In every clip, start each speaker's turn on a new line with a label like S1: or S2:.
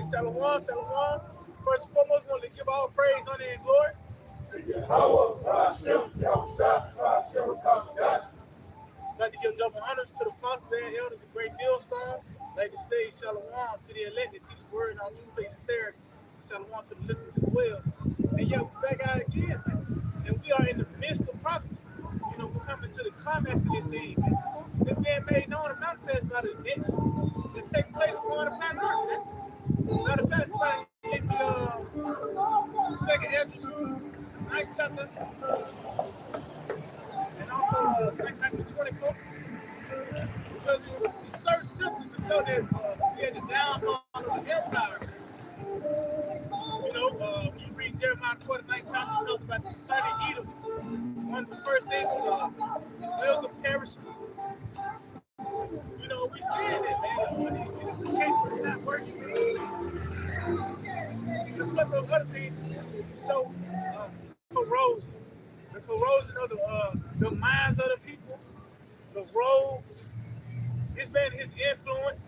S1: Hey, Shalom, Shalom. First and foremost, I want to give all praise, honor, and glory.
S2: Yahawah, bahasham, Rawchaa Qadash.
S1: Like to give double honors to the apostles and elders and great millstones. Like to say Shalom to the elect that teach the word in all true faith and sincerity. Shalom to the listeners as well. And yeah, we're back out again, man. And we are in the midst of prophecy. You know, we're coming to the climax of this thing, man. It's being made known and manifest by the events that's taking place on the planet Earth, man. Matter of fact, somebody get me second Ezra, 9th chapter, and also second chapter 24. Because it's certain symptoms to show that we had the downfall of the empire. You know, when you read Jeremiah 49th chapter, it talks about concerning Edom. One of the first things was his wisdom perishing. You know, we seeing it, man. His changes is not working. But the other things show corrosion. The corrosion of the minds of the people, the roads. It's been his influence.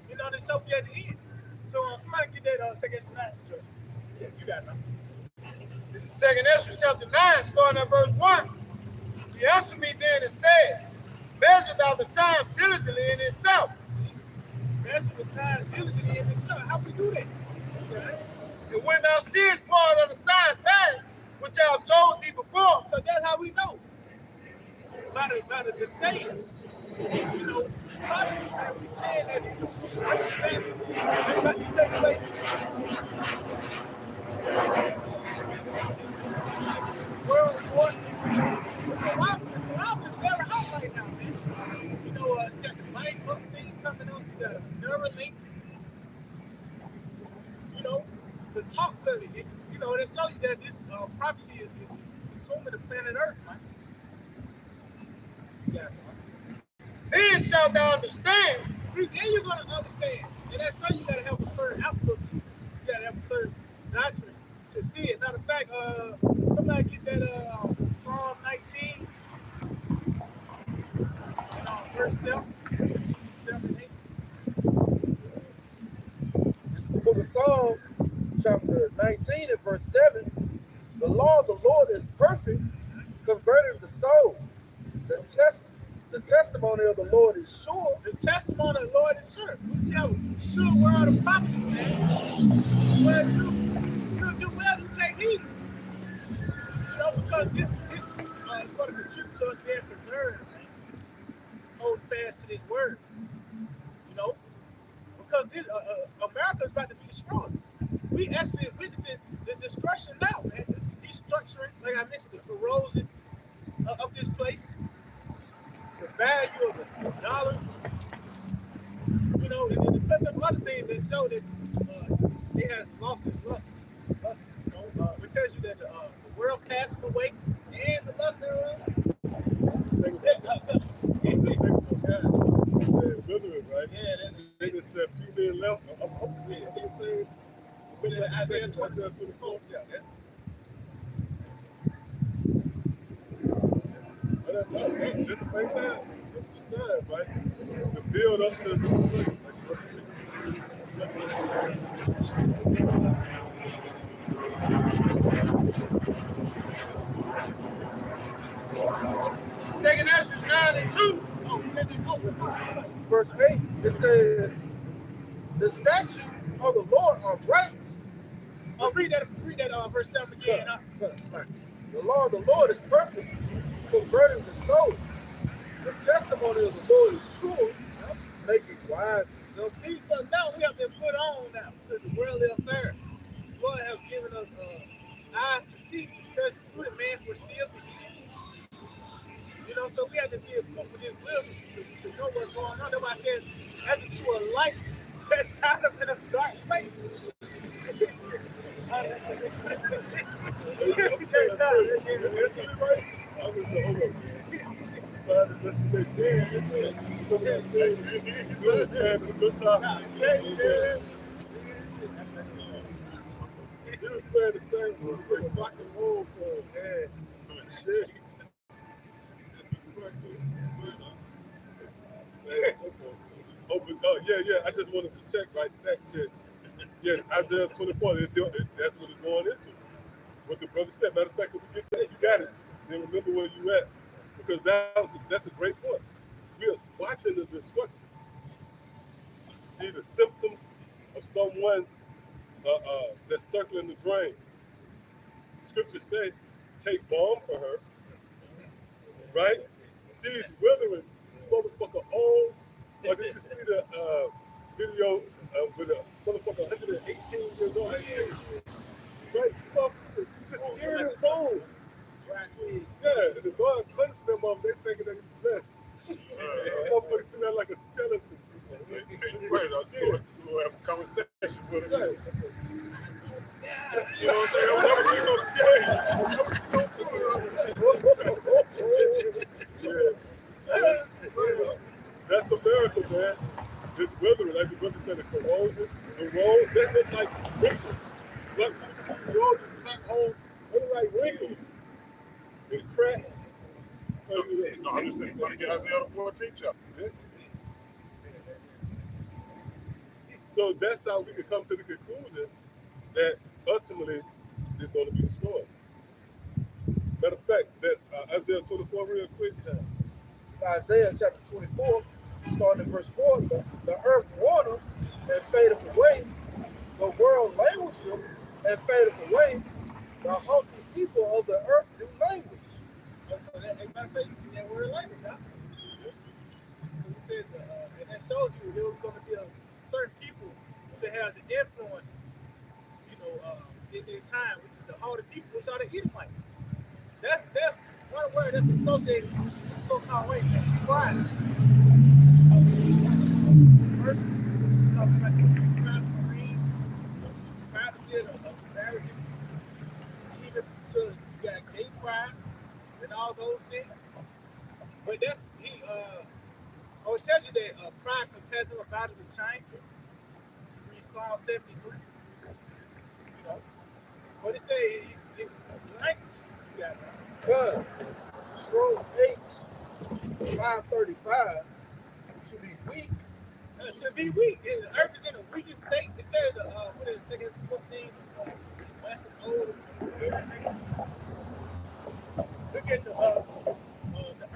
S1: You know, they show me at the end. So somebody get that second tonight. Yeah, you got it.
S2: This is second Ezra chapter 9, starting at verse 1. He answered me then and said, measure thou the time diligently in itself.
S1: Measure the time diligently in itself. How we do that? Okay.
S2: And when thou seest part of the signs past, which I have told thee before.
S1: So that's how we know. By the sayings. You know, prophecy that we saying that these are great events that's about to take place. This world war. The Quran is very hot right now, man. You know, you got the light books thing coming up, you got Neuralink. You know, the talks of it. You know, they show you that this prophecy is consuming the planet Earth, man. Yeah.
S2: Then shalt thou understand.
S1: See, then you're going to understand. And that's how you got to have a certain outlook too. You got to have a certain doctrine to see it. Matter of fact, somebody get that Psalm 19, verse 7.
S2: The book of Psalms, chapter 19 and verse 7. The law of the Lord is perfect, converting the soul. The testimony of the Lord is sure.
S1: The testimony of the Lord is sure. You know, sure word of prophecy, man. Where to do well to take heed. You know, because this is going to contribute to us being preserved, man. Hold fast to this word. You know, because this America is about to be destroyed. We actually witnessing the destruction now, man. The destruction, like I mentioned, the corrosion of this place. The value of the dollar, you know, and the other things that show that it has lost its lust. You know, it tells you that the world passing away and the lust thereof.
S3: Right?
S1: Yeah,
S3: they just said few men left.
S1: Isaiah 24. Yeah, that's
S3: That's the same side. That's the side, right? To build up to the destruction.
S2: Second Ezra 9 and 2. Verse 8, it says, the statutes of the Lord are right.
S1: Read that verse 7 again.
S2: The law of the Lord is perfect, converting the soul. The testimony of the Lord is true, making wise.
S1: See, so now we have been put on now to the worldly affairs. The Lord has given us eyes to see, through the man foreseeth the evil. You know, so we have to be equipped with his wisdom to know what's going on. That's why it says, as into a light that shine up in a dark place.
S3: Oh, yeah. I just wanted to check, right? Fact check. Yeah, Isaiah 24, that's what it's going into. What the brother said. Matter of fact, if we get that, you got it. Then remember where you at. Because that's a great point. We are watching the destruction. See the symptoms of someone that's circling the drain. Scripture say, take balm for her, right? She's withering. This motherfucker old. Or did you see the video with a motherfucker 118 years old? Right? Just scared and bone. Yeah, and the God punched them off. They thinking that he's blessed. Motherfucker sitting there like a skeleton.
S4: Hey, right, we'll have a conversation with him.
S3: Right.
S4: You know what I'm saying? I've never seen no
S3: Yeah. That's America, man. This weather, like the brother said, the corrosion, the road, that look like wrinkles. Look, the road is black holes, they look like wrinkles. And cracks.
S4: No, I'm just saying, get Isaiah 14 chapter.
S3: Yeah. So that's how we can come to the conclusion that ultimately it's going to be destroyed. Matter of fact, that Isaiah 24 real quick.
S2: Isaiah chapter 24, starting in verse 4, the earth watereth and fadeth away, the world languisheth and fadeth away, the haughty people of the earth do languish.
S1: So that word language, huh? So he said, and that shows you there was going to be a certain people to have the influence, in their time, which is the haughty people, which are the Edomites. That's one word that's associated with so-called white man, pride. First, talking about the pride of marine, pride of marriage, even to you got gay pride and all those things. But that's it tells you that pride compares him about as a chain. Read Psalm 73. What it say? Language. You got
S2: God, Strong H 535, to be weak.
S1: To be weak. And the earth is in the weakest state. It tells you what is it, 14, massive old everything. Look at the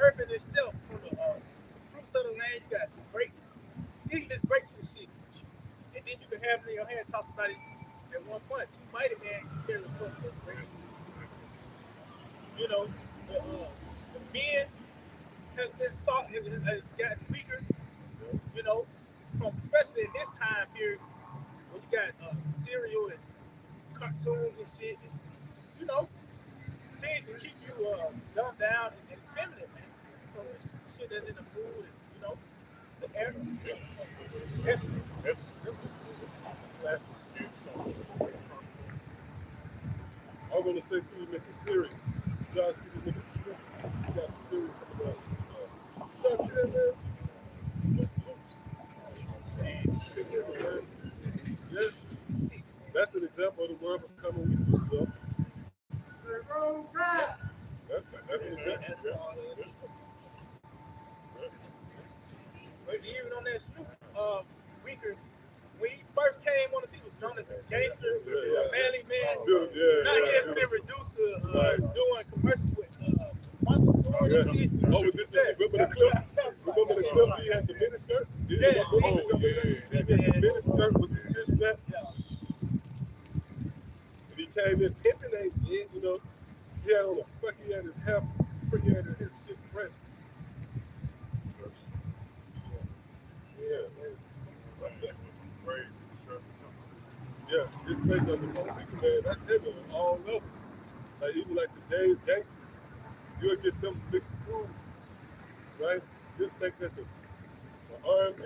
S1: earth in itself, from the fruits of the land, you got grapes, seedless grapes and shit. And then you can have it in your hand, toss somebody at one point, two mighty men carry the first of grapes. The men has been sought, has gotten weaker, from especially in this time period when you got cereal and cartoons and shit, and, things to keep you dumbed down and feminine, man. From the shit that's in the food, and, the air.
S3: I'm going to say, too, you mentioned Siri. Y'all see this nigga Snoop? You got Siri coming up. Y'all see that, man? Yeah. That's an example of the world becoming weak, bro. That's an example.
S1: But even on that Snoop, weaker, when he first came on the scene, he was known as a gangster, a manly man. Now he has been reduced to doing commercials with Michael Stewart and shit.
S3: Oh, but this is, remember the clip? Remember the clip he had the miniskirt?
S1: Yeah.
S3: He had the miniskirt with the fishnet. And he came in pimping that, he had on a fuck, he had his hair, he had his shit pressed. Yeah, this place on the whole people, man, that's heavy on all levels. Like even like today's gangsters, you'll get them mixed through, right? Just think that's an R&B.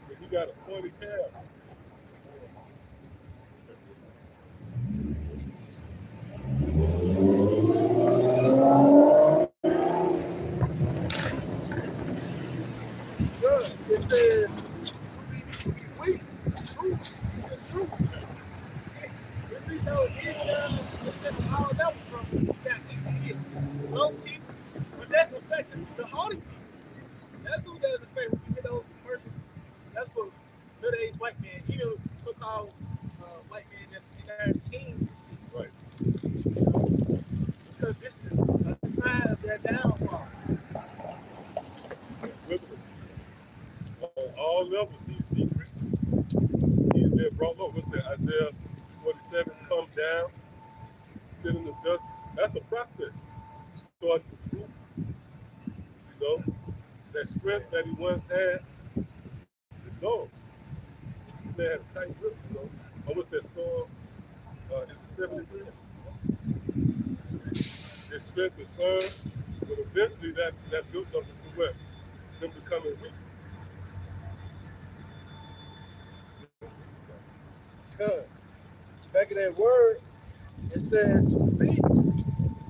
S3: But he got a 40 cab.
S2: Good. It says, to be weak. Truth. It's a truth.
S1: You see, though, it's all that was from that big low teeth, but that's affecting the haughty people. That's who does affect when you get those commercials. That's for middle-aged white men. and even so-called white men that's in their teens and shit.
S3: Right.
S1: Because this is a sign of their downfall.
S3: On all levels, he's been brought low. What's that? Isaiah 47, come down, sit in the dust. That's a process. Start to droop. You know, that strength that he once had is gone. This man had a tight grip, you know. Or what's that song? Is it 73? His strength is firm, but eventually that built up into what? Them becoming weak.
S2: Good. Back in that word, it says to feeble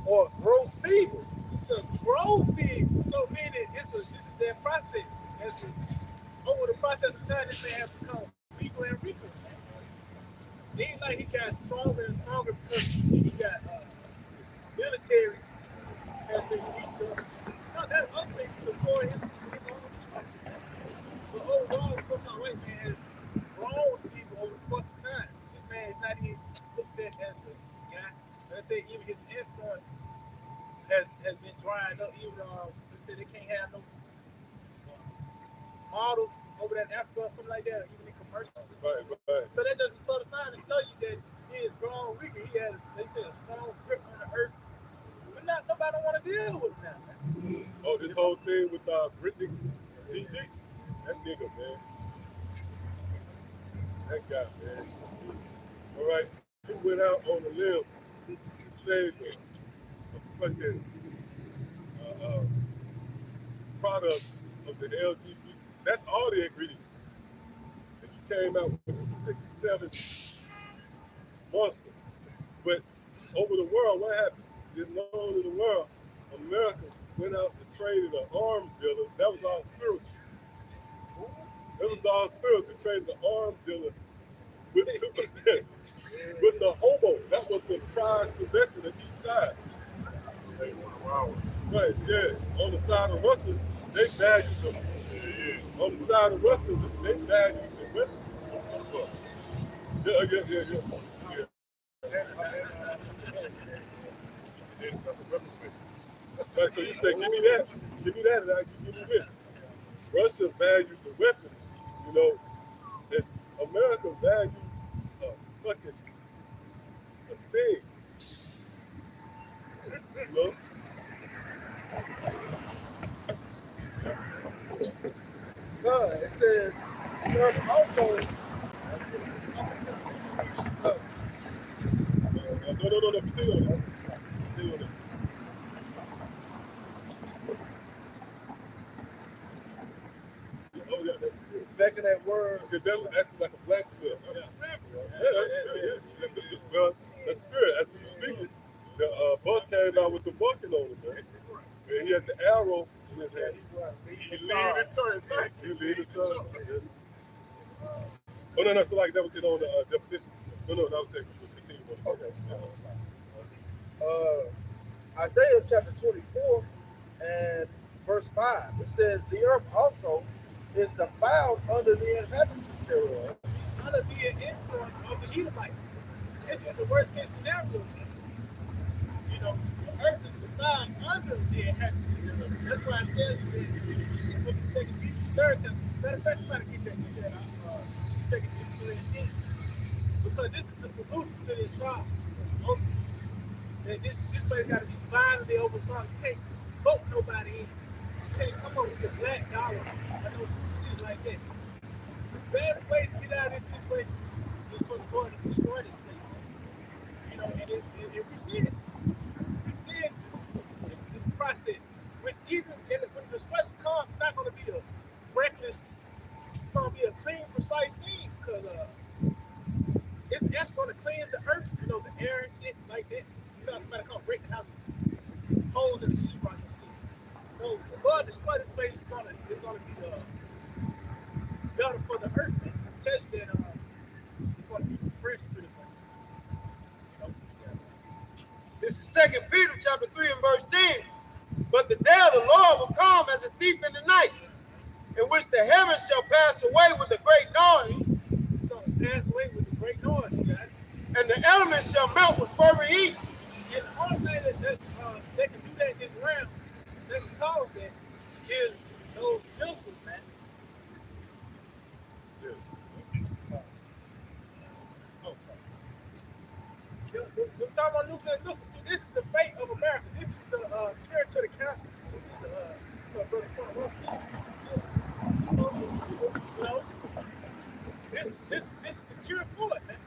S2: or grow feeble.
S1: To grow feeble. So meaning this is their process. Over the process of time, this man has become weaker and weaker. It ain't like he got stronger and stronger because he got his military has been weaker. No, that's us making support his own destruction. But overall, sometimes white man has grown people over the course of time. This man is not even looked at as the guy. Let's say even his influence has been drying up. Even let's say they can't have no models over that Africa or something like that, even in commercials.
S3: Right.
S1: So that's just a sort of sign to show you that he is grown weaker. He has, they say, a strong grip on the earth. But nobody want to deal with him now.
S3: Oh, this whole thing with Brittany DJ? That nigga, man. That guy, man. All right, he went out on a limb to save a fucking product of the LGBT. That's all the ingredients. And you came out with a 6'7" monster. But over the world, what happened? It's known in the world, America went out and traded an arms dealer. That was all spiritual. That was all spiritual. Traded the arms dealer with the hobo. That was the prized possession of each side. Right, yeah. On the side of Russia, they valued them. On the side of Russia, they valued the women. Yeah. Right, so you say, give me that, and I can give you this. Russia valued the weapon, you know, and America valued fucking a thing. You know?
S2: Good. It says there's also
S3: No, continue on that. Continue on that. Oh, yeah, that's good.
S2: back in that word.
S3: Because that was actually like a black spirit. Yeah, that's spirit. Well, that spirit, as we were speaking, the bus came out with the bucket on it, man. And he had the arrow in his hand.
S4: He lead and turn.
S3: He lead and turn. Oh, no, so like that was it on the definition. No, that was it. Continue on.
S2: Okay. Isaiah chapter 24 and verse 5. It says, the earth also is defiled under the inhabitants thereof.
S1: Under the influence of the Edomites. This is the worst case scenario. You know, the earth is defiled under the inhabitants thereof. That's why it tells you that in the 2nd Peter 3rd chapter. Matter of fact, somebody get that 2nd Peter 3:10. Because this is the solution to this problem. That this place got to be violently overthrown. You can't vote nobody in. You can't come up with a black dollar and those shit like that. The best way to get out of this situation is for the Lord to destroy this place. You know, and we see it. We see it. This process. Which even when the destruction comes, it's not going to be a reckless. It's going to be a clean, precise thing because it's going to cleanse the earth. You know, the air and shit like that. You know, somebody come break the house, holes in the sheetrock and shit. So the Lord destroy this place is going to be better for the earth. Man. It tells you that it's going to be refreshed pretty much. You know?
S2: This is 2 Peter chapter 3 and verse 10. But the day of the Lord will come as a thief in the night, in which the heavens shall pass away with a great noise, And the elements shall melt with fervent heat.
S1: And the only thing that can do that in this realm, that can cause that, is those missiles, man.
S3: Yes.
S1: The thermonuclear missiles. See, this is the fate of America. This is the cure to the cancer. This is the brother you know, this is the cure for it, man.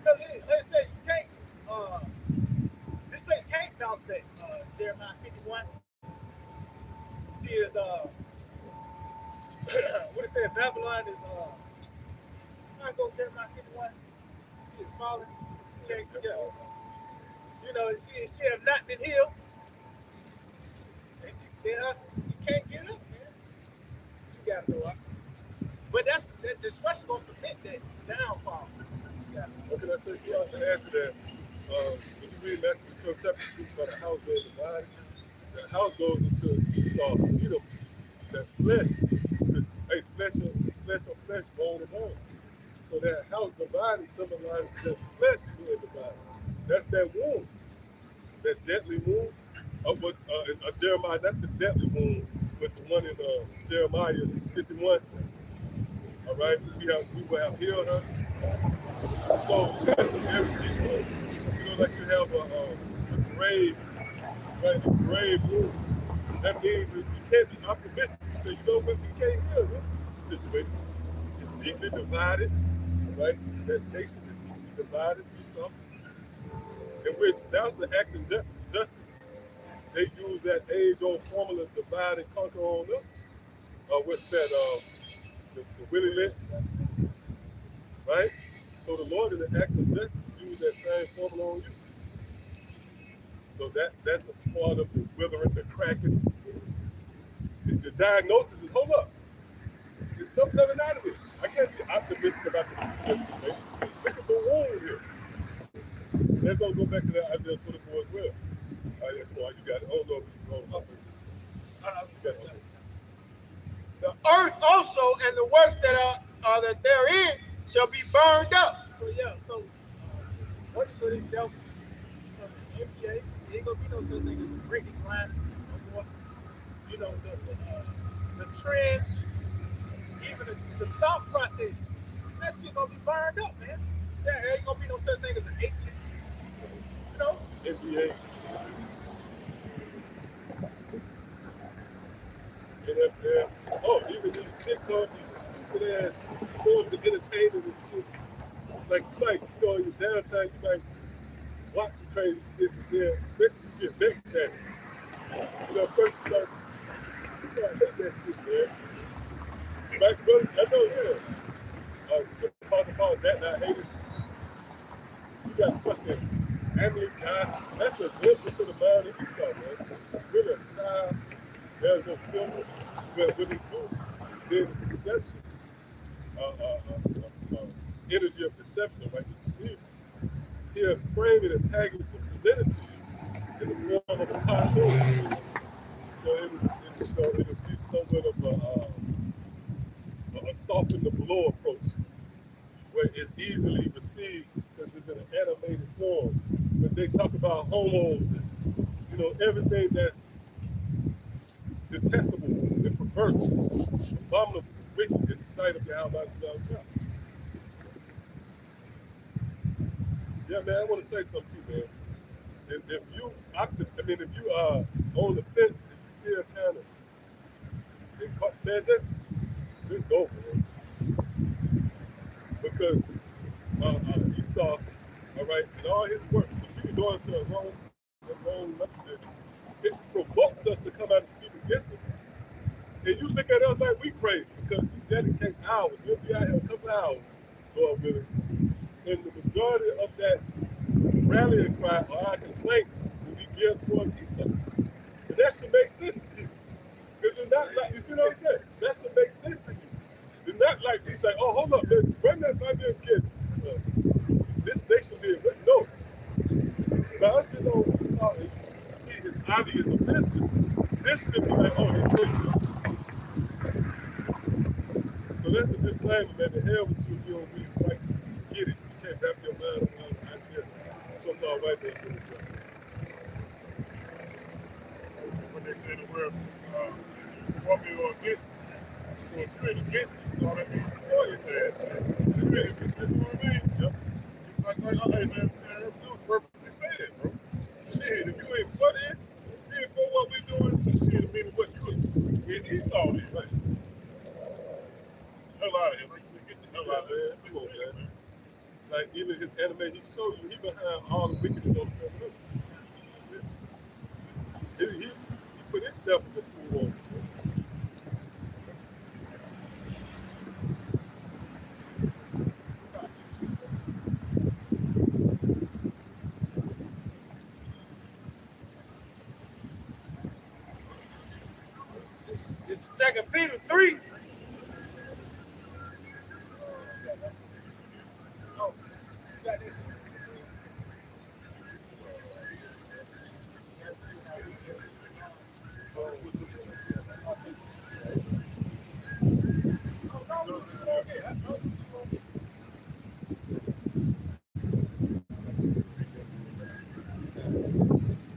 S1: Because like I said, you can't. This place can't bounce back. Jeremiah 51. See, is what it said? Babylon is I go Jeremiah 51. See, it's falling. Can't, yeah. You know, she have not been healed. And she can't get up, man. She gotta go up. But that destruction gonna submit that downfall. Yeah.
S3: Okay, I say, yeah, to add to that, when you read Matthew 12 chapter, speaks about a house being divided. The house goes into Esau, Edom, that flesh, hey, flesh on flesh, bone to bone. So that house divided symbolizes that flesh being divided. That's that wound, that deadly wound. Jeremiah, that's the deadly wound, but the one in Jeremiah 51. All right, we will have healed her. So that's a very deep wound. You know, like you have a grave, right? A grave wound. That means that you can't be optimistic. You say, you know what, we can't heal this situation. It's deeply divided, right? That nation is deeply divided or something. In which that was the act of justice. They use that age-old formula, divide and conquer on us. What's that? The Willie Lynch, right? So the Lord in the act of justice used that same formula on you. So that's a part of the withering, the cracking. The diagnosis is, hold up, there's something coming out of it. I can't be optimistic about the future. Look at the wound here. Let's go back to that Isaiah 24 as well. Come on, you got it. Oh, no, you got it.
S2: The earth also and the works that are that therein shall be burned up.
S1: So yeah, what is this devil? MPA, ain't gonna be no such thing as a great decline no more. You know, the trends, even the thought process, that shit gonna be burned up, man. There ain't gonna be no such thing as an atheist. You know?
S3: NBA, NFL, even these sitcoms, these stupid ass forms of entertainment and shit. Like you might, you know, in your downtime, you might watch some crazy shit, but then eventually you get vexed at it. You know, first you start hating that shit, man. Like, brother, I know, yeah. Talking about that, I hate it. You got fucking Family Guy. That's a glimpse into the mind of Esau, man. Really a child. There's no filter. But when they do, there's deception. Energy of deception, right? He'll frame it and package it and present it to you in the form of a cartoon. So it'll be somewhat of a soften the blow approach, where it's easily received because it's in an animated form. When they talk about hormones and, you know, everything that's detestable and perverse, abominable, wicked in the sight of Yahawashi. Yeah, man, I want to say something too, man. If you are on the fence and you still kind of, man, just go for it. Because Esau, all right, in all his works, which he was doing to a wrong method, it provokes us to come out and speak against it. And you look at us like we crazy because we dedicate hours. We'll be out here a couple hours, Lord willing. And the majority of that rallying cry or our complaint will be geared towards Esau. And that should make sense to you. Because it's not like, you see what I'm saying? That should make sense to you. It's not like he's like, oh, hold up, man, bring that by me again. This nation being written. No. But I just know Esau and see his obvious offenses. This should be like, oh, he's crazy. So that's a disclaimer, man. The hell with you if you don't read right. Get it. You can't wrap your mind around it. Esau right there in the judge.
S4: When they say the word, for me or against me. So if you're against me, so that means for your ass. You know what I mean? Yep. Like, hey, man, that was perfectly said, bro. Shit, if you ain't for this, you ain't for what we doing, shit, it means what you is. Esau is, right? Hell out of here, man. Get the hell out of here.
S3: Come on, man. Like, even his anime, he showed you he behind all the wickedness on the film. He put his stuff in the food on.
S2: This is 2 Peter 3.
S1: Oh, you got this.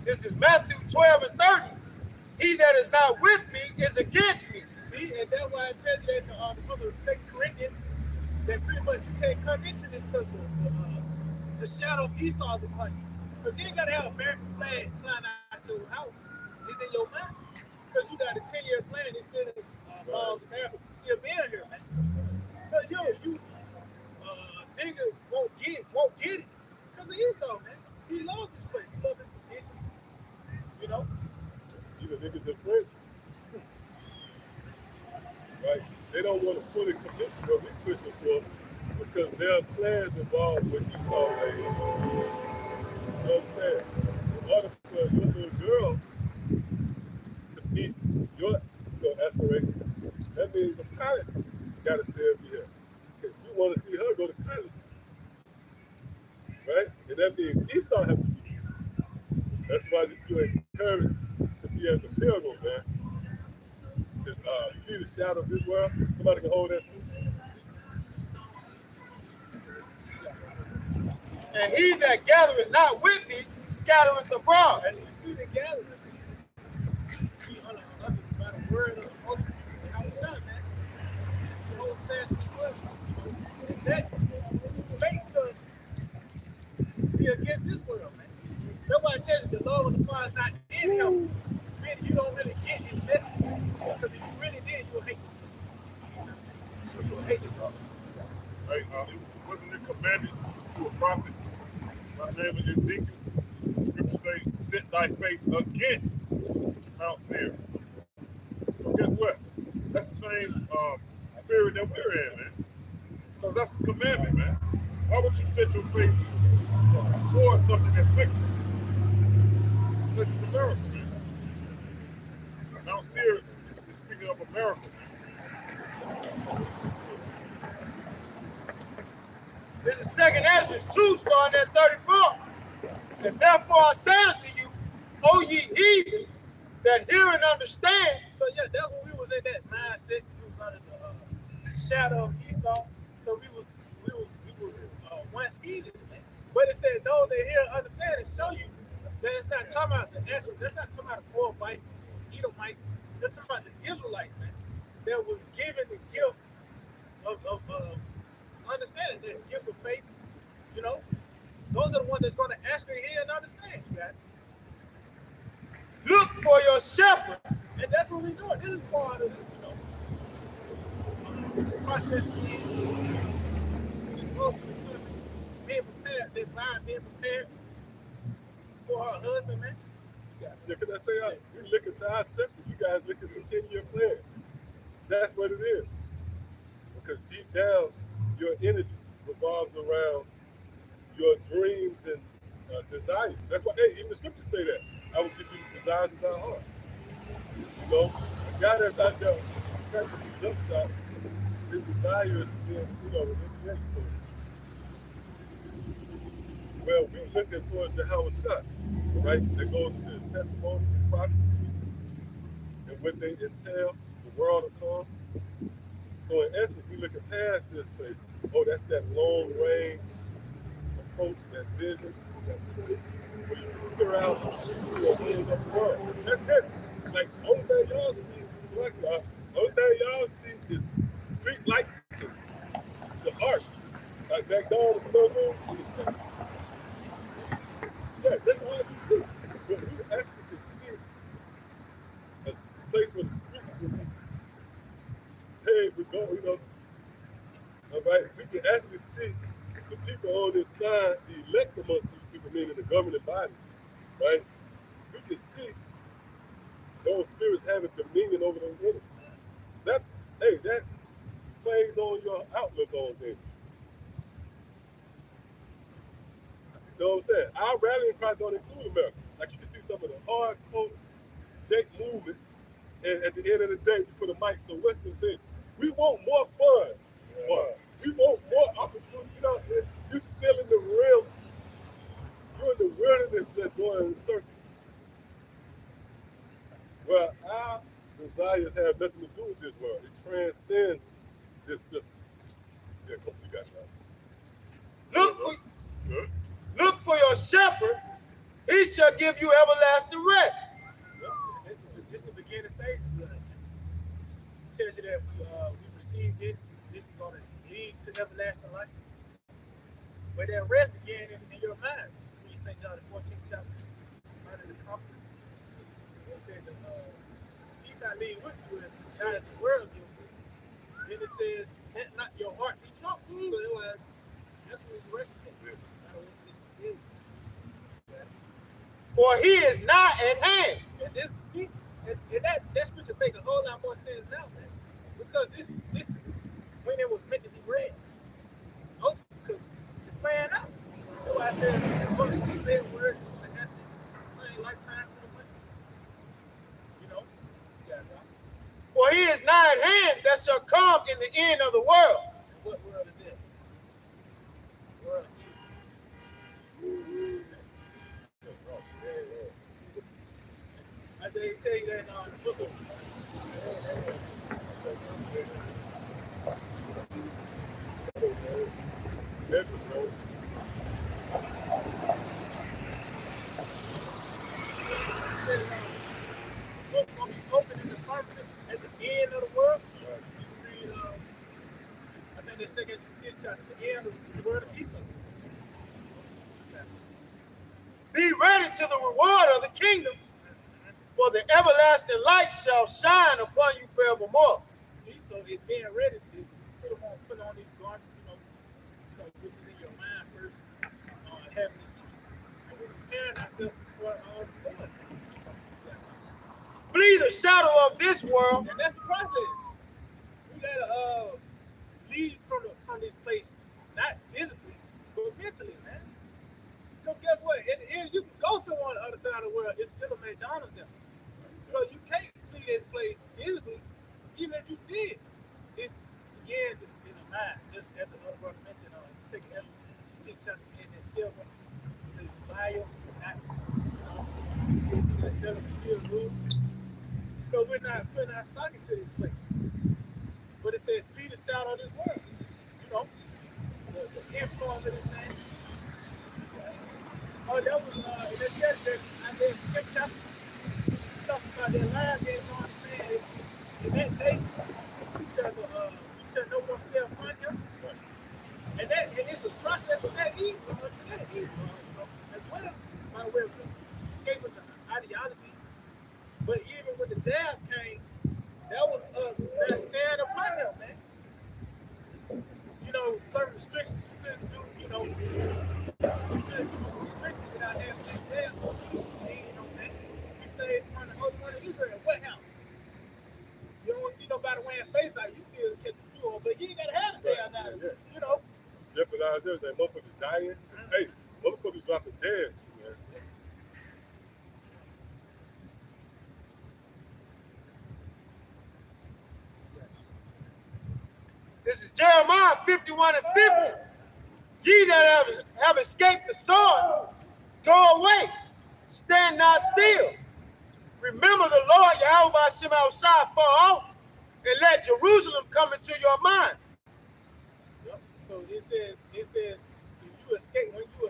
S2: This is Matthew 12 and 30. He that is not with me is against me.
S1: See, and that's why I tell you that the book of 2 Corinthians, that pretty much you can't come into this because the shadow of Esau is upon you. Because you ain't got to have an American flag flying out your house. It's in your mind. Because you got a 10-year plan instead of laws of America. You're being here, man. So, you nigga won't get it because of Esau, man. He loves this place. He loves this condition. You know?
S3: Even niggas that friends. Right? They don't want to fully commit to what we pushing for because their plans involved with Esau. Like, you know what I'm saying? In order for your little girl to meet your aspirations, that means the pilots got to still be here. Because you want to see her go to college. Right? And that means Esau has to be here. That's why you're encouraged to be as a pilgrim, man. To see the shadow of this world. Somebody can hold that too.
S2: And he that gathereth not with me scattereth abroad.
S1: And you see the gathering, be under by the word of the Holy Yahawashi, man. The whole fast as well. That makes us be against this world, man. Nobody tells you the love of the Father is not in him. Really, you don't really get his message. Because if you really did, you'll hate him. You'll hate him, bro.
S4: Right? Wasn't it commanded to a prophet by the name of Ezekiel? Scripture say, set thy face against Mount Seir. So guess what? That's the same spirit that we're in, man. Because that's a commandment, man. Why would you set your face for something that's wicked? Such as a miracle, man. Mount Seir is speaking of a miracle.
S2: This is 2nd Ezra 2, starting at 34. And therefore I say unto you, O ye heathen, that hear and understand.
S1: So yeah, that's when we was in that mindset. We was under the shadow of Esau. So we was once heathen, man. But it said those that hear and understand and show you that it's not talking about the actual, that's not talking about the Moabite, Edomite. They're talking about the Israelites, man. That was given the gift of understanding, the gift of faith. You know, those are the ones that's going to actually hear and understand. You got it.
S2: Look for your shepherd.
S1: And that's what we're doing. This is part of, this process being close to the country, being prepared, this bride being prepared for her husband, man.
S3: Yeah, because I say, we look at our shepherd, you guys look at the 10-year plan. That's what it is. Because deep down, your energy revolves around your dreams and desires. That's why, hey, even the scriptures say that. I will give you the desires of thy heart. You know, a guy that's out there practicing jump shot, his desire is being, initiated. So, well, we looking towards Yahawashi, right? That goes to his testimony and prophecy and what they entail, the world to come. So in essence, we looking past this place. Oh, that's that long range approach, that vision, that place where you can clear out the end of the world. That's it. Like, only thing y'all see, only thing y'all see is street lights and the art. Like back down in the middle room, yeah, that's all you see. But we actually can see a place where the streets will be paved with gold, all right? We can actually see the people on this side, the elect amongst these people, meaning the governing body, right? We can see those spirits having dominion over those entities. That, hey, that plays on your outlook on things. You know what I'm saying? Our rallying cry don't include America. Like, you can see some of the hardcore Jake movement, and at the end of the day, we put a mic. So what's the thing? We want more fun. We want more opportunity. You're still in the realm. You're in the wilderness just going in circles. Well, our desires have nothing to do with this world. It transcends this system. Yeah, come on, you got that.
S2: Look for your shepherd, he shall give you everlasting rest.
S1: This is the beginning stages of it. It tells you that we receive this is going to lead to everlasting life. But that rest began in your mind. When you St. John the 14th chapter, Son of the Comforter. It said, peace I leave with you, and not as the world gives you. Then it says, let not your heart be troubled. So it was, that's what we rested in.
S2: For he is not at hand.
S1: And this, and that scripture make a whole lot more sense now, man. Because this is when it was meant to be read. Also, because it's playing out. That's why I said it's going to say a word like that. Same lifetime for the money.
S2: For he is not at hand that shall come in the end of the world.
S1: And what world is that? World of I didn't tell you that in the book of book going to be open in the firmament at the end of the world. You can read, I think it's 2nd and 6th chapter, the end of the word of Esau.
S2: Be ready to the reward of the kingdom, for the everlasting light shall shine upon you forevermore.
S1: See, so it being ready, put on these garments, which is in your mind first, having this truth. And we're preparing ourselves for the Lord.
S2: Flee the shadow of this world.
S1: And that's the process. We gotta leave from this place, not physically, but mentally, man. Because guess what? At the end, you can go somewhere on the other side of the world. It's still a McDonald's there. So you can't flee this place physically, even if you did. It begins in the mind, just as the other brother mentioned on 2nd Ephesus 16 chapter in that field, the bio, not selling still rule. Because we're not stalking to this place. But it says flee the shadow of this world. The influence of this thing. Oh, that was in the text that I read in 10th chapter. It talks about that last day, saying in that day, you shall no more stay upon him. And it's a process of that evil, to that evil, as well, by way of escaping the ideologies. But even when the jab came, that was us that stand upon him, man. Certain restrictions you couldn't do, you couldn't do restrictions without having that jab. So, man, we stayed on the Holy One of Israel. What happened? You don't see nobody wearing face like you still catch a few on, but you ain't gotta have the jab now.
S3: Jeopardize everything. Motherfuckers dying. Hey, motherfuckers dropping dead too, man.
S2: This is Jeremiah 51 and 50. Ye that have escaped the sword, go away, stand not still. Remember the Lord Yahawashi far off, and let Jerusalem come into your mind.
S1: Yep. So it says, if you escape, when you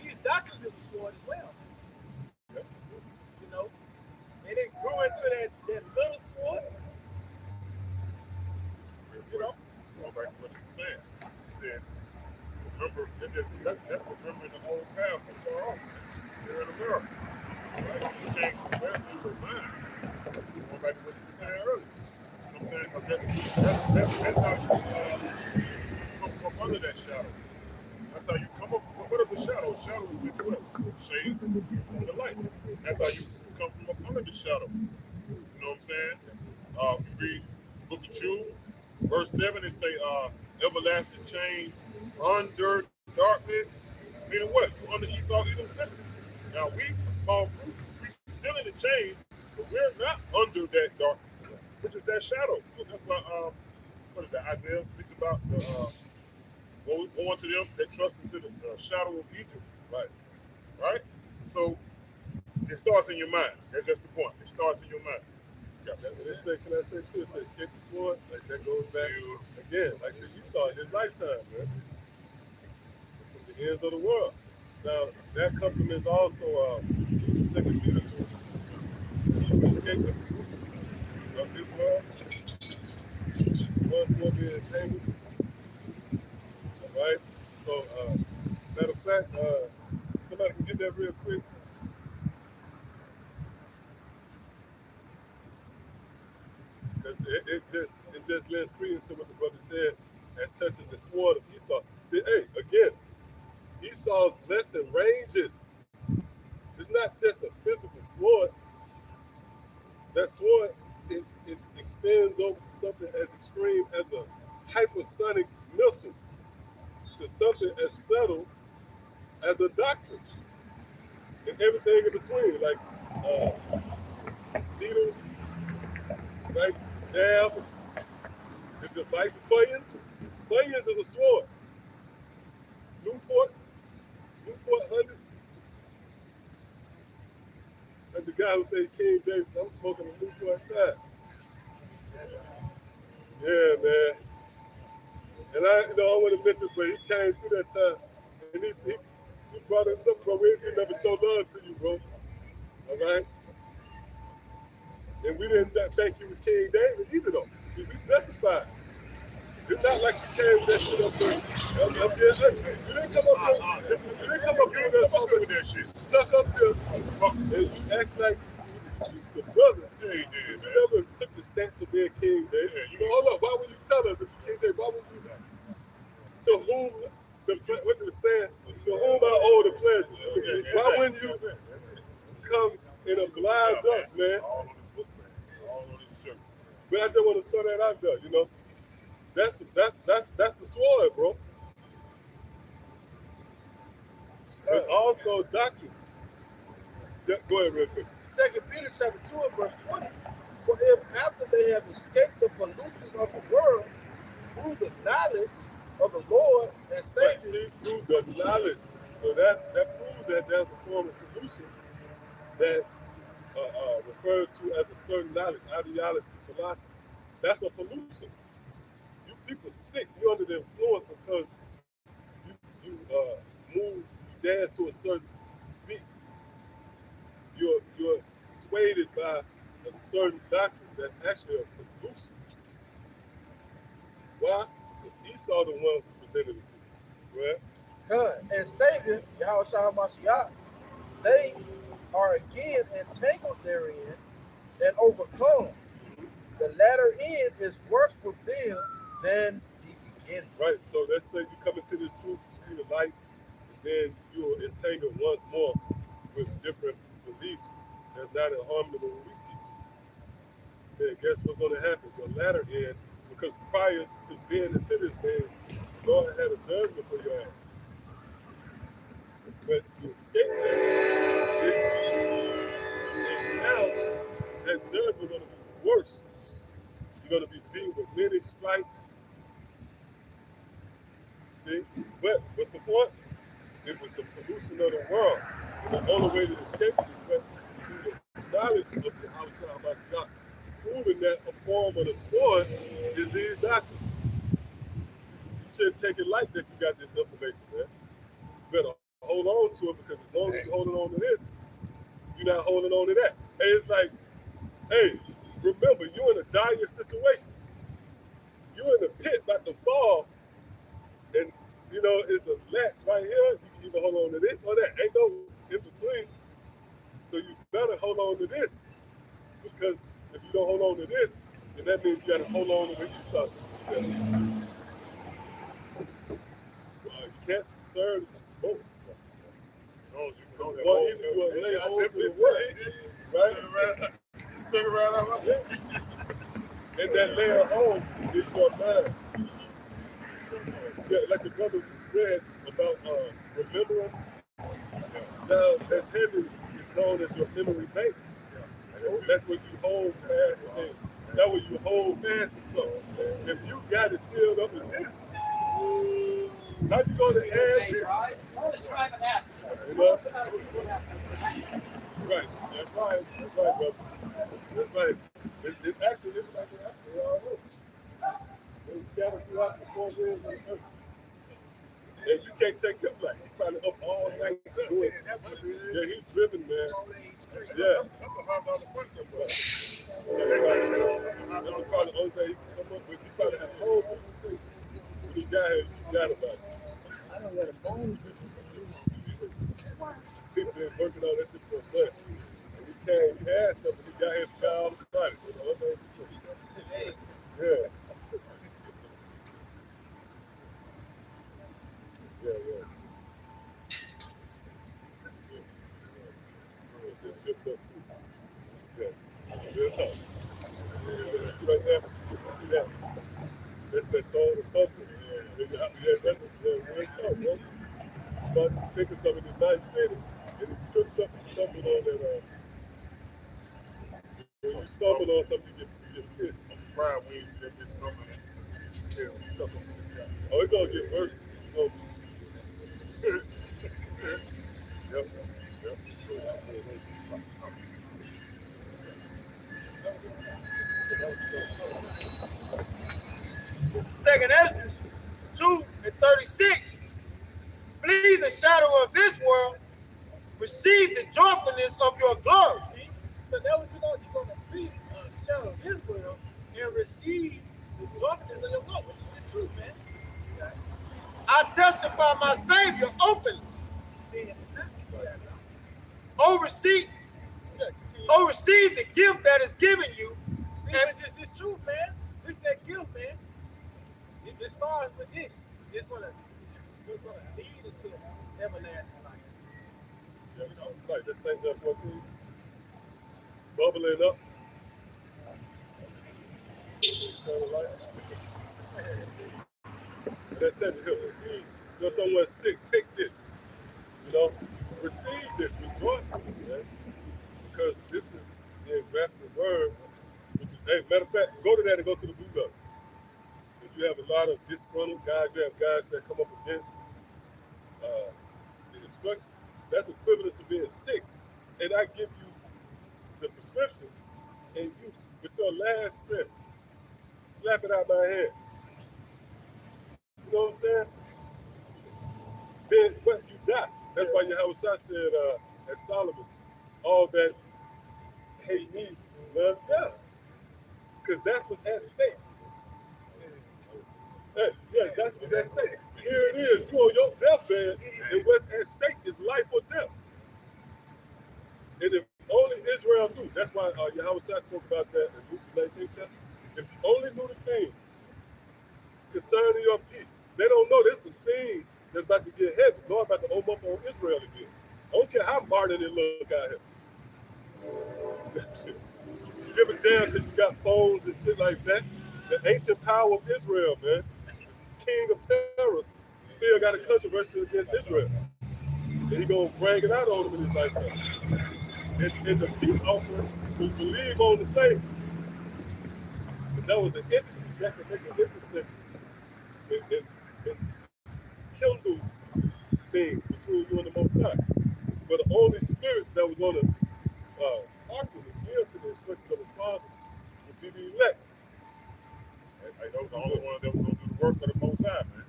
S1: these doctrines of the sword as well. You know, and it grew into that little sword. You know,
S4: going back to what you were saying. You said, remember, that's remembering the old path from far off here in America. Right? You can't compare to your mind. Going back to what you were saying earlier. You know what I'm saying? 'Cause that's how you come from under that shadow. That's how you come up. What is a shadow? A shadow is what? Shade from the light. That's how you come from up under the shadow. You know what I'm saying? You read Book of Jude, verse 7, it say, everlasting change under darkness. Meaning what? We're under Esau Edom system. Now we, a small group, we still in the change, but we're not under that darkness, which is that shadow. So that's why, what is that? Isaiah speaks about the going to them that trust into the shadow of Egypt. Right? So it starts in your mind. That's just the point. It starts in your mind.
S3: Can I say too? It says escape the sword. Like that goes back again. Like you saw in his lifetime, man. From the ends of the world. Now that complements also Second Peter 2. Escape the pollution of this world. Once will be entangled. All right. So matter of fact, somebody can get that real quick. It just lends credence to what the brother said as touching the sword of Esau. See, hey, again, Esau's blessing ranges. It's not just a physical sword. That sword, it extends over to something as extreme as a hypersonic missile, to something as subtle as a doctrine, and everything in between, like needles, right? Jab, the device, Funyuns. Funyuns is a sword. Newport 100s. And the guy who said King James, I'm smoking a Newport that. Yeah, man. And I want to mention, but he came through that time, and he brought us up, bro. We didn't never show love to you, bro. All right. And we didn't think he was King David either, though. See, we justified. It's not like you came with that shit up there. You didn't come up there. You didn't come up here with that shit. Stuck up there. And you act like the brother. Yeah, he did, man. You never took the stance of being King David. Yeah, so hold up. Why would you tell us if you King David? Why would you do that? To whom, what did it say? To whom I owe the pleasure. Why wouldn't you come and oblige us, man? All on this book, man. All on this shirt. But I just want to throw that out there, you know. That's the sword, bro. But also doctrine. Go ahead real quick.
S2: 2 Peter chapter 2 and verse 20. For if after they have escaped the pollution of the world through the knowledge of the Lord and Savior.
S3: Right, see, through the knowledge. So that proves that there's a form of pollution that's referred to as a certain knowledge, ideology, philosophy. That's a pollution. You people sick. You're under the influence because you move, you dance to a certain beat. You're swayed by a certain doctrine that's actually a pollution. Why? Because Esau the one who presented it to you. Right?
S2: And Savior, Yahawashi, they are again entangled therein and overcome. The latter end is worse with them than the beginning.
S3: Right. So let's say you come into this truth, you see the light, and then you're entangled once more with different beliefs that's not in harmony with what we teach. Then guess what's going to happen? The latter end, because prior to being into this thing, God had a judgment for your ass. But you escaped that. And now that judgment is going to be worse. You're going to be beaten with many stripes. See? But what's the point? It was the pollution of the world. And the only way to escape is through the knowledge of the Rawchaa Qadash, proving that a form of the sword is these doctrines. You shouldn't take it light that you got this information, man. hold on to it, because as long as you're holding on to this, you're not holding on to that. And it's like, hey, remember, you're in a dire situation. You're in a pit about to fall, and you know, it's a latch right here. You can either hold on to this or that. Ain't no in between. So you better hold on to this, because if you don't hold on to this, then that means you got to hold on to what you start. You can't serve both.
S4: You can only
S3: Well,
S4: hold
S3: either you lay
S4: I
S3: hold to
S4: typically
S3: the word, right?
S4: Turn around like that.
S3: And that layer home is your mind. Yeah, like the brother read about remembering. Now, that's heavy is known as your memory bank. That's what you hold fast to things. That's what you hold fast to something. If you got it filled up with this, how you going to add it? You know? Right. That's right. That's right, brother. That's right. It's actually like that. They all know. They scattered throughout the 4 winds of the earth. And you can't take him like he's probably up all night doing it. Yeah, he's driven, man. Yeah.
S4: That's a $100 question, bro.
S3: That's probably the only thing he can come up with. He probably had a whole bunch of things. When he got here, he got about it.
S1: I don't let a bone
S3: People been working on that shit for a month. And he came, he had something, he got here, forgot all about it. You know? Yeah. Yeah, yeah. Just up. Yeah. Real talk. See right there? See that? That's stone, the sculpture. Yeah, that's real talk, bro. But think of something that's not said it. And if you tripped up and stumbled on that, when you stumble on something, you get hit.
S4: I'm surprised when you see that bitch coming.
S3: Oh, it's gonna get worse. Yep. Yep.
S2: This is 2nd Ezra 2:36. Flee the shadow of this world, receive the joyfulness of your glory.
S1: See? So that was you're gonna flee the shadow of his world and receive the darkness of your Lord, which is the truth, man. Yeah.
S2: I testify my Savior openly.
S1: See it now. Yeah.
S2: Oh, receive the gift that is given you.
S1: See, it's just this truth, man. This that guilt, man. It starts with this. It's gonna lead into everlasting life.
S3: Yeah, you know, it's like this thing just 14. Bubbling up. Eternal life. And that said to him, receive, you're someone sick, take this. You know, receive this, rejoice with it, man. Because this is the engrafted word, which is, hey, matter of fact, go to that and go to the blue letter. Because you have a lot of disgruntled guys, you have guys that come up against the instruction. That's equivalent to being sick. And I give you the prescription, and you, with your last strength, slap it out my hand. You know what I'm saying? Then what you die. That's why Yahawashi said at Solomon, all that hate me love God. Because that's what's at stake. Hey, yeah, that's what's at stake. Here it is. You on your deathbed, and what's at stake is life or death. And if only Israel knew, that's why Yahawashi spoke about that in Luke 19 chapter. If you only knew the things concerning your peace, they don't know this is a scene that's about to get heavy. Lord about to open up on Israel again. I don't care how modern it look out here. Give a damn because you got phones and shit like that. The ancient power of Israel, man. The king of terror still got a controversy against Israel. And he gonna bring it out on him in his lifetime. And the peace offering was believe on the Savior. But that was the entity that could make an intersection and kindle things between you and the Most High. But the only spirits that was going to hearken and yield to the instructions of the Father would be the elect.
S4: Hey, those are the only ones that was going to do the work of the Most High, man.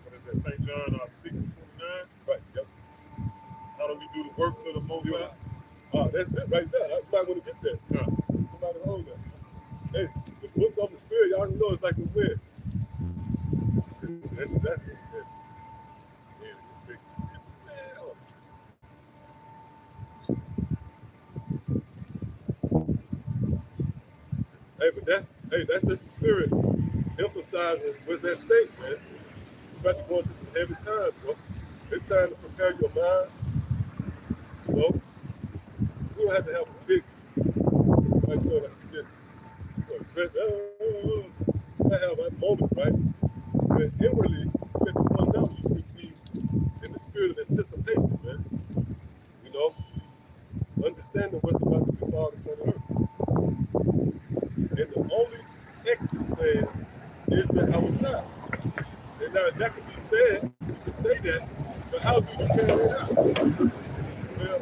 S4: What is that, St. John 6:29?
S3: Right, yep.
S4: we do the works of the Most High.
S3: Oh, that's it right there. I might want to get that.
S4: Yeah.
S3: Somebody hold that. Hey, the books of the Spirit, y'all know it's like a wind. That's exactly it.
S4: Yeah, it's big.
S3: Hey, that's just the Spirit emphasizing with that state, man. You're about to go into some heavy times, bro. It's time to prepare your mind. You know, we don't have to have a big, like, you know, like just, I have a moment, right? But inwardly, you have to find out you should be in the spirit of anticipation, man. You know, understanding what's about to befall upon earth. And the only exit plan is the Yahawashi. And now that can be said, you can say that, but how do you carry it out? Well,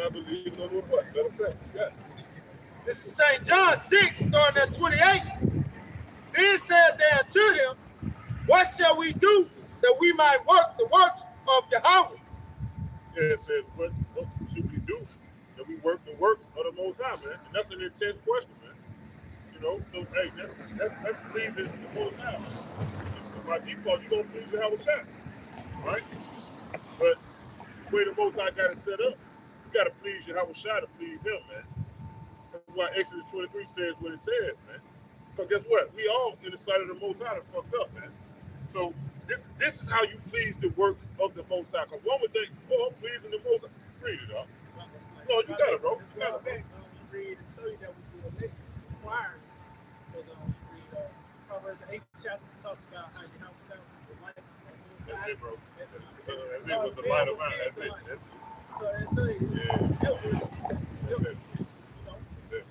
S3: I believe in the what? Matter of fact, you got it.
S1: This is St. John 6, starting at 28. Then said they unto him, what shall we do that we might work the works of Yahawah?
S4: Yeah, it says, what should we do? That we work the works of the Most High, man. And that's an intense question, man. You know, so hey, that's pleasing the Most High. So by default, you're gonna please the Yahawashi, right? But the way the Most High got it set up, you gotta please your Yahawashi to please him, man. That's why Exodus 23 says what it says, man. Because guess what? We all in the sight of the Most High are fucked up, man. So this is how you please the works of the Most High. Because one would think, oh, I'm pleasing the Most High. Read it up. No, you got it, bro. You got it, bro.
S1: Read and show you that we do a requiring. Because we read Proverbs the 8th chapter talks about how you have the light.
S4: That's it, bro. That's it with the light of mine. That's it. That's it.
S1: So it shows you.
S4: Yeah.
S1: That's it.
S4: That's it.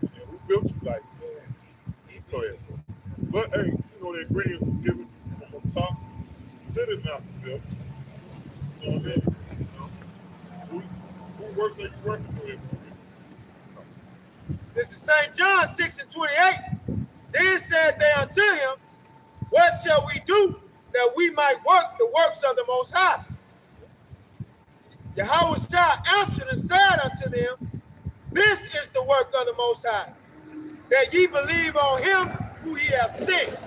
S4: Yeah, who built you like that? Go ahead. But hey, you know the ingredients was given from the top to the master built. You know what I mean? You know, who works like you working for him?
S1: This is St. John 6 and 28. Then said they unto him, what shall we do that we might work the works of the Most High? Yahawashi answered and said unto them, this is the work of the Most High, that ye believe on him who he hath sent.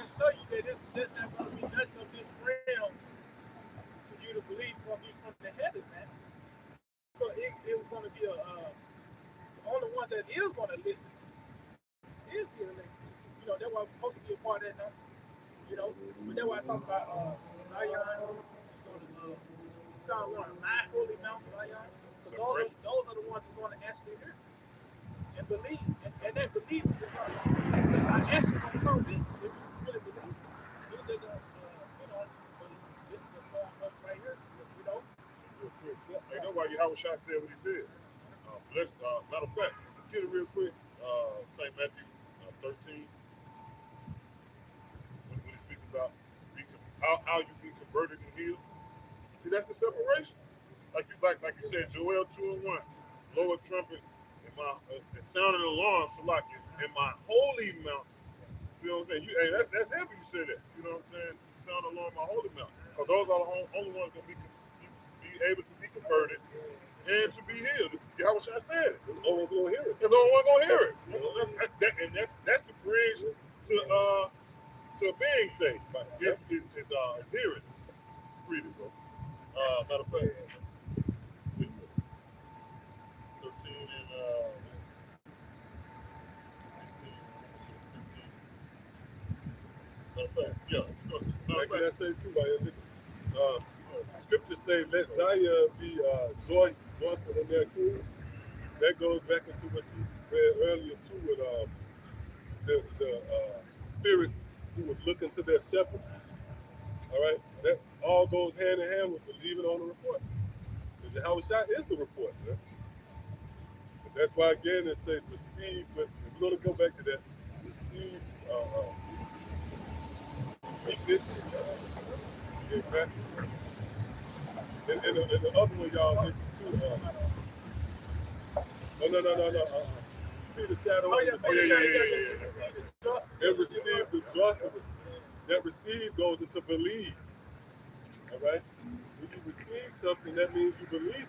S1: Show you that this is just not going to be nothing of this realm for you to believe it's going to be from the heavens, man. So it was going to be the only one that is going to listen is the elect. You know, that's why we're supposed to be a part of that now. You know, but that's why I talk about Zion. It's going to sound on my holy Mount Zion. So those are the ones that's going to actually hear and believe. And that belief is going to actually going to come with it. Really believe. You just sit on it, but this is a form of right here, you know.
S4: Real quick. Hey, know why Yahawashi said what he said. Matter of fact, get it real quick. St. Matthew 13. When he speaks about how you be converted and healed. See, that's the separation. Like you said, Joel 2 and 1. Blow a trumpet in my sound an alarm, so like in my holy mountain. You know what I'm saying? Hey, that's heavy you say that. You know what I'm saying? Sound alarm my holy mountain. Because those are the only ones going to be able to be converted and to be healed. Yahawashi said it.
S3: No one's going to hear it.
S4: No one going to hear it. And that's the bridge to being saved. Is hearing. Read it, bro. Matter of fact. 13 and 15. Yeah.
S3: Like I say too, scriptures say, let Zion be joyful in their king. That goes back into what you read earlier too, with the spirits who would look into their shepherd. All right, that all goes hand in hand with believing on the report. The Yahawashi is the report, man. But that's why again it says receive. But if we're gonna go back to that, receive. Exactly. And the other one, y'all, listen to. No. See the shadow.
S1: Oh, yeah.
S3: And receive the joyfully. That receive goes into believe. All right? When you receive something, that means you believe it.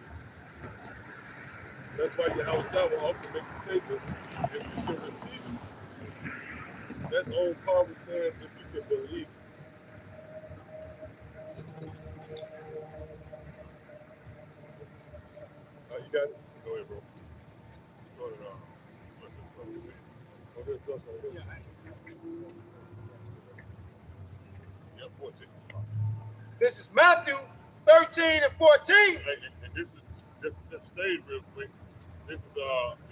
S3: That's why Yahawashi will often make the statement, if you can receive it. That's old Paul was saying, if you can believe it. You got it?
S4: Go ahead, bro. Go ahead. What's this stuff you said?
S3: Okay, so that's what it is.
S4: Yep, 14.
S2: This is Matthew 13 and 14.
S4: And this is just to set the stage real quick. This is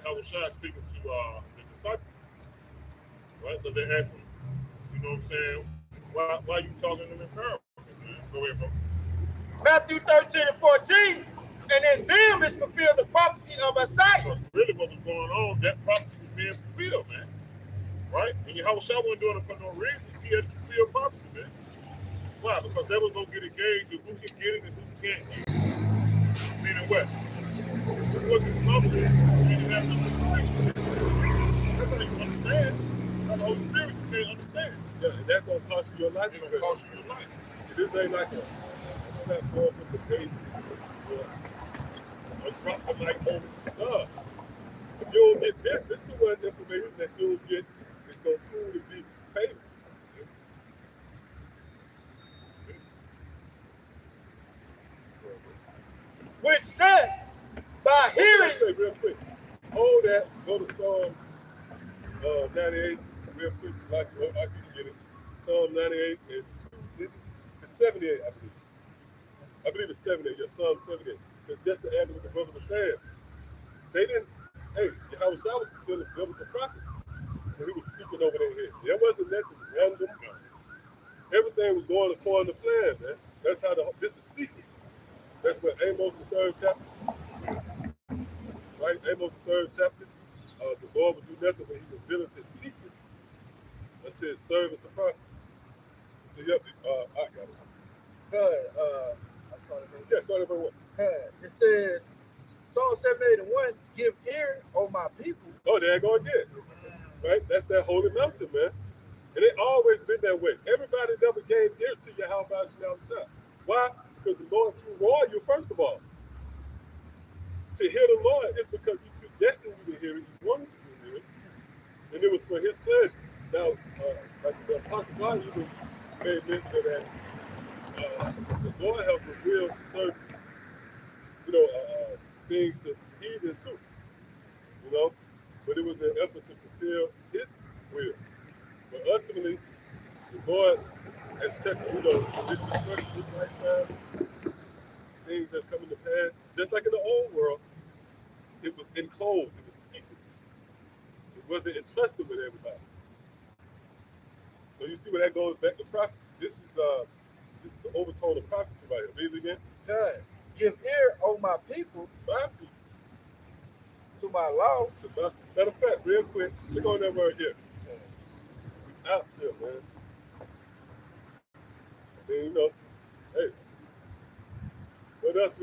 S4: Yahawashi speaking to the disciples, right? So they asked him, you know what I'm saying, why are you talking to them in parables? Go ahead, bro.
S2: Matthew 13 and 14. And in them is fulfilled the prophecy of Isaiah.
S4: So really what was going on, that prophecy was being fulfilled, man. Right? And Yahawashi wasn't doing it for no reason. He had to fulfill prophecy, man. Why? Because they was going to get a gauge of who can get it and who can't get it. Meaning what? Who wasn't comfortable, you didn't have no understanding. That's how you understand. How the Holy Spirit you can't understand.
S3: Yeah, and that's going to cost you your life.
S4: It's going to cost you your life.
S3: This ain't like a platform for debate or a drop the mic over. No. If you don't get this is the one information that you'll get is going to truly be fatal.
S2: Which said, by hearing.
S3: Say real quick. Hold that. Go to Psalm 98 real quick. Like I can get it. Psalm 98 and 2. It's 78, I believe. I believe it's 78. Yeah, Psalm 78. Because just to add to what the brother was saying, they didn't. Hey, Yahawashi was fulfilling biblical prophecy when he was speaking over their head. There wasn't nothing random. Everything was going according to plan, man. That's how this is secret. That's what Amos the 3rd chapter. Right? Amos the 3rd chapter. The Lord would do nothing when he revealeth his secret unto his servants the prophet. So yep, I got it.
S2: Good.
S3: Yeah, start over what?
S2: It says, Psalm 78 and 1, give ear, O my people.
S3: Oh, there I go again. Right? That's that holy mountain, man. And it always been that way. Everybody never gave ear to Yahawashi. Why? Because the Lord reward you, first of all. To hear the Lord is because he predestined you to hear it. He wanted you to hear it. And it was for his pleasure. Now, like the Apostle Paul even made mention of that. The Lord has revealed certain, things to heathens too. But it was an effort to fulfill his will. But ultimately, the Lord has touched, this destruction, this lifetime, things that's coming to pass. Just like in the old world, it was enclosed, it was secret. It wasn't entrusted with everybody. So you see where that goes back to prophecy. This is the overtone of prophecy right here. Read it again.
S2: Good. Give ear, O my people,
S3: My people.
S2: to my law.
S3: Matter of fact, real quick, look on that word here. Out here, man. And then, hey, what else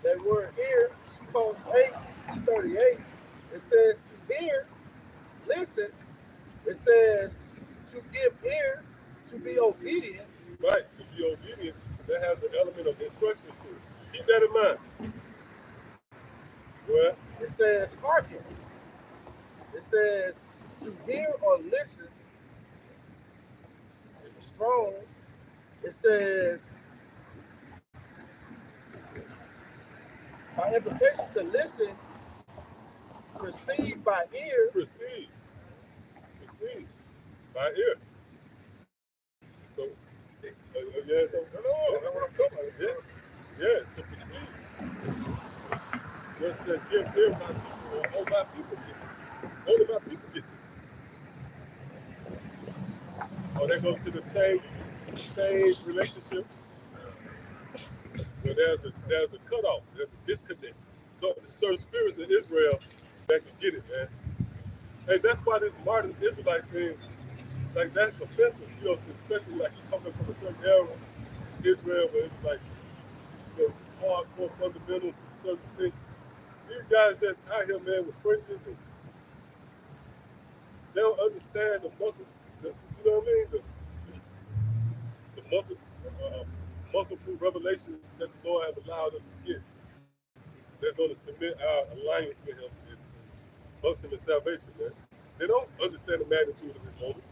S2: That word ear, Psalm 8:38, it says to hear, listen. It says to give ear, to be obedient.
S3: Right, to be obedient, that has the element of instructions to it. Keep that in mind. Well,
S2: It says hearken. It says to hear or listen. In the Strong's, it says by implication to listen, perceive by ear.
S3: Perceive by ear. So, yeah, so, no, that's what I'm talking about. Yeah, to perceive. Just says, give ear my people, or all my people get this. Only my people get this. Oh, that goes to the change relationships. Where there's a cutoff, there's a disconnect. So the certain spirits in Israel that can get it, man. Hey, that's why this modern Israelite thing, like that's offensive, you know, especially like you coming from a certain era in Israel where it's like, you know, hardcore fundamentals and certain things. These guys just out here, man, with fringes, and they don't understand the you know what I mean? The multiple revelations that the Lord has allowed us to get. That's going to submit our alliance with Him and ultimate salvation, man. They don't understand the magnitude of His moment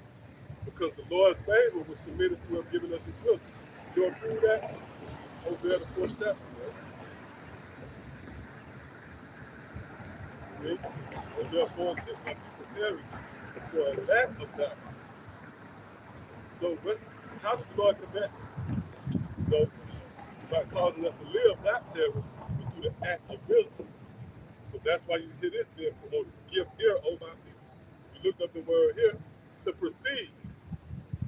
S3: because the Lord's favor was submitted to Him, giving us His will. You want to prove that? Hosea the 4th chapter, man. See? Hosea 4 and 6, my people perish for a lack of doctrine. So how did the Lord combat? So by causing us to live not terror, but through the act of wisdom. So that's why you hear this there, promoted. Give ear, O my people. You look up the word here, to proceed.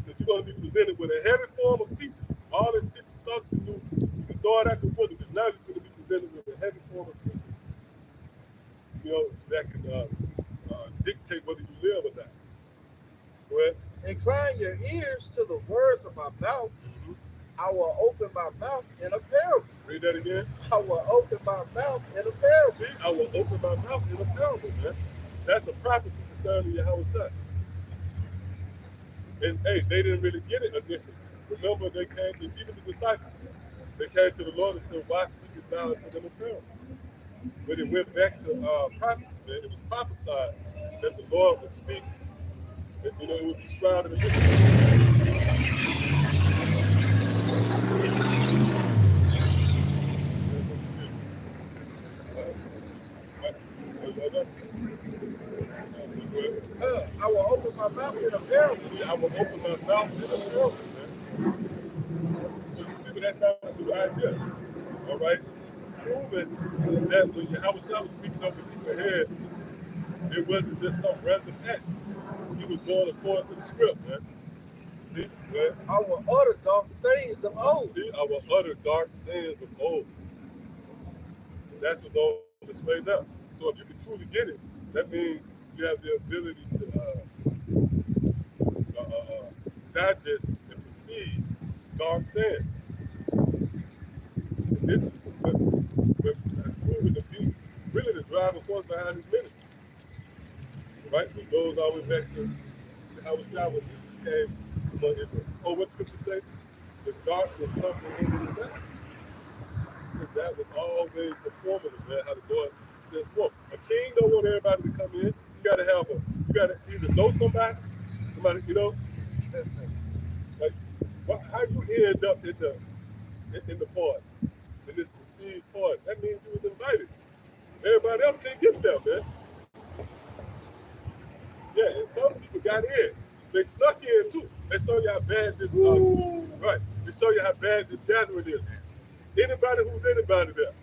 S3: Because you're going to be presented with a heavy form of teaching. All this shit you thought you knew, you can throw it out the window, because now you're going to be presented with a heavy form of teaching. You know, that can dictate whether you live or not. Go ahead.
S2: Incline your ears to the words of my mouth. Mm-hmm. I will open my mouth in a parable.
S3: Read that again.
S2: I will open my mouth in a parable.
S3: See, I will open my mouth in a parable, man. That's a prophecy concerning Yahawashi. And hey, they didn't really get it initially. Remember, they came, even the disciples, they came to the Lord and said, why speak thou to them in parable? When it went back to prophecy, man, it was prophesied that the Lord would speak, that, you know, it would be shrouded in mystery.
S2: I will open my mouth in a parable.
S3: I will open my mouth in a parable, man. So you see what that's about to do right here. All right? Proving that when Yahawashi was speaking over people's head, it wasn't just some random act. He was going according to the script, man. See? Man?
S2: I will utter dark sayings of old.
S3: See, I will utter dark sayings of old. And that's what's on display now. So if you can truly get it, that means you have the ability to digest and perceive dark sayings. And this is proven to be really the driving force behind his ministry. Right? It goes all the way back to Yahawashi when he came among Israel. Oh, what scripture say? The darkness comprehended the light. That was always the formula, man, how the Lord said forth. A king don't want everybody to come in. You gotta either know somebody, you know, like how you end up in the party, in this prestige party. That means you was invited. Everybody else didn't get there, man. Yeah, and some people got in. They snuck in too. They show you how bad this right. They show you how bad this gathering is. Anybody who's anybody there.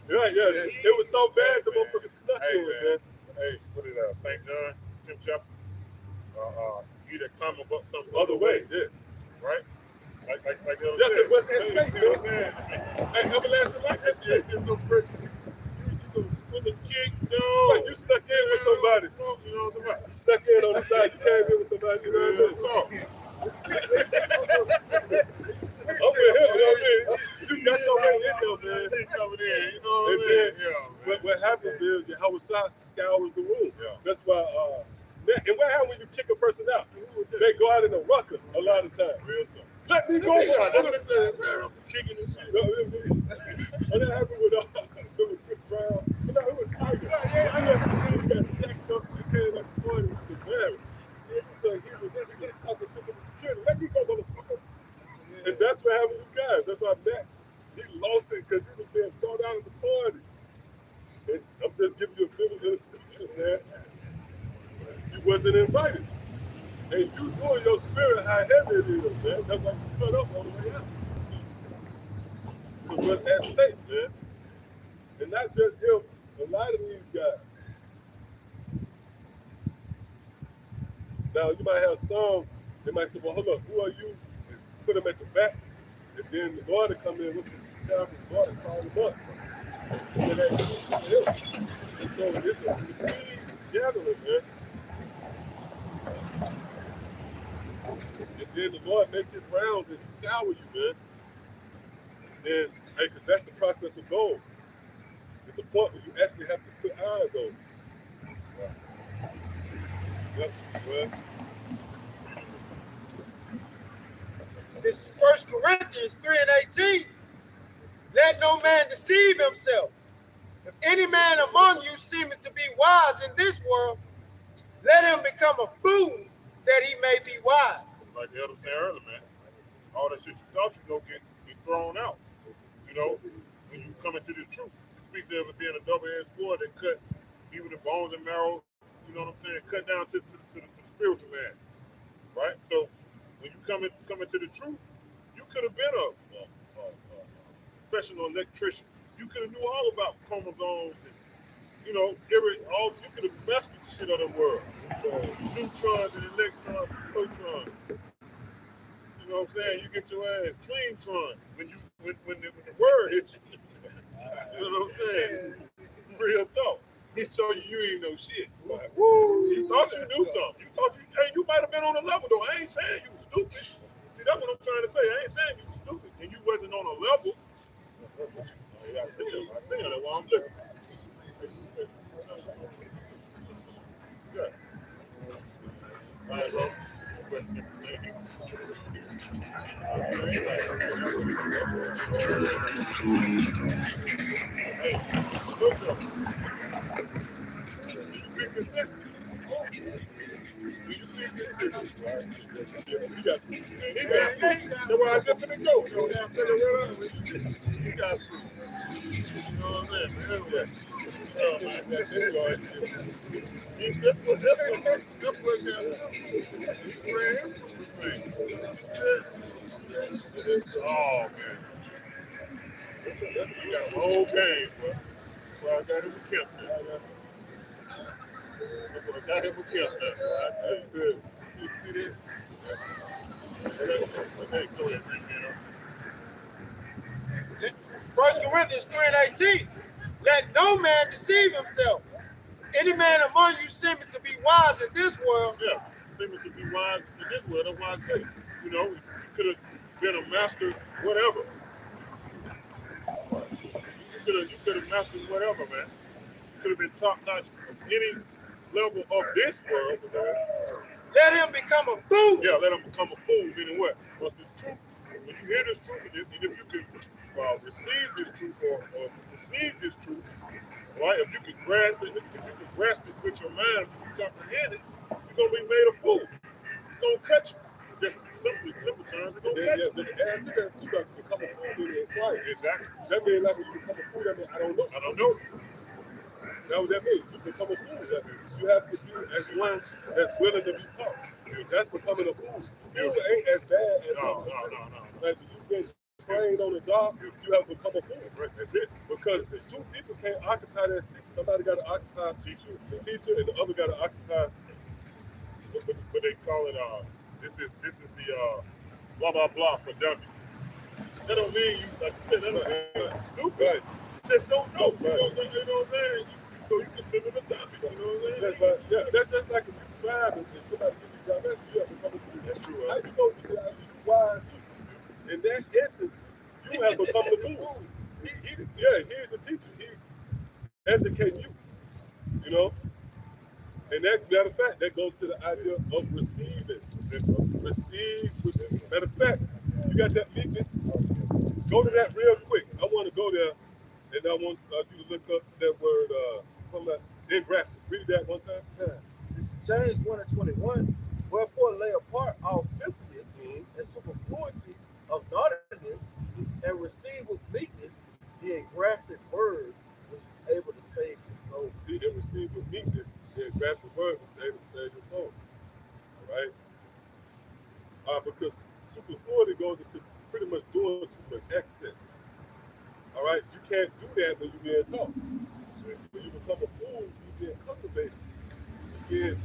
S3: Right, yeah. It was so bad the motherfucker snuck in, man.
S4: Hey, what is that? St. John, 10th chapter. You that come about some
S3: Other way, yeah.
S4: Right? Like
S3: yeah, because what's at stake,
S4: you know what I'm saying?
S3: Hey, everlasting life, that shit is so pretty.
S4: With the kick,
S3: Like you stuck in with somebody.
S4: You know what I'm saying?
S3: You stuck in on the side, you came in with somebody, you know what I'm saying? I'm with him, you know what I mean? You got your way in there, man.
S4: Coming in, you know what I'm saying?
S3: What happens is Yahawashi scours the room.
S4: Yeah.
S3: That's why, and what happens when you kick a person out? They go out in a ruckus a lot of times.
S4: Real talk.
S3: Let me go.
S4: That's what I said, man. I'm kicking this shit.
S3: And that happened with Chris Brown. No, it was Tiger. He got checked up and came like 40 with Barry. So he was talking to the security. Let me go, motherfucker. And that's what happened with you guys. That's why Matt, he lost it because he was being thrown out of the party. And I'm just giving you a vivid illustration, man. You wasn't invited. And you know in your spirit how heavy it is, man. That's why you cut up on the way out. Because what's at stake, man. And not just him, a lot of these guys. Now, you might have some, they might say, well, hold up, who are you? And put them at the back. And then the guard will come in, what's the guard call them up. And so it's a prestige gathering, man. And then the Lord makes his rounds and scour you, man. Then, hey, because that's the process of gold. It's a point where you actually have to put eyes on it. Yep, well,
S2: This is 1 Corinthians 3:18. Let no man deceive himself. If any man among you seemeth to be wise in this world, let him become a fool that he may be wise.
S4: Like the elder said earlier, man. All that shit you thought you know get thrown out. You know, when you come into this truth, it speaks of it being a double-edged sword that cut even the bones and marrow. You know what I'm saying? Cut down to the spiritual man, right? So when you come into the truth, you could have been a professional electrician. You could have knew all about chromosomes and you could have mastered the shit of the world. Neutrons and electrons, and protons. You know what I'm saying? You get your ass clean-tron when the word hits you. You know what I'm saying? Real talk. He show you ain't know shit. Like, woo! You thought you knew something. You might have been on a level though. I ain't saying you was stupid. See, that's what I'm trying to say. I ain't saying you was stupid. And you wasn't on a level. I see him. That's why I'm looking. Yeah. All right, bro. Hey, look up. Be consistent. You be consistent. Yeah, you got food. That's why I just finna go. You know, down to the river. You got food. You know what I'm saying? Yeah. Oh, man, that's it, boy. That's what oh, man. You got a whole game, bro. Well, I got him a camp now. I got him a camp now. That's good. You see that? Okay, go ahead, man.
S2: 1 Corinthians 3:18. Let no man deceive himself. Any man among you seemeth to be wise in this world.
S4: Yeah, seemeth to be wise in this world. That's why I say, you know, you could have been a master, whatever. You could have mastered whatever, man. You could have been top notch of any level of this world.
S2: Let him become a fool.
S4: Yeah, let him become a fool. Meaning what? Because this truth, when you hear this truth, and if you can receive this truth or receive this truth, right? If you can grasp it, with your mind, if you can comprehend it, you're gonna be made a fool. It's gonna cut you. Just simple terms, it's gonna cut you.
S3: But add to that too, like to become a fool meaning inquiry.
S4: Exactly.
S3: That means like when you become a fool, that means I don't know.
S4: I don't know.
S3: That's what that means. You become a fool. That means you have to be as one that's willing to be taught. That's becoming a fool. Fool ain't as bad as
S4: No.
S3: like you've been trained on the job, you have become a fool. Right? That's it. Because two people can't occupy that seat. Somebody got to occupy the teacher, and the other got to occupy.
S4: But they call it this is the blah blah blah for dummies. That don't mean you like you said, that don't mean you're stupid.
S3: Right.
S4: You just don't know.
S3: Right.
S4: You know what I'm saying? So you consider the dummy. You know what I'm saying?
S3: But that's just like if you drive and somebody gives you drive, you have become a fool.
S4: That's true.
S3: How you know you wise? In that essence, you have become the fool. He's the teacher. He's educating you. You know? And that, matter of fact, that goes to the idea of receiving. Receive. Matter of fact, you got that meeting. Go to that real quick. I want to go there, and I want you to look up that word from that engrafted. Read that one time.
S2: Yeah. This is James 1:21. Wherefore lay apart all filthiness and superfluity of naughtiness, and receive with meekness the engrafted word which is able to save your soul.
S3: See, and receive with meekness the engrafted word which is able to save your soul. All right? Because superfluity goes into pretty much doing too much excess. All right? You can't do that when you're being taught. When you become a fool, you're being cultivated. You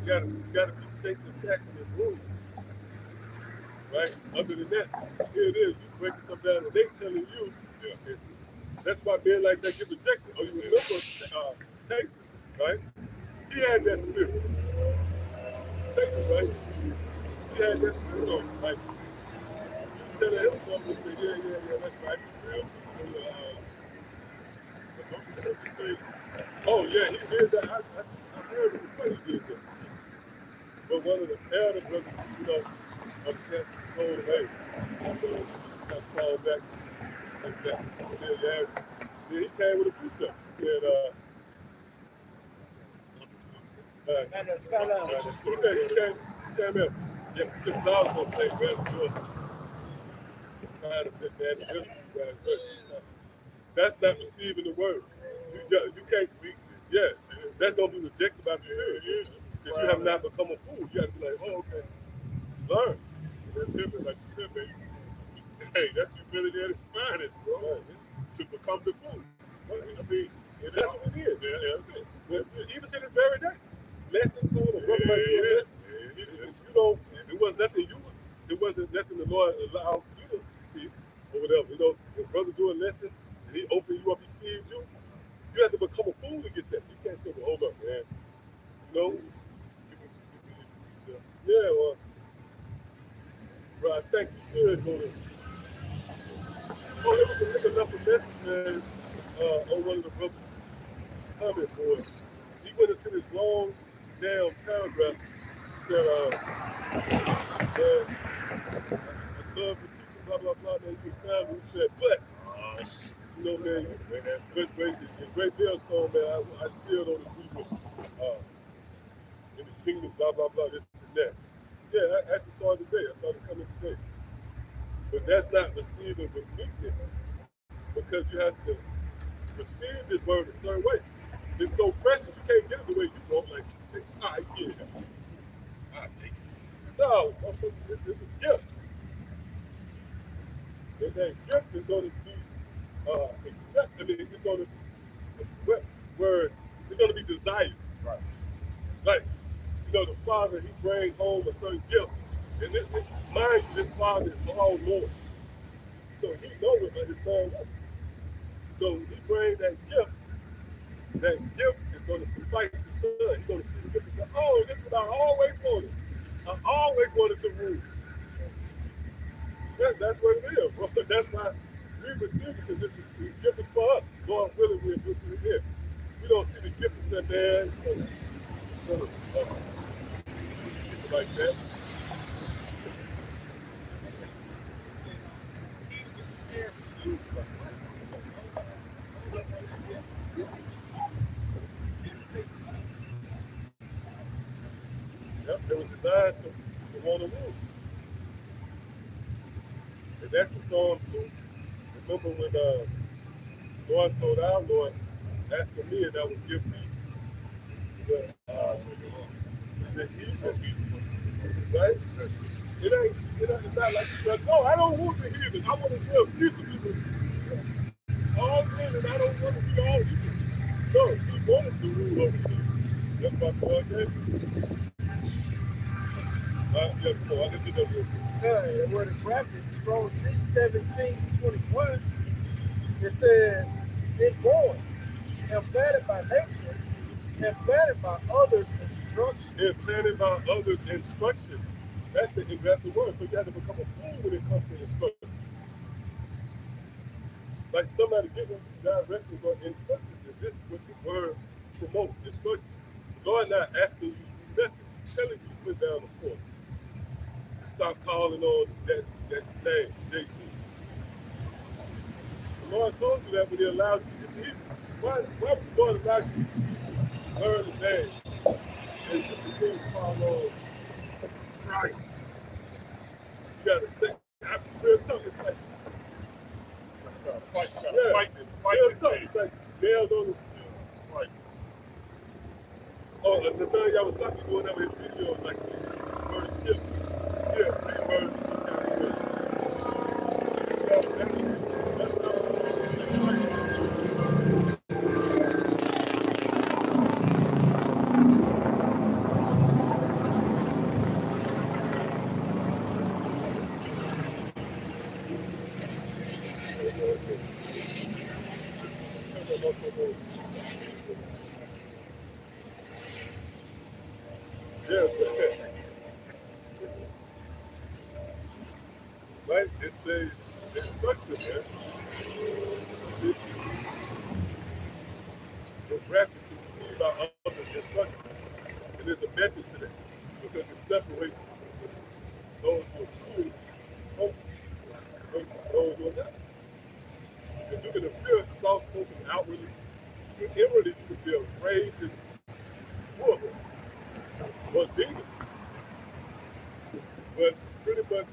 S3: gotta be shaped and fashioned and ruled. Right? Other than that, here it is. You breaking something down and they telling you, that's why men like that get rejected. Oh, you remember Chasing, right? He had that spirit. Take it, right? He had that spirit on him. Like, you tell him something, he say, yeah, that's right. Oh, yeah, he did that. I heard it before he did that. But one of the elder brothers, of the camp told him, hey, got called back like that. Yeah. Then he came with a precept. He said, he came in. Yeah, because I was going to say, man, kind of bit that. That's not receiving the word. You can't be, yeah, that's going to be rejected by the Spirit. Because you have not become a fool. You have to be like, oh, okay, learn.
S4: That's different, like you said, baby. Hey, that's humility at its finest, bro. Right. To become the fool.
S3: Right.
S4: I mean,
S3: That's what it is.
S4: Yeah, that's it.
S3: Even to this very day. Lessons going on. Brother might do a lesson. If you don't, it was nothing it wasn't nothing the Lord allowed you to see or whatever. If brother do a lesson and he open you up, he feeds you, you have to become a fool to get that. You can't say, well, hold up, man. Yeah, well, bro, I think you should go to. Oh, there was a nigga left a message, man, on one of the brothers' comment boards. He went into this long damn paragraph. He said, man, I love the teaching, blah, blah, blah. Then he found me. He said, but, man, great millstone, man, I still don't agree with in the kingdom, blah, blah, blah, this and that. Yeah, I actually saw it today. I saw it coming today. But that's not receiving with meekness because you have to receive this word a certain way. It's so precious, you can't get it the way you want. Like, I get it. I take it. No, it's a gift. And that gift is going to be accepted. I mean, it's going to where it's going to be desired.
S2: Right.
S3: Like, the father, he brings home a certain gift. And mind you, this father is all Lord. So he knows what his son wants. So he brings that gift. That gift is going to suffice the son. He's going to see the gift and say, oh, this is what I always wanted. I always wanted to rule. That's what it is, bro. That's why we receive it, because this gift is for us. Lord willing, we'll do it here. We don't see the gift and say, man, like that. Yep, it was designed to want to rule. And that's in Psalms 2. Remember when Lord told our Lord, asking me, and I would give thee the heathen, right? It's not like you said, no, I don't want the heathen. I want to live peaceably. All men, and I don't want to be all evil. No, he wanted to rule over you. That's what God gave you. Yeah, come on, I can do that real quick.
S2: The word of graphic, scroll 3:17-21, it says, inborn, implanted by nature, implanted by others' instruction.
S3: Implanted by others' instruction. That's the word. So you have to become a fool when it comes to instruction. Like somebody giving directions or instructions, and this is what the word promotes, instruction. The Lord not asking you to do nothing. He's telling you to put down the fork. To stop calling on that name, JC. The Lord told you that when he allowed you to eat. Why would the Lord allow you to learn the name and to continue to follow Christ? You gotta say, I'm real tough. It's like, fight. Nails on the fight. Oh, the thing Yahawashi doing that with his videos, like the bird ship. Yeah, three birds and some kind of bird. That's how right? It's a instruction, man. It's grafted to receive our other's instruction. And there's a method to that because it separates those who are truly focused versus those who are not. Because you can appear soft-spoken outwardly, but inwardly you can be a raging wolf or demon. But pretty much,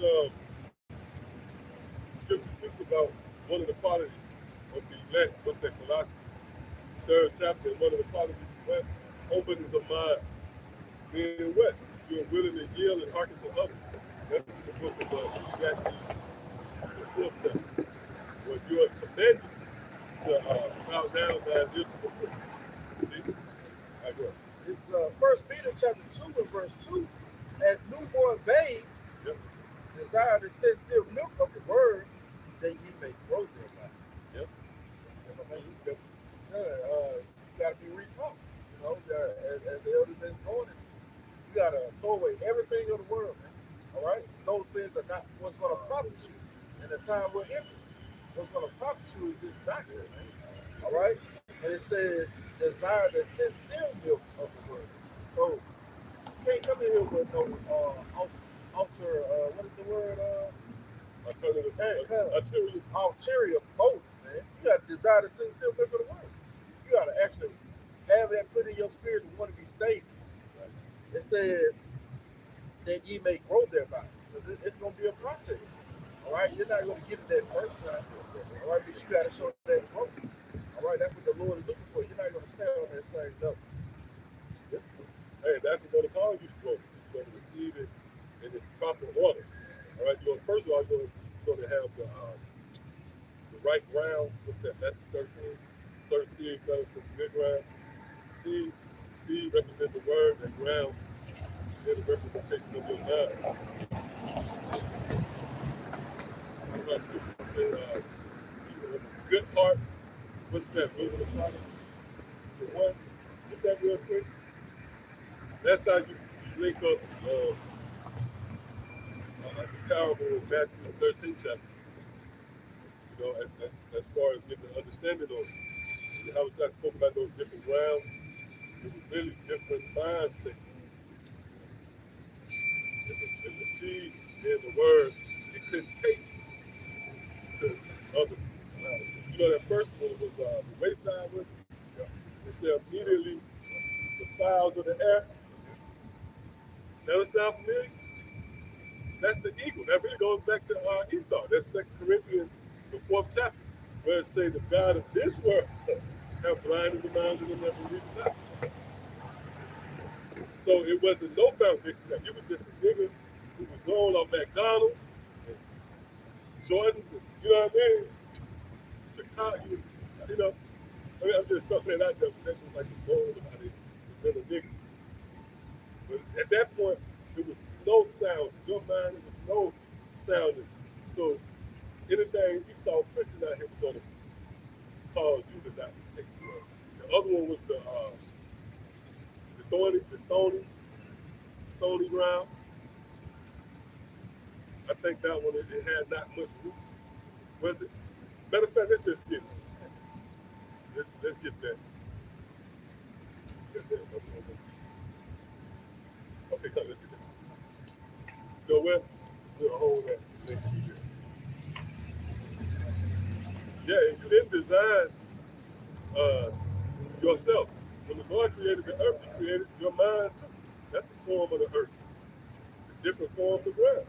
S3: Scripture speaks about one of the qualities of the elect. What's that? Colossians 3rd chapter. And one of the qualities of the elect, openness of mind, being what? You're willing to yield and hearken to others. That's in the book of Ecclesiastes, the 4th chapter, where you are commanded to bow down and yield to the Lord. See? I go.
S2: It's 1 Peter chapter 2 and verse 2. As newborn babes,
S3: Yep.
S2: desire the sincere milk of the word, that ye may grow thereby.
S3: Yep.
S2: You know what I mean?
S3: Yep.
S2: You got to be retaught. You know, as the elder been going into. You got to throw away everything of the world, man. All right? Those things are not what's going to profit you in the time we're in. What's going to profit you is this doctrine, man. All right? And it says, desire the sincere milk of the word. So, you can't come in here with no alter, what is the word? Ulterior motive, man. You got to desire the sincere milk of the word. You got to actually have that put in your spirit and want to be saved. Right? It says that ye may grow thereby. Because it's going to be a process. All right? You're not going to get it that first time. All right? But you got to show that growth. All right? That's what the Lord is looking for. You're not going to stay on that same level.
S3: Hey, that's what going to cause you to grow. You're going to receive it in its proper order. All right, first of all, you're going to have the right ground. What's that? Matthew 13. Certain seed fell into good ground. Seed represents the word, and ground is the representation of your mind. Good heart. What's that? Moving the Father. The one. Get that real quick. That's how you link up the parable in Matthew 13 chapter. You know, as far as getting an understanding of it. Yahawashi spoke about those different grounds. It was really different mind states. And the seed and the word, it couldn't take to other grounds. You know, that first one was the wayside one. Yeah. It said immediately the fowls of the air. That sound familiar? That's the eagle. That really goes back to Esau. That's 2 Corinthians, the 4th chapter, where it says the God of this world have blinded the minds of them that believe not. So it wasn't no foundation. That you was just a nigga who was going off McDonald's and Jordans, and, you know what I mean? Chicago, you know. I mean, I'm just throwing that out there, but that's just like the goal of how they been a nigga. But at that point, there was no sound. Your mind, there was no sound. So anything you saw pushing out here was going to cause you to not take the road. The other one was the stony ground. I think that one, it had not much roots, was it? Matter of fact, let's just get it. Let's get that. Okay, come, let's get that. You know what? We'll hold that. Yeah, and you didn't design yourself. When the Lord created the earth, He created your minds too. That's the form of the earth. The different forms of ground.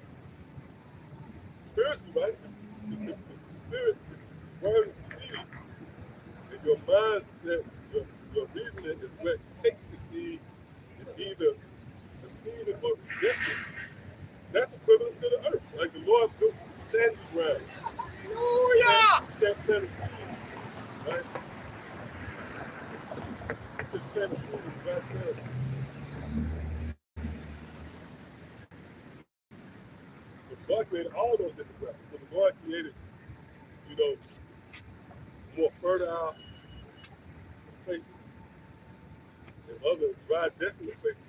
S3: Spiritually, right? The spirit, the word of the seed, and your mindset, your reasoning is what takes the seed and either receive it or reject it. That's equivalent to the earth. Like the Lord built sandy ground. Hallelujah! You can't plant a seed, right? You just plant a seed in God's hand. But God created all those different grounds. So the Lord created, you know, more fertile places and other dry, desolate places.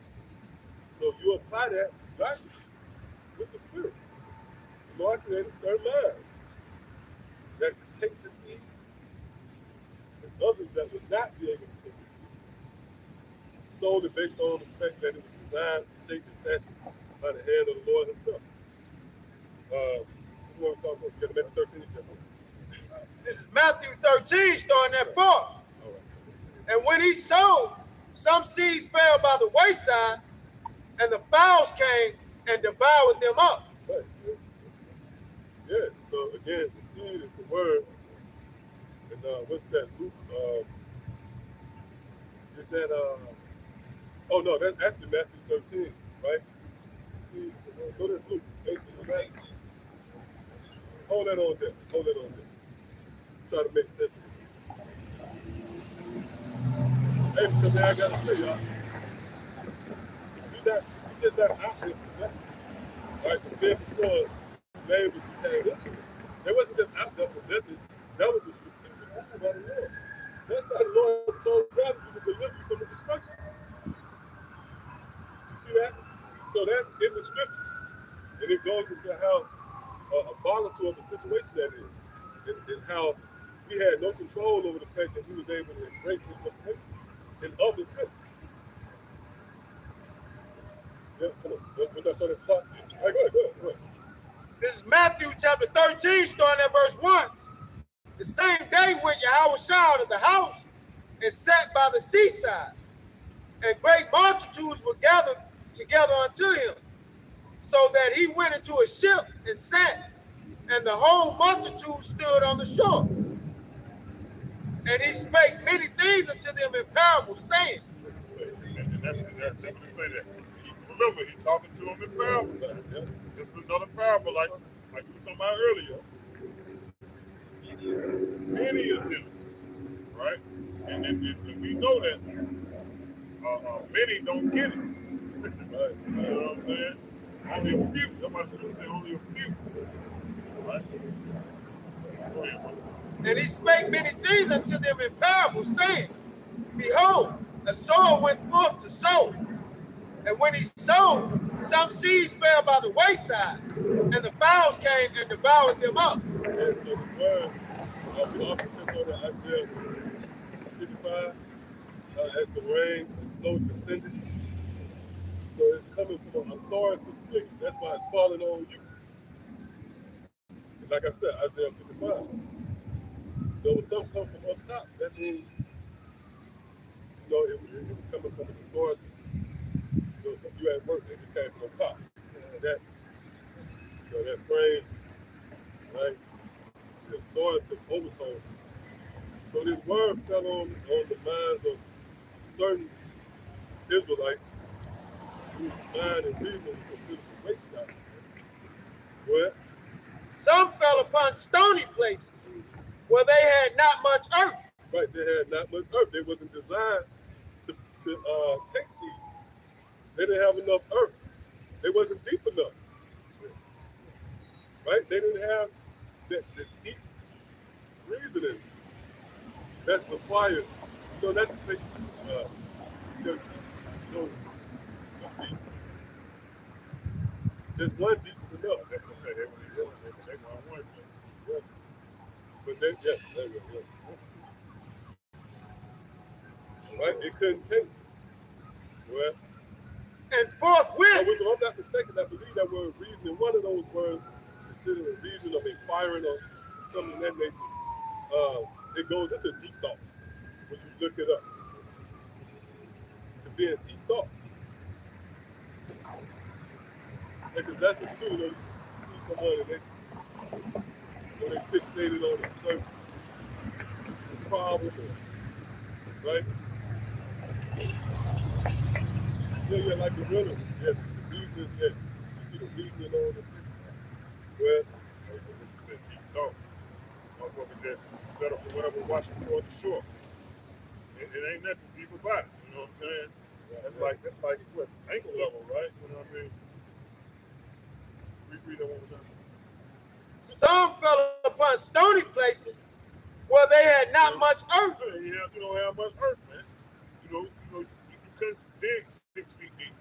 S3: So you apply that darkness with the spirit. The Lord created certain lives that could take the seed, and others that would not be able to take the seed, solely based on the fact that it was designed, shaped, and fashioned by the hand of the Lord Himself. This is what we call for. You got Matthew 13 example.
S2: This is Matthew 13, starting at 4.
S3: All right.
S2: And when he sowed, some seeds fell by the wayside, and the fowls came and devoured them up.
S3: Right. Yeah. So again, the seed is the word. And what's that? Luke. Is that? Oh no, that's actually Matthew 13, right? The seed. No, that's Luke. 18, right? Hold that on there. Hold that on there. Try to make sense of it. Hey, because man, I gotta say, y'all, you just not out there for nothing. Right? The day before slavery came into it, they wasn't just out there for nothing. That was a strategic move by the Lord. That's how the Lord told God to deliver you from the destruction. You see that? So that's in the scripture. And it goes into how volatile of a situation that is. And how he had no control over the fact that he was able to embrace this information and of his business. Yeah, come on. Once I started talking, all right, go ahead.
S2: This is Matthew chapter 13, starting at verse 1. The same day went Yahawashi out of the house and sat by the seaside, and great multitudes were gathered together unto him, so that he went into a ship and sat, and the whole multitude stood on the shore. And he spake many things unto them in parables, saying,
S4: And that's what they say that. Remember, he's talking to them in parables. This is another parable like we were talking about earlier. Many of them, right? And we know that many don't get it. Right? You know what I'm saying? Only a few. Somebody should say only a few. Right? Go ahead, bro.
S2: and he spake many things unto them in parables, saying, Behold, a sower went forth to sow. And when he sowed, some seeds fell by the wayside, and the fowls came and devoured them up.
S3: And so the word, we often touch on the Isaiah 55, as the rain is slowly descending. So it's coming from an authoritative figure. That's why it's falling on you. And like I said, Isaiah 55. So when something comes from up top, that means, it was coming from an authority. So if you at work, it just came from up top. That, that frame, right? The authoritative overtone. So this word fell on the minds of certain Israelites whose mind and reason was considered the wayside. What?
S2: Some fell upon stony places where they had not much earth.
S3: Right, they had not much earth. They wasn't designed to take seed. They didn't have enough earth. They wasn't deep enough. Right? They didn't have the deep reasoning that's required. Not to say deep. Just one deep is enough.
S4: That's what I say. They want one.
S3: Yeah. But they, yeah. Right? It couldn't take. Well,
S2: And forthwith,
S3: if I'm not mistaken, I believe that word reasoning, one of those words considered reason or inquiring or something of that nature, it goes into deep thought when you look it up. To be in deep thought. Because that's what you do, you see someone and they fixated on a certain problem, right? Yeah, like the riddle. Yeah, the reasoning, yeah. You see the reasoning on it. Well,
S4: Like you said, deep thought. Motherfucker just set up or whatever, watching for the shore. It ain't nothing deep about it. You know what I'm saying? That's like what, ankle level, right? You know what I mean? Read that one more time.
S2: some fell upon stony places where they had not much earth.
S4: Yeah, you don't have much earth, man. You couldn't dig 6 feet deep.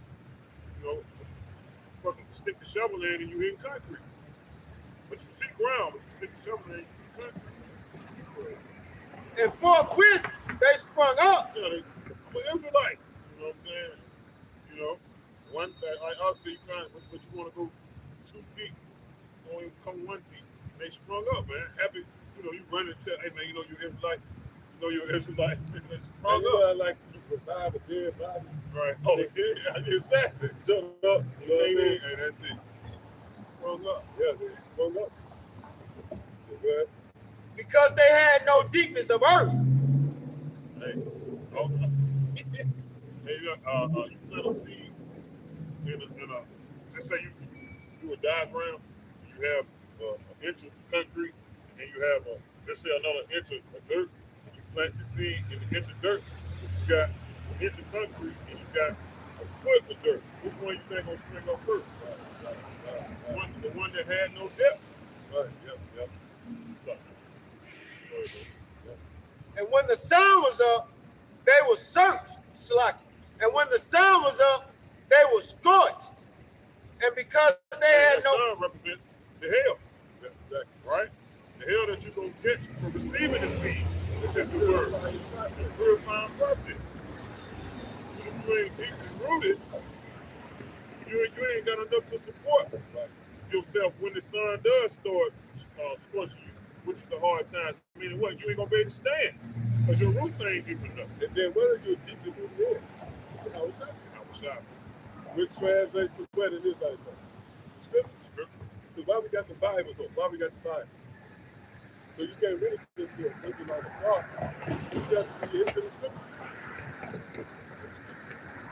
S4: Fucking stick the shovel in and you hit concrete. But you see ground, but you stick the shovel in, you see country.
S2: And forthwith they sprung up.
S4: You know, I'm an Israelite. You know what I'm saying? You know, one like obviously you trying, but you want to go too deep, only come one deep. They sprung up, man. Happy, you know, you run and tell, hey man, you know you're Israelite. You know you're Israelite. They sprung
S3: You
S4: up.
S3: know, like you revive a dead body.
S4: Right. Oh, yeah, exactly.
S3: Shut up. You know what I mean?
S4: And that's it. Sprung up.
S3: Yeah, they sprung up. Yeah.
S2: Because they had no deepness of earth.
S4: Hey, oh, hey, you plant a seed in a let's say you do a diagram, you have an inch of concrete, and you have let's say another inch of dirt. You plant the seed in the inch of dirt, but you got an inch of concrete, and you got a foot of dirt. Which one you think gonna spring up first? The one that had no depth.
S3: Right. Yep.
S2: And when the sun was up, they were searched, slack. And when the sun was up, they were scorched. And because they had
S4: The
S2: no
S4: sun represents the hell. Yeah, exactly. Right? The hell that you're gonna catch from receiving the seed, which is the word. The purifying process. If you ain't deeply rooted, you ain't got enough to support yourself when the sun does start scorching you, which is the hard times. Meaning what? You ain't gonna be able to stand because your roots ain't deep enough.
S3: And then what are you deeply rooted in?
S4: Yahawashi.
S3: Which translates to what it is like that. Scripture. So why we got the Bible though? Why we got the Bible? So you can't really just be looking on the cross. You just be into the scripture.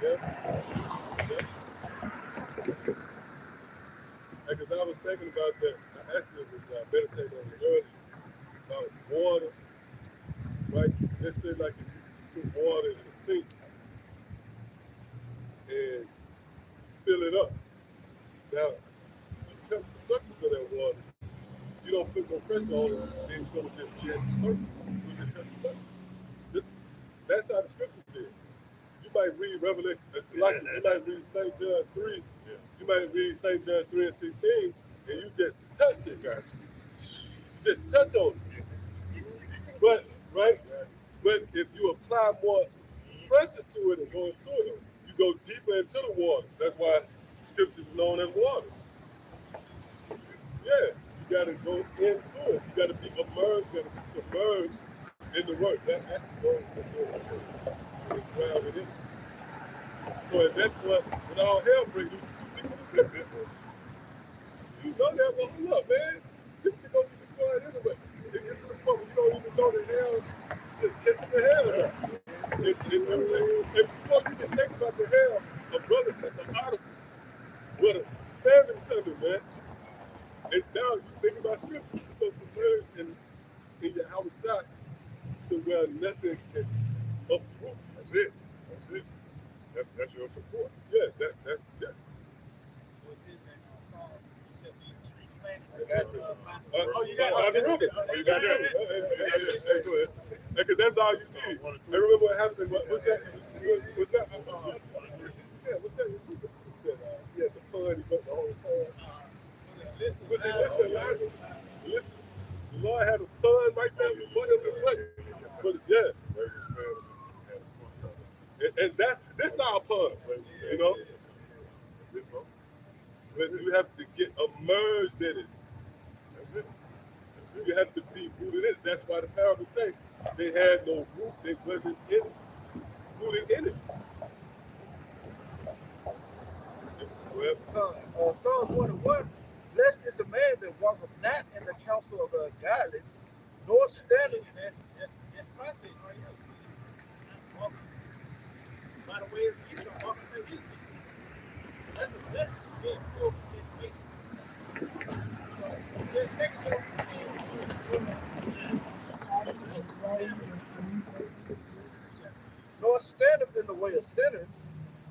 S3: Yeah. Because I was thinking about that. I actually was meditating on it earlier about water. Right? Let's say like if you put water in a sink and fill it up. Now, you touch the surface of that water. You don't put no pressure on it, then it's going to just be at the surface. You just touch the surface. That's how the scripture is. You might read Revelation, you might read St. John 3, you might read St. John 3 and 16, and you just touch it, guys. You just touch on it. But, right? But if you apply more pressure to it and go into it, you go deeper into the water. That's why scripture is known as water. Yeah, you got to go into it. You got to be immersed, you got to be submerged in the work. That has to go into it's grounded in it. So at that point, when all hell breaks loose, you think of the scripture. You know that, well, hold up, man. This is going to be destroyed anyway. It gets to the point where you don't even know the hell, just catching the hell now. And before you can think about the hell, a brother sent an article with a famine coming, man. And now you think about scripture. You're so submerged in Yahawashi to where nothing can uproot.
S4: That's it. That's your support.
S3: Yeah, that's
S1: So it is that song, you should be a tree planted.
S3: you got it. You got it. Because that's all you need. I remember what happened. What's that? What's that? Yeah, what's that? Yeah, the fun. He got the whole time. Listen. The Lord had a fun right there before him to play. But yeah. And this our pun, you know. But you have to get immersed in it. You have to be rooted in it. That's why the parable says they had no root. They wasn't rooted in it.
S2: Psalms 1:1. Blessed is the man that walketh not in the counsel of the ungodly, nor standeth.
S1: That's process right here. Walking by the way it's so walking to his people. That's a blessing. Being pulled from his matrix. Just take it
S2: Nor standeth in the way of sinners,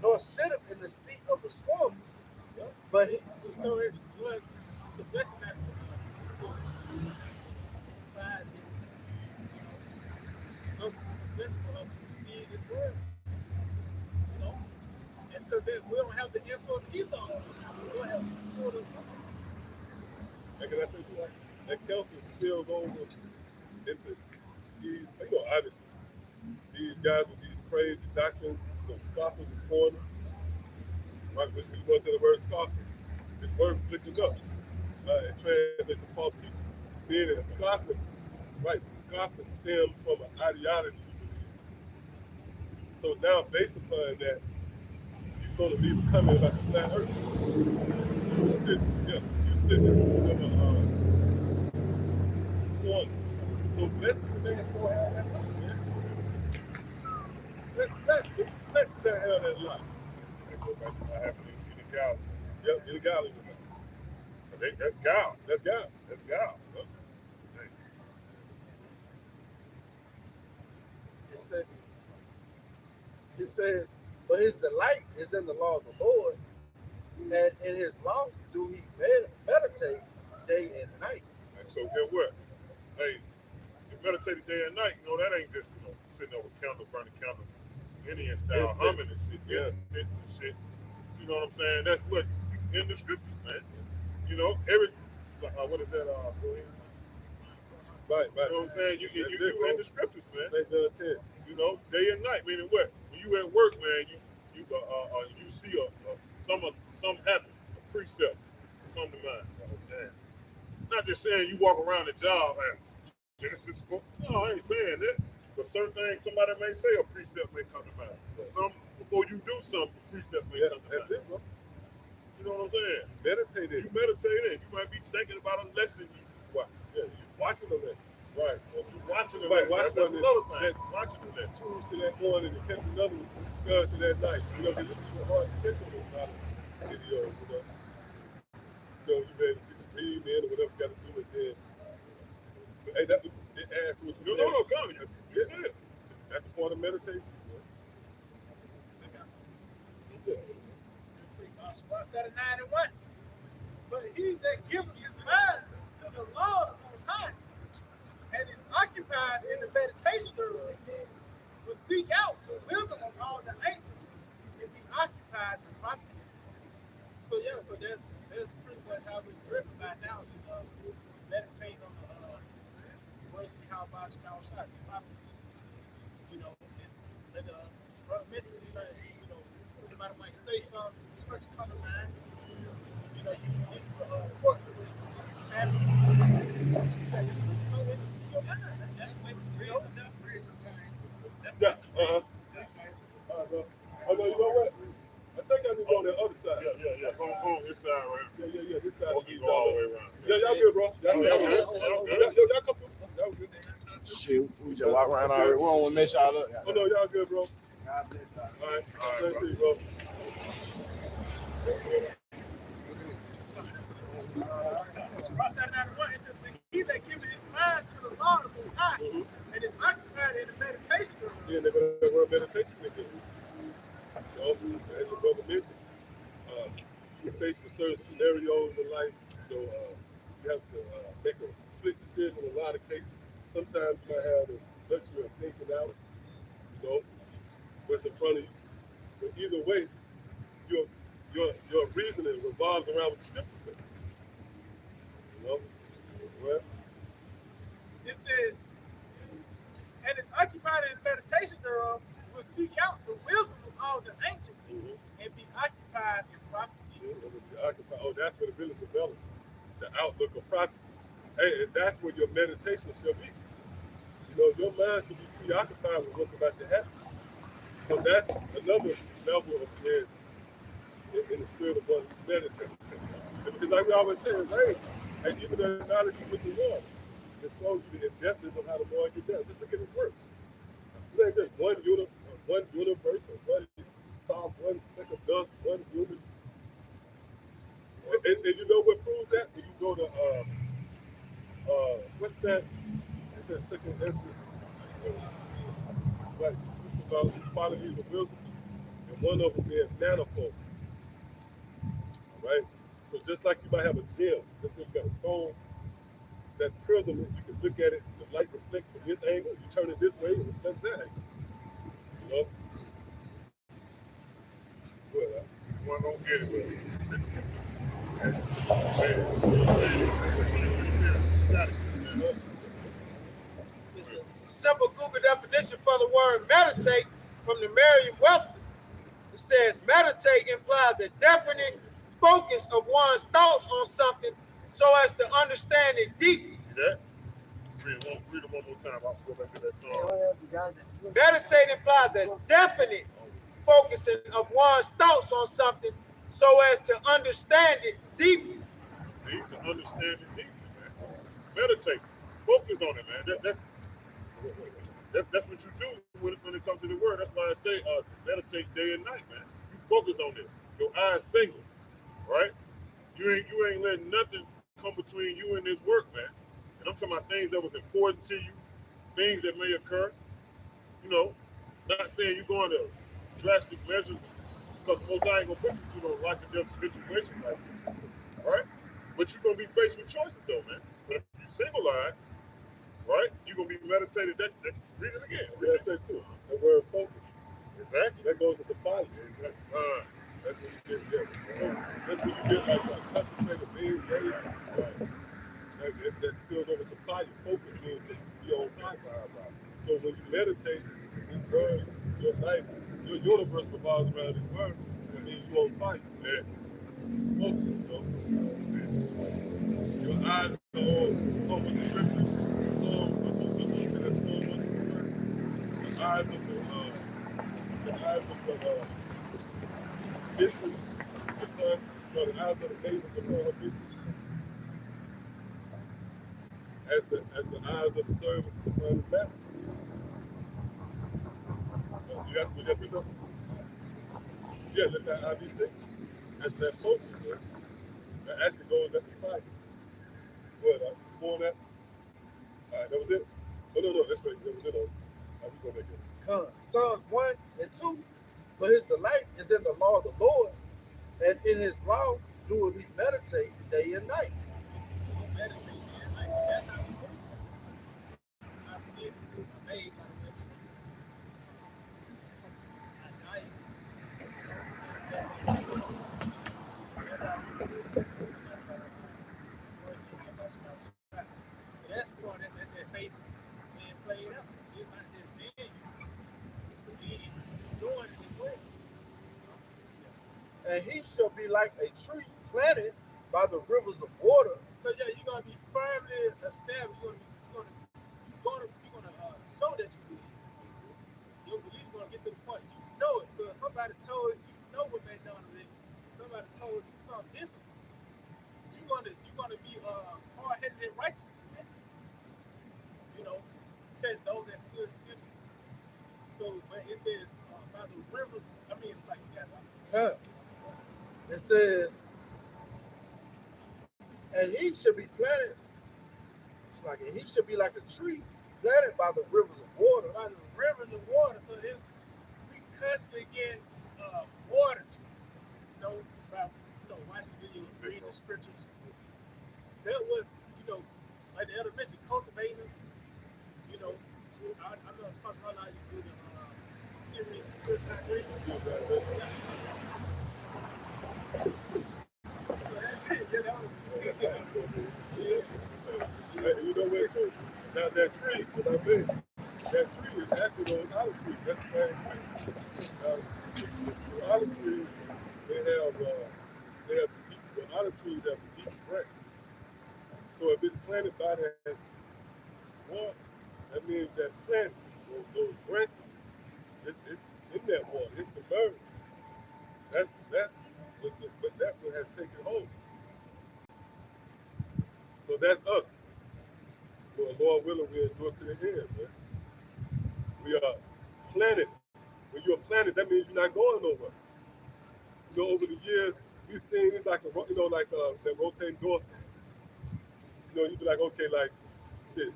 S2: nor sitteth in the seat of the scornful. But
S1: so it's a blessing not to despise it. It's a blessing for us to receive His word. You know? And because we don't have the influence He's on, we don't have the influence.
S3: Because I said, that counsel spills over into these, obviously, these guys with these crazy doctrines, scoffers and foreigners, right? Which we go to the word scoffer. This word flicking up. It translates to false teaching. Being a scoffer, right? Scoffing stems from an ideology you believe. So now, based upon that, you're going to leave a comment about the flat earth. You sit there scorn. So let's do that and go have that life, man. Let's have that life.
S4: That goes back to what happened in the Gal.
S3: Yep, illegality.
S4: That's Gal.
S3: That's God.
S4: That's Gal.
S3: Yep.
S2: It says, but his delight is in the law of the Lord, and in his law do he meditate day and night.
S4: And so get what? Hey, you meditate day and night, that ain't just, sitting there with candle, burning candle, Indian style, humming and shit, incense and shit. You know what I'm saying? That's what in the scriptures, man. What is that?
S3: Right.
S4: You know what I'm saying? You in the scriptures, man.
S3: St. John 10.
S4: Day and night, meaning what? When you at work, man, you see some habit, a precept come to mind. Not just saying you walk around the job and Genesis 4. No, I ain't saying that. But certain things somebody may say a precept may come to mind. But before you do something, the precept may come to mind.
S3: That's it, bro.
S4: You know what I'm saying?
S3: Meditate it.
S4: You meditate it. You might be thinking about a lesson you watch.
S3: Yeah, you're watching the lesson.
S4: Right. Or you watching the
S3: Right,
S4: lesson.
S3: watching
S4: That's another thing. Watching the lesson.
S3: Tuesday that morning and catch another one Thursday that night. Because this is hard to catch on those videos, you ready to get your read in or whatever you got to do it then. But, hey, it adds to what you said.
S4: No, come. You said it.
S3: That's a part of meditation.
S1: Psalm 39 and 1. But he that giveth his mind to the law of the Most High, and is occupied in the meditation thereof, will seek out the wisdom of all the ancients, and be occupied in prophecy. So there's pretty much how we driven by now. Meditate on the words of Kal Halalyam Yahawah, prophecy. And brother mentioned concerning, somebody might say something, scripture come to mind. You get the courts of it. And
S3: Yeah. Oh, no, you know what? I think I need to go on the other side.
S4: Yeah. Boom, this side right here.
S3: Yeah, this side.
S4: You go all the way around.
S3: Yeah, y'all good, bro. Y'all come through. Y'all good.
S5: Shit, we just walk around already. We don't want to mess y'all up.
S3: Oh, no, y'all good, bro.
S5: God bless y'all.
S3: All right.
S4: All right,
S3: Thank you, bro.
S1: Psalm 39 and 1, it says, but he that giveth his mind to the law of the Most High, and is occupied in the meditation thereof.
S3: Yeah, they're going to meditation again. As the brother mentioned, you're faced with certain scenarios in life. You have to make a split decision in a lot of cases. Sometimes you might have the luxury of thinking out, what's in front of you. But either way, your reasoning revolves around what the scripture says. Well,
S1: It says, and is occupied in the meditation thereof, will seek out the wisdom of all the ancients, and be occupied in prophecy.
S3: Oh, that's where the really develops. The outlook of prophecy. Hey, and that's where your meditation shall be. Your mind should be preoccupied with what's about to happen. So that's another level of being in the spirit of what meditating. Because like we always say, rain, and even the analogy with the water, it shows you the in-depthness of how the Lord gets down. Just look at his works. It ain't just one universe, or one star, one speck of dust, one human. And you know what proves that? When you go to what's that? It's that second Esdras. Right. It's about the qualities of wisdom. And one of them being manifold. Right? So just like you might have a gem, let's say you got a stone, that prism, you can look at it, the light reflects from this angle, you turn it this way, it reflects that angle. Well,
S4: One don't get it, but got it.
S2: It's a simple Google definition for the word meditate from the Merriam-Webster. It says meditate implies a definite focus of one's thoughts on something so as to understand it deeply.
S4: See that? Read it one more time. I'll go back to that song.
S2: Meditate implies a definite focusing of one's thoughts on something so as to understand it deeply.
S4: Need to understand it deeply, man. Meditate. Focus on it, man. That's what you do when it comes to the word. That's why I say meditate day and night, man. You focus on this. Your eyes single, right? You ain't letting nothing come between you and this work, man. And I'm talking about things that was important to you, things that may occur. You know, not saying you're going to drastic measures because most I ain't gonna put you through no life and death situation like that, right? But you're gonna be faced with choices though, man. But if you single line, right, you're gonna be meditated. That read it again.
S3: Yeah, I said too. The word focus.
S4: Exactly.
S3: That goes with the fire.
S4: Exactly.
S3: That's when you get there. That's when you get like concentrated, being ready. That spills over to fire. Focus means you're on fire. So when you meditate, this word, your life, your universe revolves around this word. It means you're on fire.
S4: Yeah.
S3: Focus, you know. Your eyes are on with the scriptures. The eyes of the business, the eyes of the neighbors upon her business. As the eyes of the servant upon his master. You got to do something? Yeah, let that eye be sick. That's that focus, man. That actually goes, that's the fire. What, scoring that? All right, that was it? Oh, no, that's right. That was it. How we gonna make it?
S2: Psalms 1 and 2. For his delight is in the law of the Lord, and in his law doeth he meditate day and night.
S1: Meditate, man. Like, that's how we move. I've seen it made by the website. So that's part of that's that faith being played out. It's not just saying you believe doing it as well.
S2: And he shall be like a tree planted by the rivers of water.
S1: So yeah, you're gonna be firmly established. You're gonna show that you believe. Your belief is gonna get to the point you know it. So if somebody told you know what McDonald's is, somebody told you something different, you're gonna be hard-headed and righteous. You know, test those that stood still. So when it says by the river, I mean it's like you got like.
S2: It says, and he should be planted. It's like, and he should be like a tree planted by the rivers of water.
S1: By the rivers of water. So we constantly getting water. You know, by watching videos, reading the scriptures. That was, like the elder mentioned, cultivating us. You know, I know Pastor Ronald used to do the series, the spiritual agreement. So that's it. Yeah, that was
S3: Hey, you know what too? Now that tree, what I mean, that tree is actually an olive tree. That's the same tree. The olive trees, they have the olive trees have a deep branch. So if it's planted by that water, that means that plant, those branches, it's in that water, it's submerged. That's what has taken hold. So that's us. So Lord willing, we endure to the end, man. We are planted. When you're planted, that means you're not going nowhere. You know, over the years, we've seen it's like that rotating door. You know, you'd be like, okay, like, shit.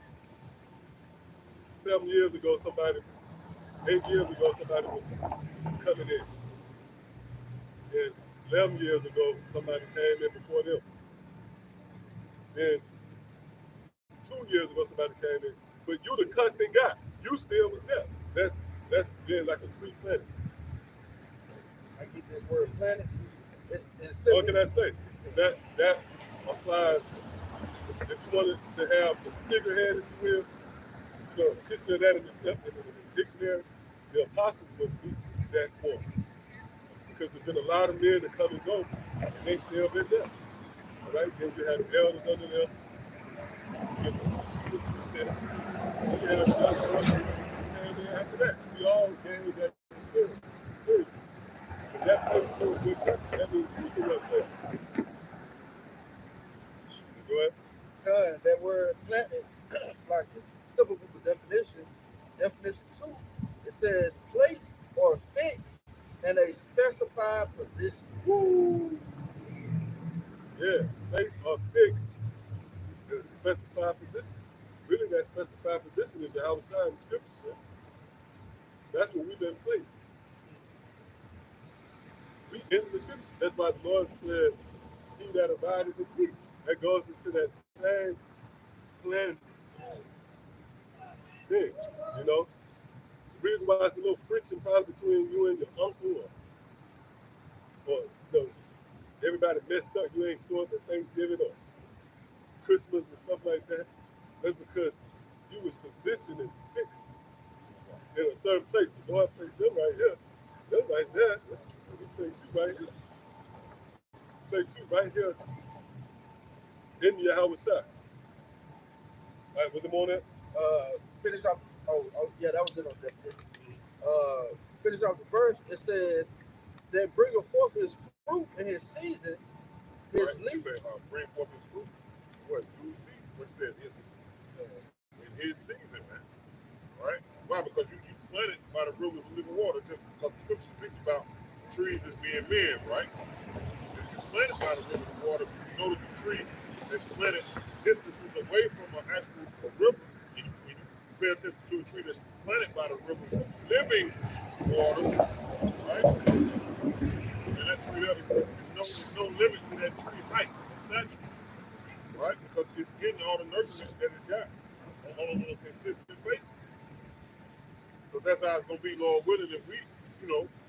S3: 7 years ago, 8 years ago, somebody was coming in. And 11 years ago, somebody came in before them. Then 2 years ago, somebody came in. But you the constant guy. You still was there. That's being like a tree planted.
S2: I get this word planted. It's
S3: What can I say? That applies to if you wanted to have the figurehead, if you will, a picture of that in the dictionary, the apostles would be that form. Because there's been a lot of men that come and go, and they still been there. All right? Then you have the elders under them. You have the others, and then after that, we all gain that experience. And that place shows good country. That means people up there. Go ahead.
S2: That word planted, it's like a simple book of definition. Definition 2, it says place or fix in a specified position.
S3: Woo! Yeah, place or fixed in a specified position. Really, that specified position is Yahawashi in the scriptures. Man. That's where we've been placed. We in the scriptures. That's why the Lord said, "He that abideth in me." That goes into that same plan thing. You know, the reason why it's a little friction probably between you and your uncle, or everybody messed up. You ain't showing for Thanksgiving or Christmas and stuff like that. That's because you was positioned and fixed in a certain place. The Lord placed them right here. Them right there. He placed you right here. He placed you right here in Yahawashi. All right, was it on that?
S2: Finish off. Oh, yeah, that was it on definition. Finish off the verse. It says that bringeth forth his fruit in his season, his leaf.
S4: Bring forth his fruit. What? Due season. What it says in his season, man. Right? Why? Because you planted by the rivers of living water. Just because the scripture speaks about trees as being men, right? If you planted by the rivers of water, you notice a tree that's planted distances away from a river. When you pay attention to a tree that's planted by the rivers of living water, right? And that tree there, there's no limit to that tree height. It's natural, right? Because it's getting all the nourishment that it got on a consistent basis. So that's how it's going to be, Lord willing, if we,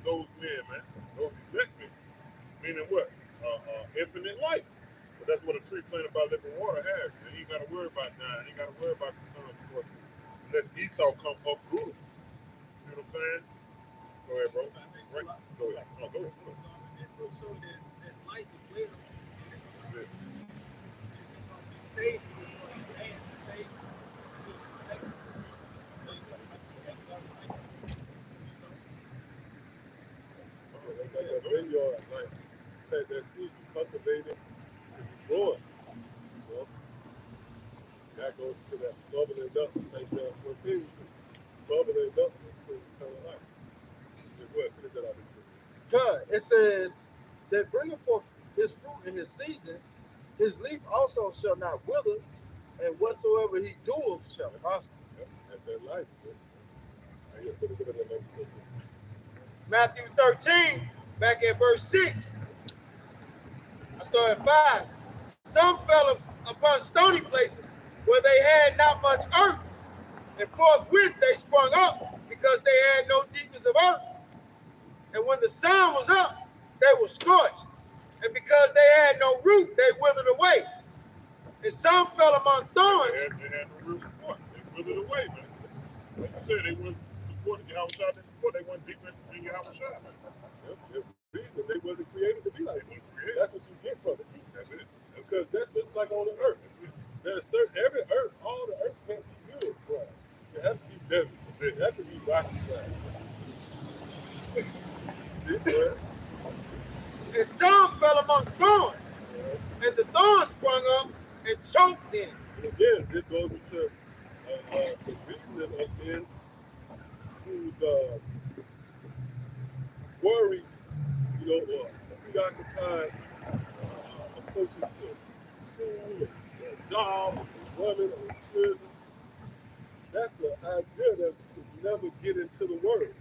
S4: those men, man, those elect men, meaning what? Infinite life. But that's what a tree planted by living water has. And he ain't got to worry about dying. He ain't got to worry about the sun's scorching. Unless Esau come up through him. See what I'm saying? Go ahead, bro. Right. Go ahead. No, go ahead.
S1: It will show that this life is later.
S4: Yeah.
S1: It's just going to be stages before you land the stages to the next. So you got to cycle.
S3: Like that vineyard, like plant that seed, you cultivate it, it's growing. You know? That goes to that bubbling up, St. John 14, bubbling up into eternal life. Just go ahead, finish that out.
S2: It says that bringeth forth his fruit in his season, his leaf also shall not wither, and whatsoever he doeth shall prosper.
S3: Yep, that's that life. I guess so look at that next question.
S1: Matthew 13, back at verse 6. I started at 5. Some fell upon stony places where they had not much earth, and forthwith they sprung up because they had no deepness of earth. And when the sun was up, they were scorched, and because they had no root, they withered away. And some fell among thorns.
S4: They had no real support. They withered away, man. Like you said, they weren't supporting Yahawashi. They weren't deep in Yahawashi.
S3: Yep, reason they wasn't created to be like that. That's what you get from it.
S4: That's it.
S3: Because that's just like on the earth. There's every earth, all the earth can't be good, bro. It has to be desert. It has to be rocky ground.
S1: And some fell among thorns, and the thorns sprung up and choked them.
S3: And again, this goes into the reasoning of men whose worries, or preoccupied approaches to school, or job, or women, or children. That's an idea that you can never get into the word.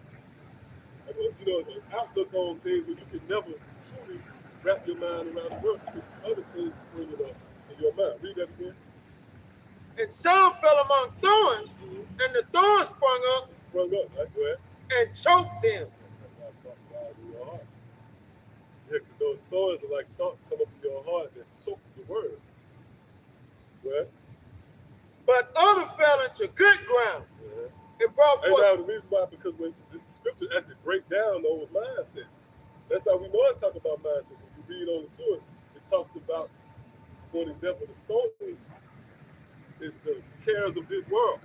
S3: The outlook on things where you can never truly wrap your mind around the word because other things springing up in your mind. Read that again.
S1: And some fell among thorns, and the thorns sprung up,
S3: Sprung up, right? Go ahead.
S1: and choked them.
S3: Yeah, because those thorns are like thoughts come up in your heart that choke the word. Well,
S2: But other fell into good ground
S3: yeah.
S2: and brought
S3: And
S2: forth.
S3: now the reason why, because when the scripture actually break down over mindsets, that's how we know it talk about mindsets. If you read on through it, it talks about, for example, the stone is the cares of this world.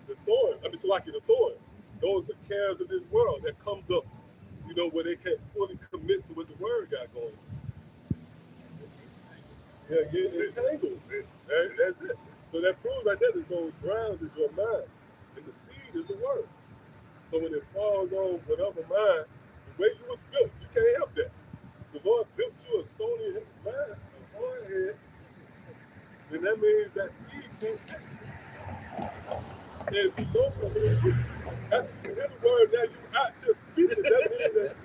S3: The thorn, so like the thorn, those are the cares of this world that comes up, where they can't fully commit to what the word got going. Yeah, get entangled. That's it. So that proves right there that those grounds is your mind, and the seed is the word. So when it falls on whatever mind, the way you was built, you can't help that. The Lord built you a stony mind, a hard head, then that means that seed can't take it. And if you don't come in, that's the word that you out here speaking, that means that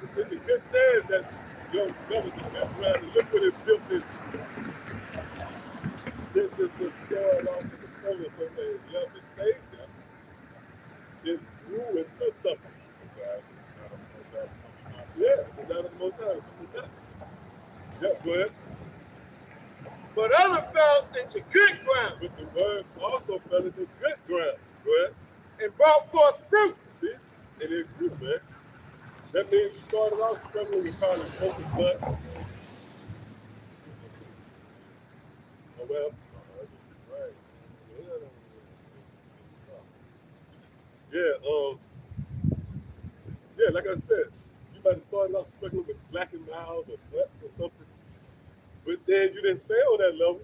S3: it's a good chance that that was the good ground, and look what it built into. This soil off of the corner, so they left it stayed there. It grew into something. Yeah, it's not the most high. Yeah, go ahead.
S2: But other fell into good ground
S3: But the word also fell into good ground. Go ahead.
S2: and brought forth fruit.
S3: See? And it grew, man. That means you started off struggling with probably smoking blood. Oh, well. Yeah, like I said, you might have started off struggling with blackened mouths or breaths or something, but then you didn't stay on that level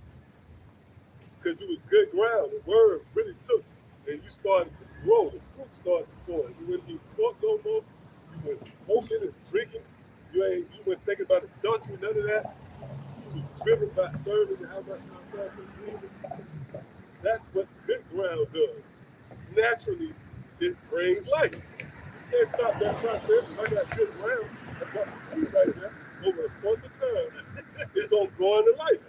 S3: because you was good ground. The word really took, and you started to grow. The fruit started showing. You wouldn't eat pork no more. You weren't smoking and drinking. You weren't thinking about adultery, none of that. You was driven by serving and how much outside of. That's what good ground does. Naturally, it brings life. You can't stop that process. If I got good ground, I got the seed right there. Over the course of time, it's gonna grow into life.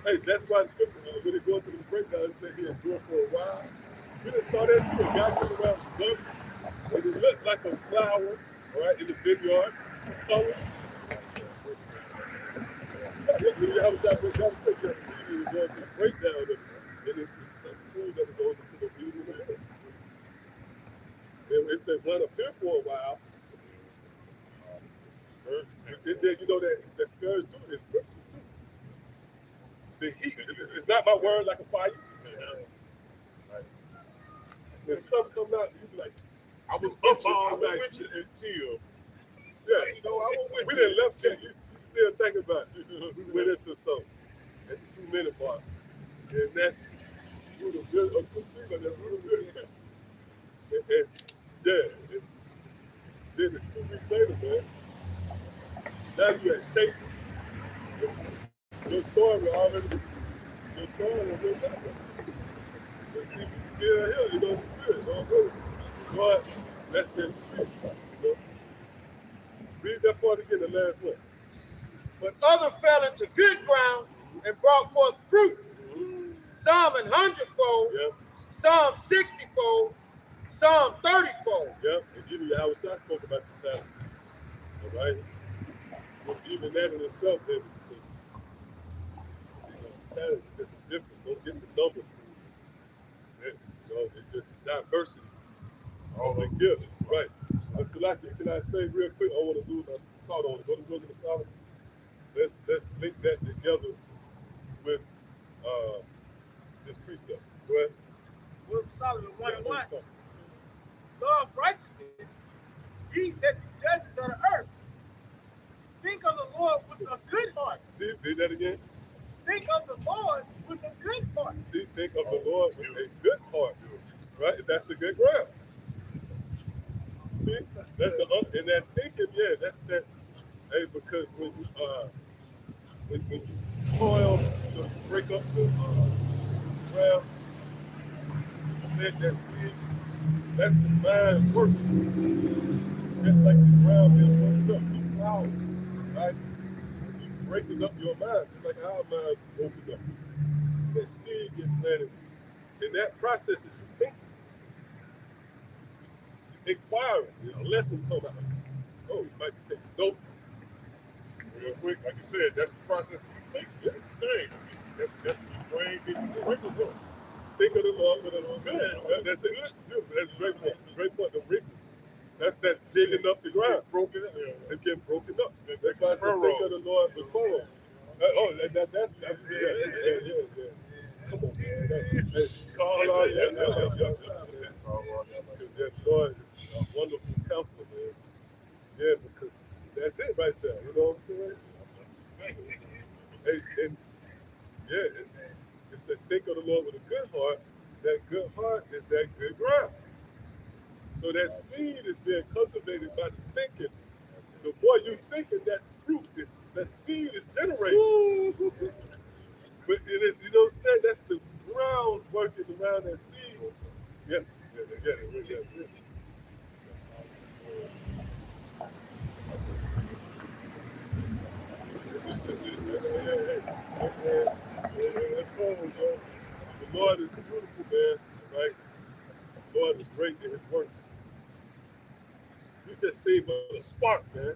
S3: Hey, that's why the scripture, when it goes to the breakdown, it said he endured for a while. We just saw that too. A guy coming around with bugs, and it looked like a flower, all right, in the vineyard, color. When Yahawashi breaks down, it said that he was going to the breakdown of it, and it proved that it goes into the beauty of the Lord. And it said one appeared for a while. And then that scourge too is scriptures too. The heat, it's not my word like a fire. When something comes out, you be like,
S4: I was with you until.
S3: Yeah, we didn't left yet. You still thinking about it. We went into something at the 2 minute mark. And that grew the good of two people that grew the good. And yeah, then it's 2 weeks later, man. Now you at chasing. Your story already, your story was in that. But see, we still here, the spirit, don't go. But that's the truth. Read that part again, the last one.
S2: But other fell into good ground and brought forth fruit. Some an hundredfold,
S3: Yep.
S2: some 60-fold, some 30-fold.
S3: Yep. And even Yahawashi spoke about the talent. All right? Which even that in itself, then, talent is just different. Don't get the numbers. It's just diversity. All the gifts, right? But Salaki, can I say real quick? I want to do it. I'm caught on it. Go to Book of Solomon. Let's link that together with this precept. Go ahead.
S1: Book of Solomon 1:1. Love righteousness, ye that be judges of the earth. Think of the Lord with a good heart.
S3: See, read that again.
S1: Think of the Lord with a good heart.
S3: See, think of the Lord with a good heart. Right? That's the good ground. See, that's and that thinking, yeah, that's that. Hey, because when you toil, you break up the ground, let that seed, that's the mind work. Just like the ground being worked up, the flower, right? You breaking up your mind, just like our mind opened up. That seed gets planted. And that process is you thinking. Inquiring, a lesson come out. Oh, you might be taking notes.
S4: real quick, like you said, that's the process we think. It's the same. That's your brain getting the wrinkles up.
S3: Think of the Lord with a good. That's it. That's a great point. Great point. The wrinkles. That's that digging up the ground.
S4: Broken.
S3: It's getting broken up. That's
S4: That's
S3: why I said think of the Lord with furrows. That's yeah. Come on. Kal Halalyam Yahawah. Yes, Lord is a wonderful counselor, man. Yeah, because that's it right there. You know what I'm saying? And yeah, it said think of the Lord with a good heart. That good heart is that good ground. So that seed is being cultivated by thinking. The more you thinking, that fruit, that seed is generated. But it is, you know what I'm saying? That's the ground working around that seed. Yeah. That's cool, bro. The Lord is beautiful, man. Right? The Lord is great in His works. You just saved a spark, man.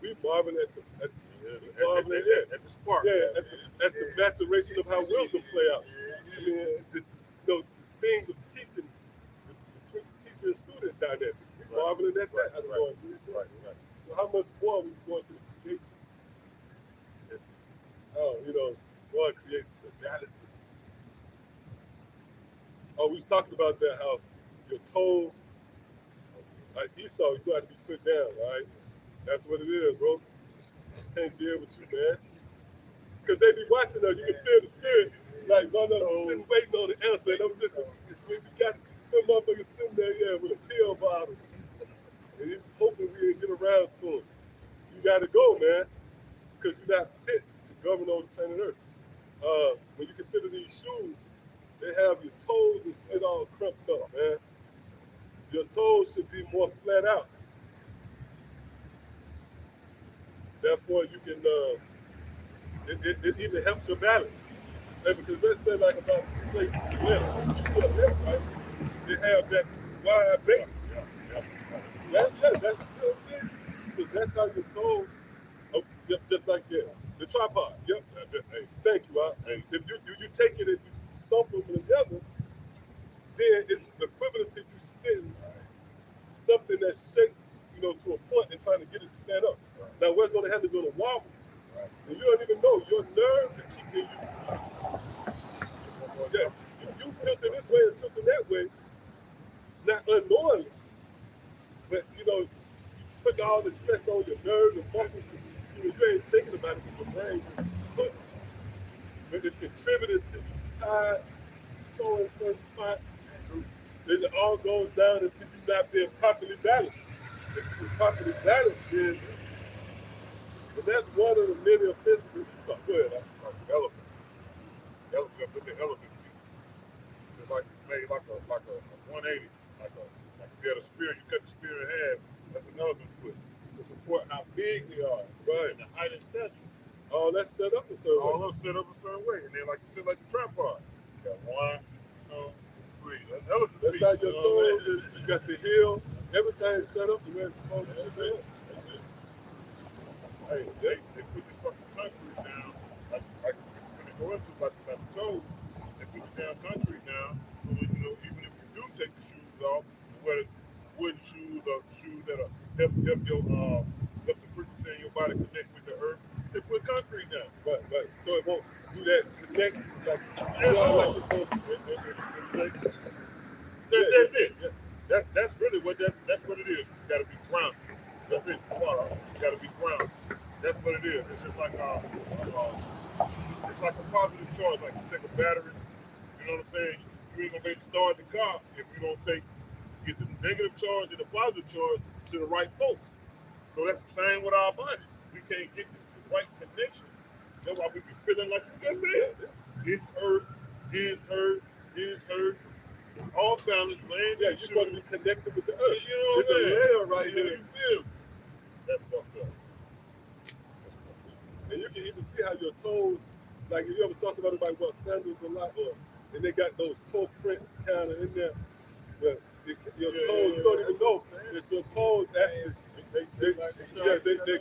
S3: We marvel at the spark. Yeah, at the maturation of how wisdom play out. I mean, the things of teaching, between teacher and student dynamic. We marveling at that. Right. So how much more we going through the creation? God created the galaxy. Oh, we talked about that, how you're told, like Esau, you got to be put down, right? That's what it is, bro. Can't deal with you, man. Because they be watching us, you can feel the spirit. Like, no, sitting waiting on the answer. And I'm just, we got them motherfuckers sitting there, yeah, with a pill bottle. And he's hoping we get around to him. You got to go, man. Because you're not fit to govern on the planet Earth. When you consider these shoes, they have your toes and shit all crumped up, man. Your toes should be more flat out. Therefore, you can, it even helps your balance. Because let's say like about 2 places to the left, right? They have that wide base. That's you know what I'm saying? So that's how your toes, just like that. The tripod, yep. Hey, thank you, Hey, if you take it and you stump them together, then it's equivalent to you sitting something that's shaped, to a point and trying to get it to stand up. Now, what's going to happen is going to wobble. And you don't even know. Your nerves is keeping you. Yeah, you tilting this way and tilting that way, not unknowingly. But, putting all the stress on your nerves and muscles, you ain't thinking about it with your brain. But it's contributing to you tired, sore in certain spots. Then it all goes down until you're not being properly balanced. If you're properly balanced, then and that's one of the many offenses that you saw. Go ahead.
S4: Elephant. Look at elephant feet. It's like it's made like a 180. Like you had a spear, you cut the spear in half. That's an elephant foot to support how big they are, right? And the height and stature.
S3: All that's set up a certain way.
S4: All that's set up a certain way, and then like you said, like the tripod. You got 1, 2, 3. That's elephant feet.
S3: That's how your toes is. You got the heel. Everything's set up the way it's supposed to be.
S4: Hey, they put this fucking country down, like when they go into like the toes, they put it down concrete now, so that, even if you do take the shoes off, whether wooden shoes or shoes that are help the frequency in your body connect with the earth, they put concrete down.
S3: Right. So it won't do that connect like
S4: That's it. Yeah. That's really that's what it is. You gotta be grounded. That's it. You gotta be grounded. That's what it is. It's just like it's like a positive charge. Like you take a battery, you know what I'm saying? You ain't gonna be able to start the car if you don't get the negative charge and the positive charge to the right post. So that's the same with our bodies. We can't get the right connection. That's why we be feeling like you just said. This hurt, this hurt. All balance, man.
S3: Yeah, you're supposed to be connected with the earth.
S4: You know what I'm saying?
S3: It's a layer right here.
S4: You feel me? That's fucked up.
S3: And you can even see how your toes, like if you ever saw somebody like wear sandals a lot, and they got those toe prints kind of in there, but your toes, you don't even know that your toes actually They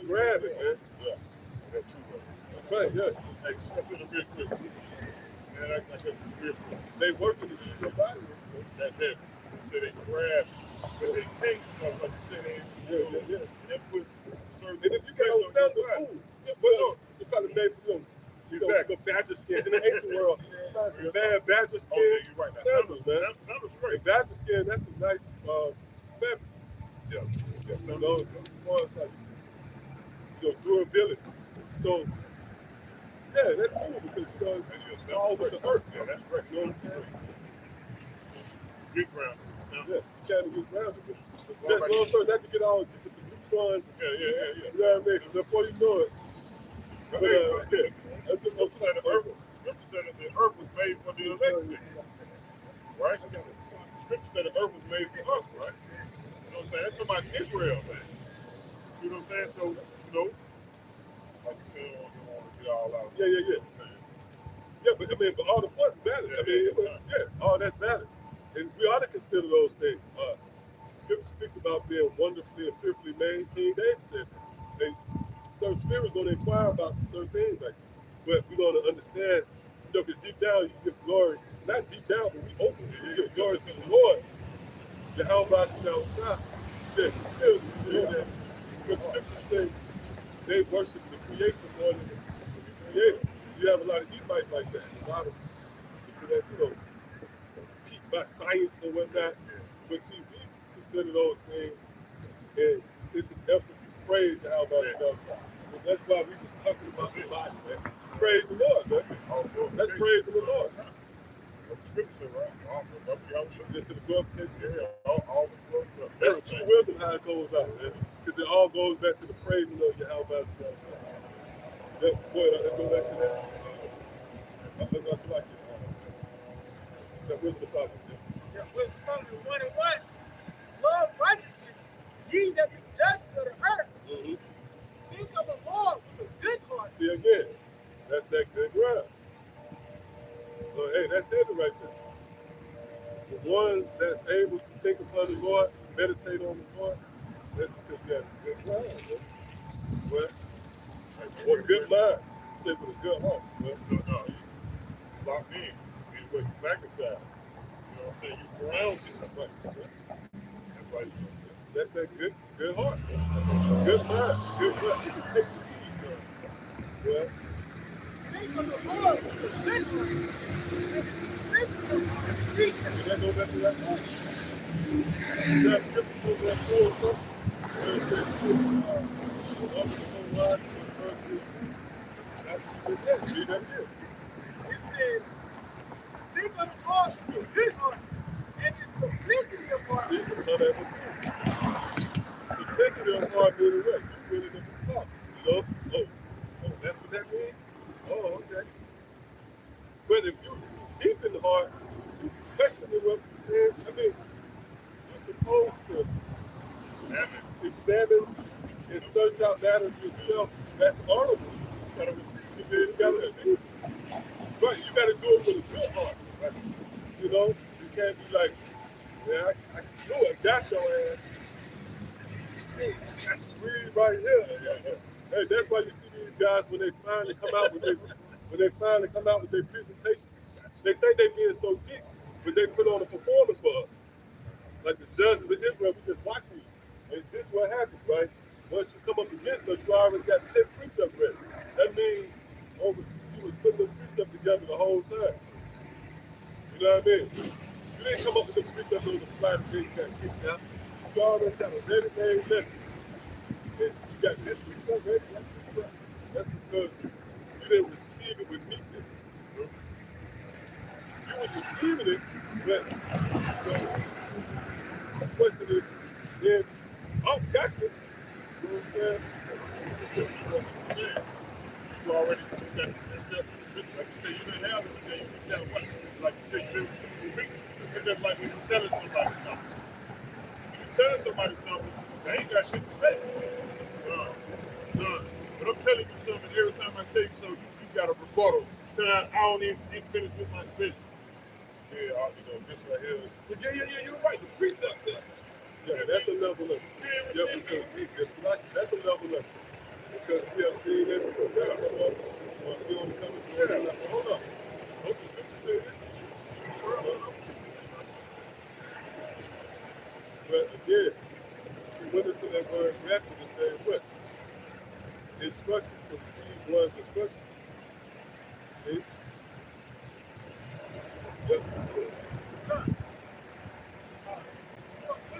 S3: grab it, man.
S4: Yeah, that's true.
S3: That's right, yeah.
S4: Hey, that's in a real quick. Man, I got real quick.
S3: They working to use your body.
S4: That's it. So they grab, but they can't, like you said, and put certain.
S3: And if you get on sandals, cool. But no, you probably made for them. The badger skin in the ancient world. Bad badger skin.
S4: Oh, yeah, you're right.
S3: Sandals, man.
S4: Sandals
S3: The
S4: great.
S3: badger skin, that's a nice fabric.
S4: Yeah,
S3: Those ones like, durability. So, yeah, that's cool because it's all with the earth.
S4: Yeah, that's great.
S3: You know what I'm saying?
S4: Get ground.
S3: Yeah, trying to get grounded. Just one first, not to get all deep into neutrons.
S4: Yeah.
S3: You know what I mean? Before you know it. But, that's just
S4: Scripture said the earth was made for the elect, right? Scripture said the earth was made for us, right? You know what I'm saying? That's about Israel, man. You know what I'm saying? So, like you said, you don't want to get all out.
S3: Yeah. Yeah, but I mean, but all the points are valid. All that's valid. And we ought to consider those things. Scripture speaks about being wonderfully and fearfully made. King David said that. Certain spirits going to inquire about certain things like that. But we're going to understand, because deep down you give glory, not deep down, but we open it. You give glory to the Lord. Yahawashi, Rawchaa Qadash. Still, that. But Scripture says they worship the creation more than the creator. You have a lot of Ebites like that. A lot of people that, peaked by science and whatnot. But see, we consider those things, and it's an effort to praise Yahawashi Rawchaa. That's why we were talking about the body, man. Praise the Lord, man. Let's praise the Lord.
S4: Scripture, right?
S3: Just to the glorification.
S4: All the glory.
S3: That's true wisdom how it goes out, man. Because it all goes back to the praising of Yahawashi Rawchaa. Let's go back to that. That's like it. That wisdom is out there.
S1: Yeah, wisdom Solomon 1:1. Love righteousness, ye that be judges of the earth.
S3: Mm-hmm.
S1: Think of the Lord with a good heart.
S3: See again, that's that good ground. So, hey, that's heavy right there. The one that's able to think upon the Lord, meditate on the Lord, that's because you have a good ground. Well, or good mind. Say with a good heart.
S4: No. Locked in. You went back inside. You know what I'm saying? You grounded. That's right.
S3: That's that good heart. Good mind. Good breath. You can take the seed. Well,
S1: Think of the Lord with a good heart. And it's wisdom to seek him.
S3: and that goes back to that point. That scripture goes to that full circle. Where it says, read that again.
S1: It says, think of the Lord with a good heart. And his simplicity of heart.
S3: See, simplicity of heart meaning what? You really know what you're talking. Oh, that's what that means? Oh, okay. But if you're too deep in the heart, you questioning what you said, I mean, you're supposed to examine and search out matters yourself that's honorable. You gotta receive. But you gotta do it with a good heart. Right? You know, you can't be like, yeah, I can do it. Got your ass. Read right here. Hey, that's why you see these guys when they finally come out with their presentation. They think they being so geek, but they put on a performance for us. Like the judges of Israel, we just watching you. And this is what happens, right? Once you come up against us, you already got 10 precepts ready. That means you was putting the precepts together the whole time. You know what I mean? You didn't come up with the precepts on the fly today, you got kicked out. You already got a ready-made lesson. And you got this precept ready, that's because you didn't receive it with meekness. You was receiving it, but the question is, then, oh, gotcha. You know what I'm saying?
S4: You already got the concept. Like you say, you didn't have it, but then you got what? Like you say, you didn't receive it with meekness. It's just like when you're telling somebody something. When you're telling somebody something, they ain't got shit to say. None. But I'm telling you something, every time I tell you something, you got a rebuttal. Till I don't even get finished with my business. Yeah, this right here. But yeah, you're right. The precept there.
S3: Yeah, that's a level up. Yeah, because it's like, that's a level up. Because we have seen that too. We don't come to the like, hold up. Don't the scripture say this? But again, he went into that word grafted and said what? Instruction to receive one's instruction. See? Yep.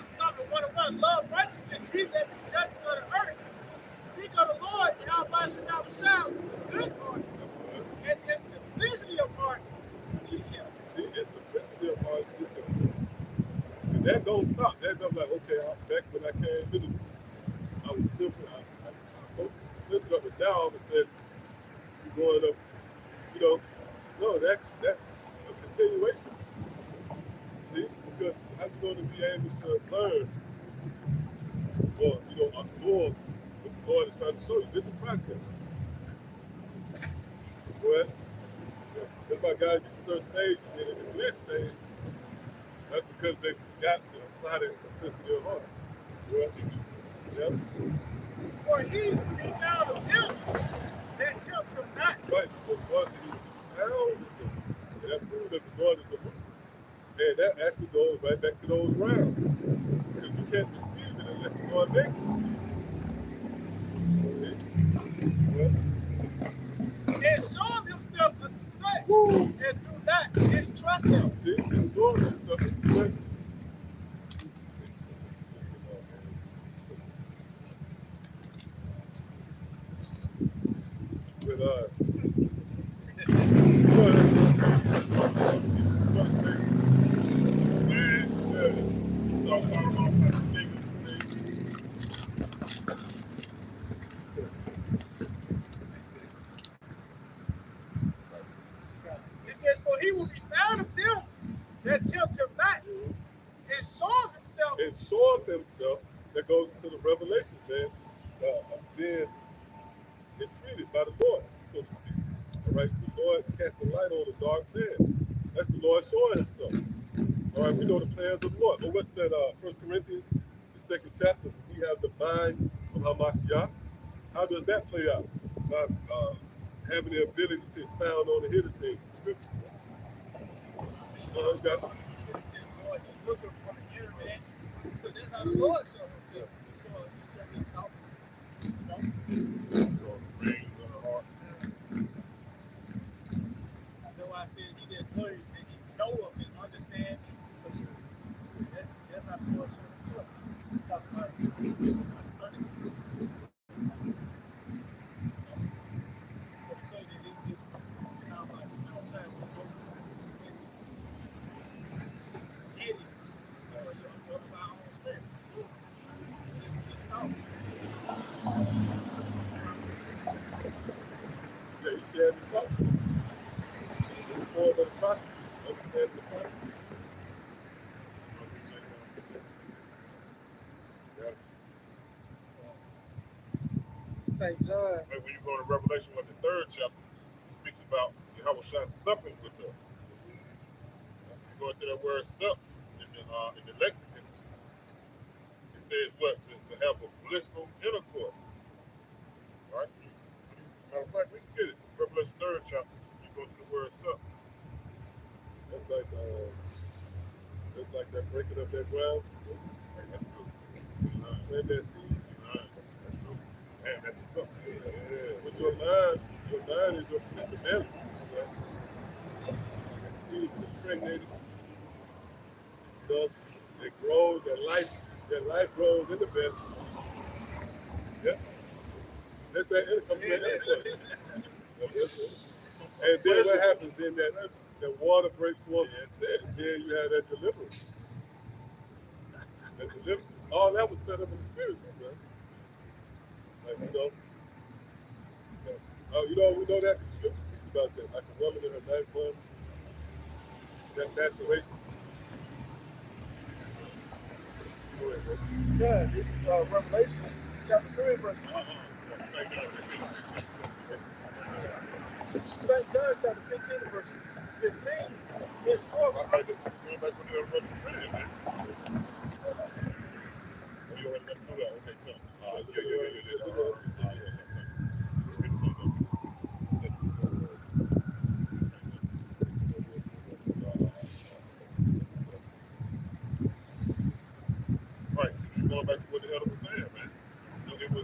S1: Psalm 101, love righteousness, ye that be judges of the earth. Think of the Lord, Yahawashi with the good heart, and in simplicity of heart, seek him.
S3: See, it's simplicity of heart, seek him. And that don't stop. That don't like, okay, back when I came to this, I was simple. I listen up, and now all of a sudden, you're going up, you know, no, that's a continuation. See, because how you going to be able to learn or, you know, absorb what the Lord is trying to show you? This is a process. Well, that's why guys get to certain stages, and in the this stage, that's because they forgot to apply that simplicity of heart. Well, yeah.
S1: For he will be found of them that tempt him not.
S3: Right, so God said he was found, and that proves that the Lord is a Muslim. And that actually goes right back to those rounds. Because you can't receive it unless the Lord makes it. Okay. Well,
S1: And show himself unto such as do not distrust him.
S3: see, it's showing himself in the way. With
S1: It says, for he will be found of them that tempt him not, and show himself.
S3: and showing himself, that goes into the revelations, man, being entreated by the Lord, so to speak. All right, the Lord cast the light on the dark sand. That's the Lord showing himself. All right, we know the plans of the Lord. But what's that, 1 Corinthians, the 2nd chapter? We have the mind of Hamashiach. How does that play out? By having the ability to expound on the hidden things, scripture.
S1: It says, Lord, he's looking for the inner man. So that's how the Lord showed himself. He showed his thoughts. You know? That's why I said he didn't know that he know of and understand. So that's how the Lord showed himself. He talked about searching. So to show that it's how much outside we go get it. Of our own strength. It's just thought.
S3: Yeah, he shared his thoughts. Before the prophet, understand the prophet. Yeah.
S2: St. John.
S4: When you go to Revelation, the 3rd chapter, it speaks about Yahawashi supping with them. You go into that word sup in the lexicon, it says what? To have a blissful intercourse. All right? Matter of fact, we can get it. Revelation 3rd chapter, you go to the word sup.
S3: That's like that breaking up that ground. Plant that seed.
S4: That's true. Man, that's a sup.
S3: Yeah. With your mind is your belly. Right? That seed is impregnated. Thus, it grows, that life grows in the belly. Yeah. That's that income. And then what happens? Then that water breaks forth, and then you have that deliverance. That deliverance. All that was set up in the spirit, man. Like, we know that the scripture speaks about that, like a woman in her ninth month, that maturation. Go ahead, bro.
S2: Yeah, this is Revelation chapter 3, verse 20. St. John chapter 15, verse 15. Henceforth,
S4: You already got to know that. Okay, come. Right, so just going back to what the elder was saying, man. It was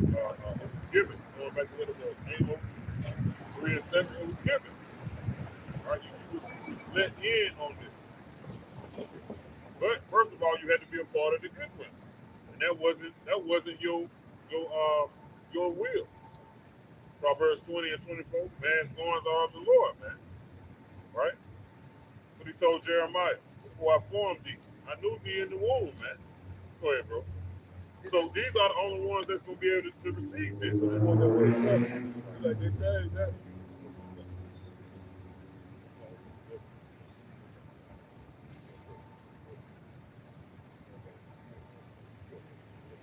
S4: given. Going back to what it was, Amos 3 and 7, it was given. Right, you was let in on this. But first of all, you had to be a part of the good one, and that wasn't your will. Proverbs 20 and 24, man's goings are of the Lord, man. Right? What he told Jeremiah, before I formed thee, I knew thee in the womb, man. Go ahead, bro. So these are the only ones that's gonna be able to receive this.
S3: So they want that word something. Like they changed that.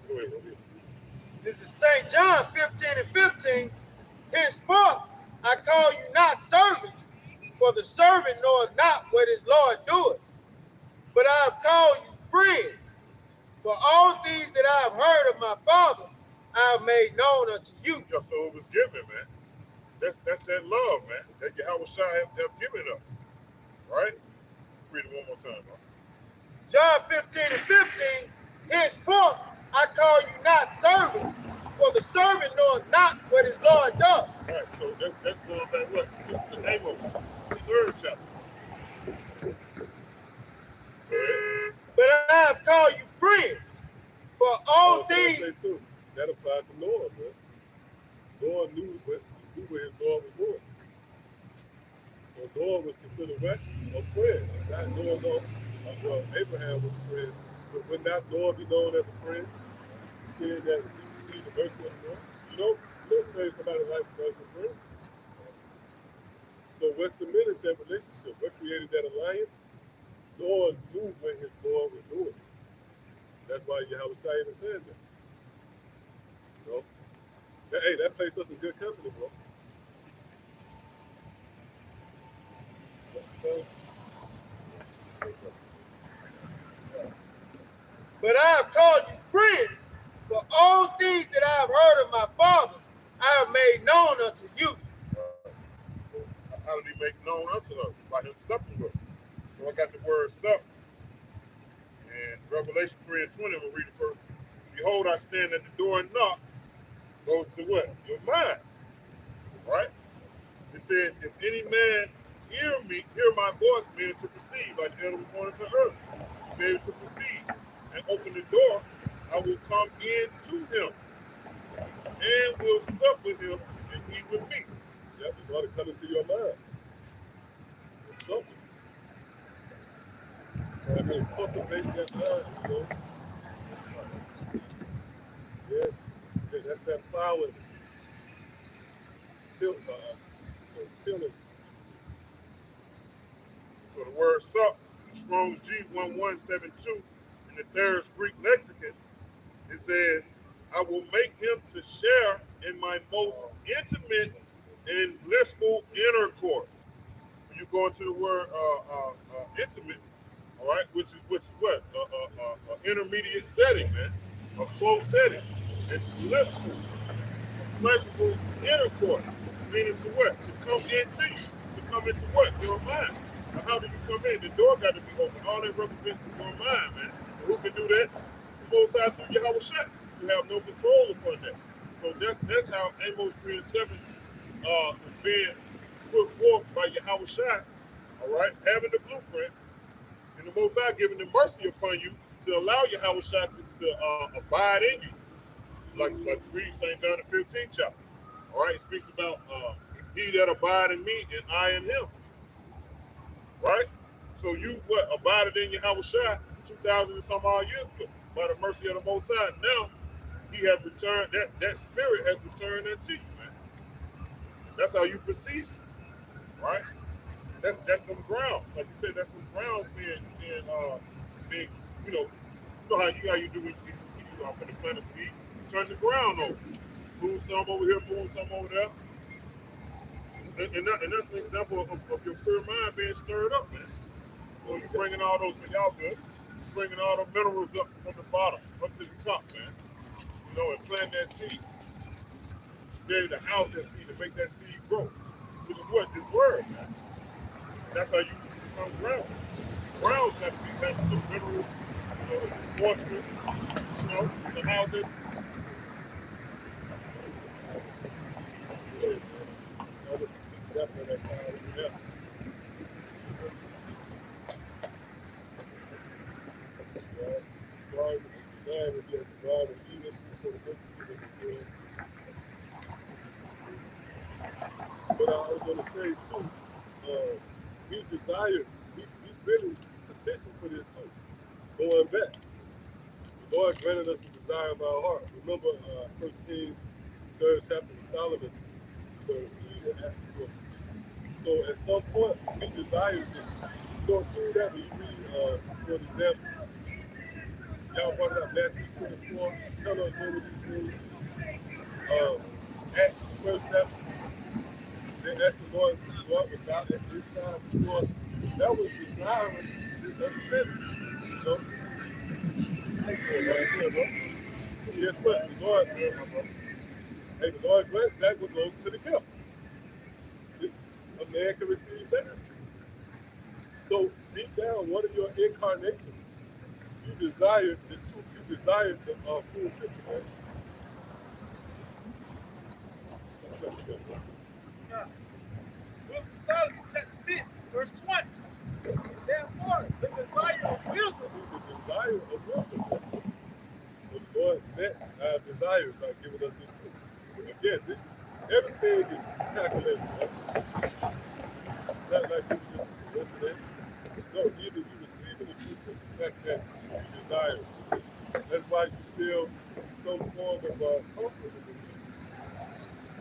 S4: Go ahead, bro.
S2: This is St. John 15 and 15. Henceforth I call you not servants, for the servant knoweth not what his Lord doeth. But I have called you friends. For all things that I have heard of my Father, I have made known unto you.
S4: Yeah, so it was given, man. That's that love, man, that Yahawashi have given us. Right? Read it one more time, bro.
S2: John 15 and 15. Henceforth I call you not servants, for the servant knoweth not what his Lord doeth.
S4: All right, so that's going back what? To Amos, the 3rd chapter.
S2: But I have called you friends, for all things.
S3: Too. That applied to Noah, man. Noah knew where his Lord was going. So Noah was considered what? A friend. Not Noah, no. Well, Abraham was a friend. But would not Noah be known as a friend? Saying that he see the mercy of the Lord. You don't say somebody's life because of a friend. So what cemented that relationship? What created that alliance? Noah knew what his Lord was doing. That's why Yahawashi even said that. You know? Hey, that placed us in good company, bro.
S2: But I have called you friends, for all things that I have heard of my Father, I have made known unto you.
S4: How did he make known unto us? By him supping with us. So I got the word sup. And Revelation 3 and 20, we'll read it first. Behold, I stand at the door and knock. Goes to what? Your mind. Right? It says, if any man hear my voice, meaning to perceive, like the elder was going into earth, be able to perceive and open the door, I will come in to him and will sup with him and he with me.
S3: Yep, it's going to come into your mind. It's sup with you. So I mean, cultivate that mind, you know. Yeah, that's that plowing. Tilling.
S4: So the word sup, Strong's G1172, in the Thayer's Greek lexicon, it says, I will make him to share in my most intimate and blissful intercourse. When you go into the word intimate, all right, which is what? Intermediate setting, man. A close setting. And blissful, pleasurable intercourse. Meaning to what? To come into you. To come into what? Your mind. Now, how do you come in? The door got to be open. All that represents is your mind, man. And who can do that? The Most High through Yahawashi. You have no control upon that. So that's how Amos 3 and 7 is being put forth by Yahawashi, all right? Having the blueprint, and the Most High giving the mercy upon you to allow Yahawashi to abide in you. Like read St. John the 15th chapter. All right, it speaks about he that abide in me and I in him. Right? So you abided in Yahawashi 2,000 and some odd years ago by the mercy of the Most High. Now he has returned, that spirit has returned unto you, man. That's how you perceive it. Right? That's them grounds. Like you said, that's them grounds being you know how you do when you off in the plant of seed. Turn the ground over. Move some over here, move some over there. And that's an example of your pure mind being stirred up, man. So you're bringing all those, y'all good. bringing all the minerals up from the bottom, up to the top, man. You know, and plant that seed. Be able to house that seed and make that seed grow. Which is what? This word, man. That's how you become ground. Ground got to be having the minerals, you know, the moisture, you know, to house this.
S3: But I was going to say too, we desired, we really petitioned for this too. Going back, the Lord granted us the desire of our heart. Remember, 1 Kings, 3rd chapter of Solomon, where he asked for. So at some point, we desired this. Go through that when you read, for example, y'all brought it up, Matthew 24. Tell us what we do. Acts, first chapter. They asked the Lord without at this time before. That was desiring this understanding. You know? Right there, bro. So guess what? The Lord, hey, the Lord grant that would go to the gift. A man can receive better. So deep down, one of your incarnations, you desired the truth, you desired the full picture, man.
S1: Wisdom Solomon, chapter 6, verse 20. Therefore, the desire of wisdom.
S3: The desire of wisdom. So the Lord met our desires by giving us this truth. Again, everything is calculated. Right? Not like you just listening. No, either you receiving the truth or the fact that you desire. That's why you feel some form of comfort.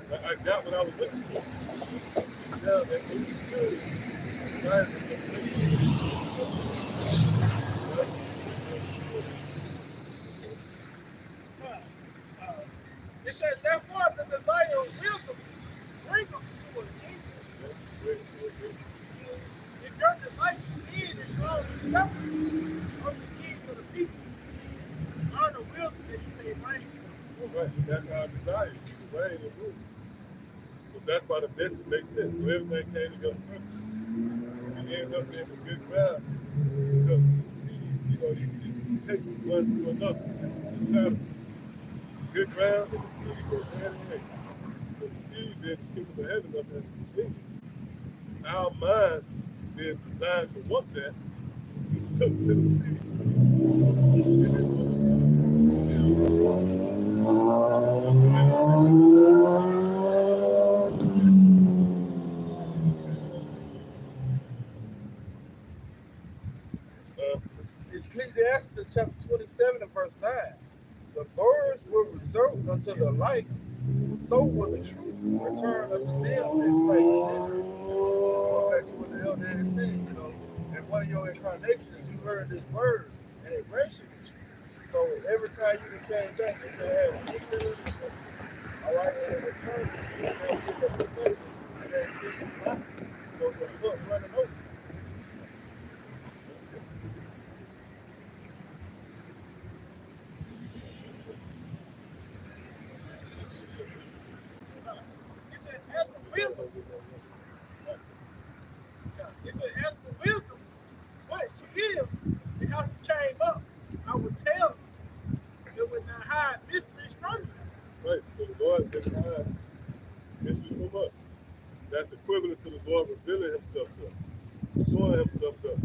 S3: I got what I was looking for. Now that it was good.
S1: It says, therefore, the desire of wisdom bring them to an end. If your delight is in and draws yourself of the needs of the people, learn the wisdom that you may reign.
S3: Right, that's our desire, to reign and rule. So that's why the message makes sense. So everything came together perfect. We end up in a good ground. Because see, you know, you take one to another. It's not good ground and the seed goes hand in hand. So the seed then the kingdom of heaven up as the kingdom. Our mind being designed to want that, we took to the seed.
S2: Ecclesiastes chapter 27 and verse 9. The birds were reserved unto the light, so will the truth return unto them and play with them. So back to what the elder had said, you know, in one of your incarnations, you heard this word and it registered with you. So every time you came back, you can have an ignorant all right, and it returned to you and they'll get that perfection and that seed blossom. So the cup running over.
S1: It says, as for wisdom, what she is and how she came up, I will tell you. It would not hide mysteries from you.
S3: Right, so the Lord didn't hide mysteries from us. That's equivalent to the Lord revealing himself to us, showing himself to us.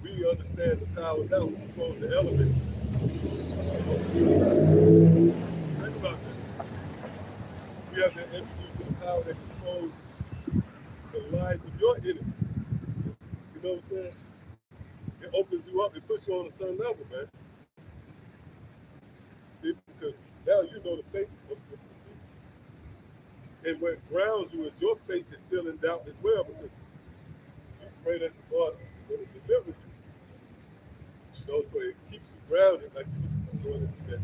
S3: We understand the power now, we control the elements. Think about this. We have been introduced to the power that controls the lives of your enemies. You know what I'm saying? It opens you up, it puts you on a certain level, man. See, because now you know the faith of the people. And what grounds you is your faith is still in doubt as well, because you pray that the Lord will deliver you. You know, so it keeps you grounded like you were doing it today.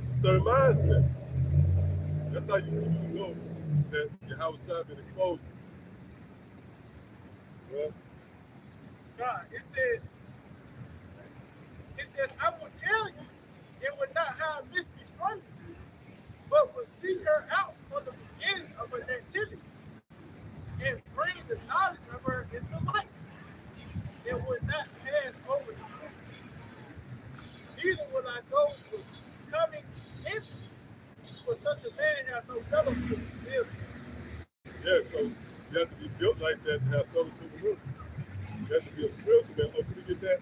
S3: It's a certain mindset. That's how you know that Yahawashi been exposed. Right?
S1: God, it says, It says, I will tell you, and will not hide mysteries from you, but will seek her out from the beginning of her nativity, and bring the knowledge of her into light, and will not pass over the truth. Neither will I go with coming envy, for such a man have no fellowship with him.
S3: Yeah, so you have to be built like that to have fellowship with him. You have to be a spiritual man. Oh, can we get that?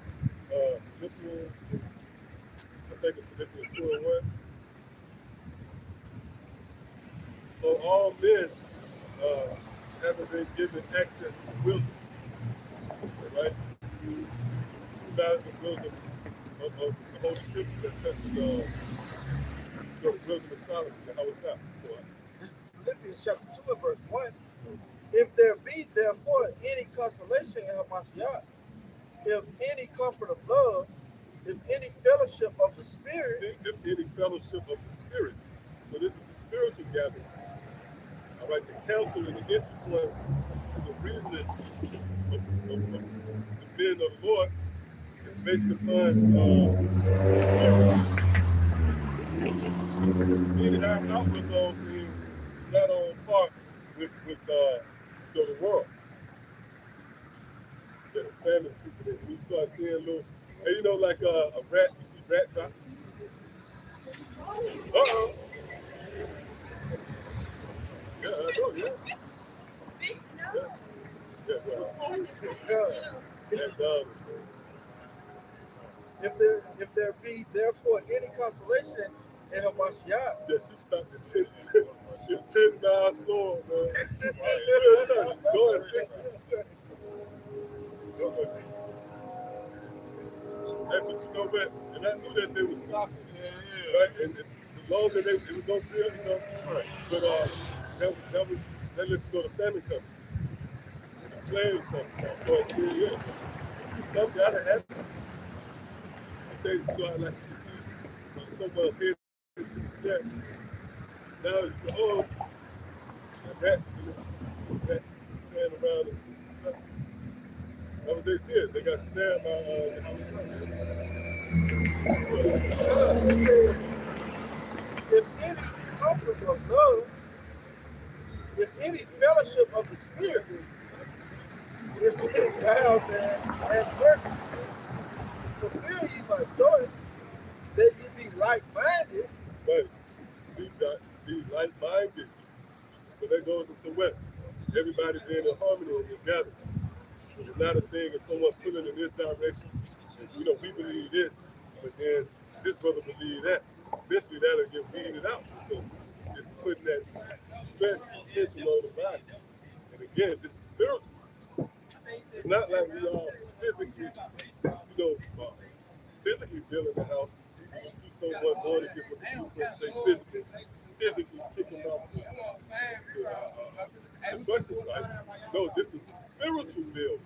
S3: Philippians, I think it's Philippians 2 and 1. So all men haven't been given access to wisdom, right? True knowledge and wisdom of the Holy Scripture that touches the wisdom of Solomon, the Yahawashi.
S2: This is Philippians chapter 2 and verse 1. If there be therefore any consolation in Hamashiach, if any comfort of love, if any fellowship of the Spirit.
S3: See, if any fellowship of the Spirit. So this is the spiritual gathering. All right, the counsel and the entry point to the reasoning of the men of the Lord is based upon the Spirit. Meaning our outlook on things is not on par with the world. Yeah, the family people that we start seeing little, and you know, like a rat, you see rat trap. Uh-oh. Yeah, I know, yeah. Yeah, and
S2: If there be therefore any consolation in Hamashiach.
S3: Yeah, she stopped at 10. She's 10 miles slower, man. Going 60. Hey, but you know what? And I knew that they were stopping. Right? And the longer it was going to be, you know. Right. But that lets you know the famine coming. And the players coming. So it's really good. Some gotta happen. They like you see someone's head to the step. Now you say, oh, that ran around us. That's what they did. They got snared by Yahawashi.
S2: If any comfort of love, if any fellowship of the Spirit, if any guile and mercy, fulfill ye my joy, that ye be like-minded.
S3: Right. See, got be like-minded. So that goes into what? Everybody being in harmony and together. It's not a thing if someone pulling in this direction. You know, we believe this, but then this brother believes that. Eventually that'll get weeded out because it's putting that stress and tension on the body. And again, this is spiritual. It's not like we all physically, physically building the house. You see someone going against what the people say physically kicking off the construction site. No, this is a spiritual build.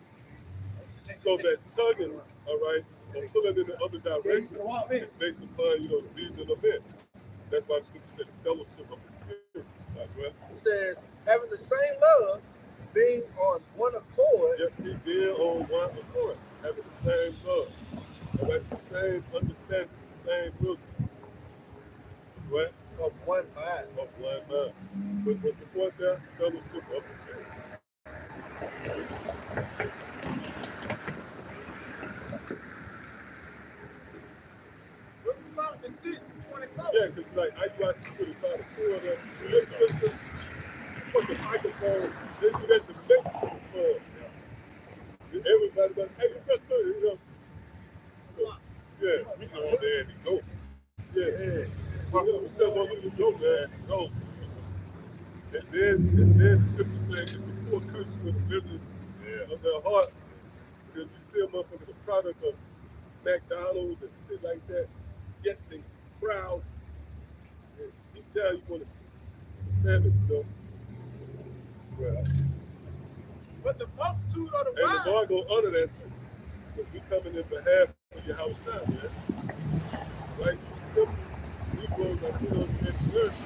S3: So that tugging, all right, or pulling in the other direction is based upon, the reason of it. That's why the scripture said the fellowship of the Spirit. Right?
S2: It says, having the same love, being on one accord.
S3: Yep, see, being on one accord, having the same love, all right, the same understanding, the same wisdom, right?
S2: Of one mind.
S3: Of one mind. But what's the point there? Fellowship of the Spirit.
S1: Solomon 6:24.
S3: Yeah, because like IUIC would have tried to pull that little system, fucking microphone, they do that to make people fall. Everybody goes, hey sister, yeah, we go on there and go. Yeah. We tell one to go there and go. And then the scripture says if the poor curse you in the goodness of their heart, because you see a motherfucker the product of McDonald's and shit like that. Yet they proud, and deep down you want to stand it, Well,
S1: but the multitude of the
S3: and
S1: wise.
S3: the Lord go under that too. Because we coming in behalf of Yahawashi, man. Right? Simple. Negroes that put on the earth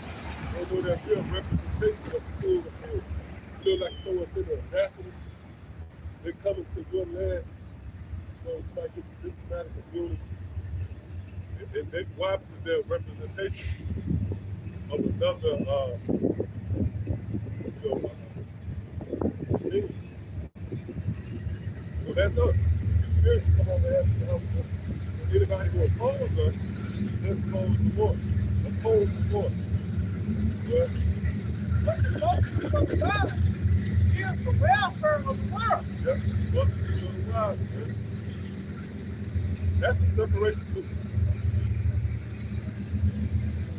S3: don't know that real representation of the king of kings. You know, like someone said, the ambassador, they coming to your land, you might get the diplomatic immunity. And then why? Because they're a representation of another, thing. So that's us. The spirits come on and ask to help us. And anybody who opposes us, let's oppose the Lord. Oppose the Lord. But
S1: But the multitude of the wise is the welfare of the world.
S3: yeah, multitude of the wise, man. That's a separation too.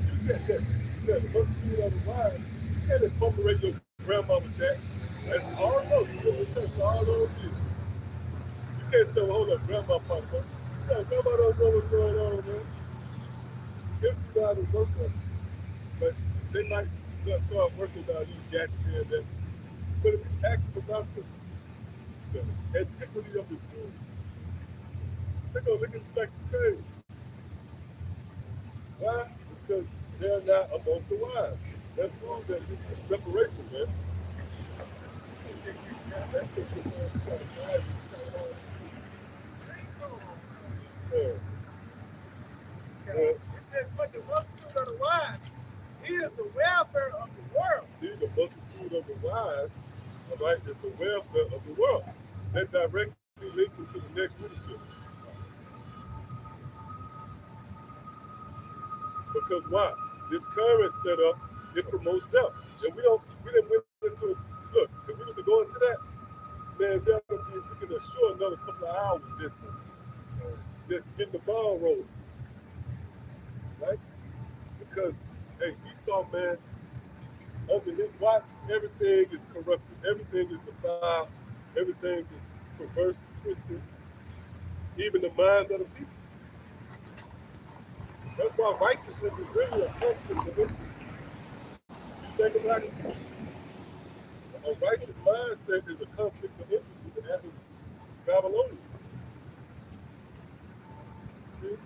S3: You can't get the multitude of the wise. You can't incorporate your grandma with that. That's all those. You live in church for all those years. You can't say, well, hold up, grandma popped up. No, grandma don't know what's going on, man. If she got to work on it. But they might just start working on these gadgets here and there. But if you ask them about the antiquity of the Jews, they're going to look at you like you're crazy. Why? Because they're not amongst the wise. That proves that this is a separation, man. That's just the man who's got to guide you.
S1: It says, but the multitude of the wise is the welfare of the world.
S3: See, the multitude of the wise, all right, is the welfare of the world. That directly links into the next leadership. Because why? This current setup, it promotes death. And we didn't went into it. Look, if we were to go into that, man, we can assure another couple of hours just getting the ball rolling. Right? Because, hey, Esau, man, under his watch, everything is corrupted, everything is defiled, everything is perverse, twisted, even the minds of the people. That's why righteousness is really a conflict of interest. You think about it? A righteous mindset is a conflict of interest with the average Babylonian. See?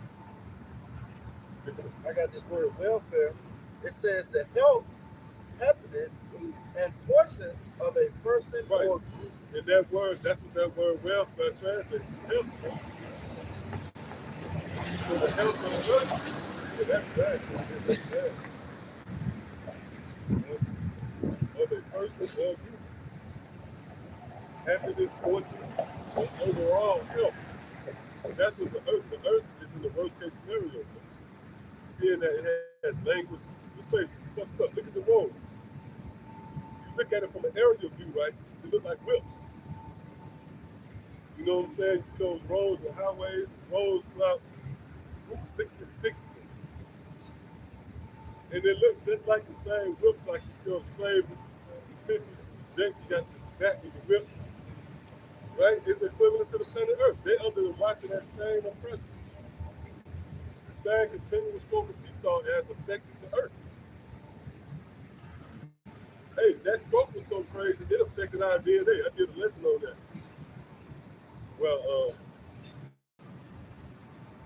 S2: I got this word welfare. It says the health, happiness, and fortunes of a person
S3: Right.
S2: or group.
S3: And that word, that's what that word welfare translates to. Health. So the health of the earth, yeah, that's bad. That's bad. Of a person or group. Happiness, fortune, and overall health. That's what the earth is in the worst case scenario. Seeing that it has language, this place is fucked up. Look at the road. You look at it from an aerial view, right? They look like whips. You know what I'm saying? You see those roads and highways, roads throughout Route 66. And it looks just like the same whips like you see on slavery. Pictures, Jake, you got the back of the whip. Right? It's equivalent to the planet Earth. They're under the watch of that same oppressor. The same continuous stroke of Esau has affected the earth. Hey, that stroke was so crazy, it affected our DNA. I did a lesson on that. Well,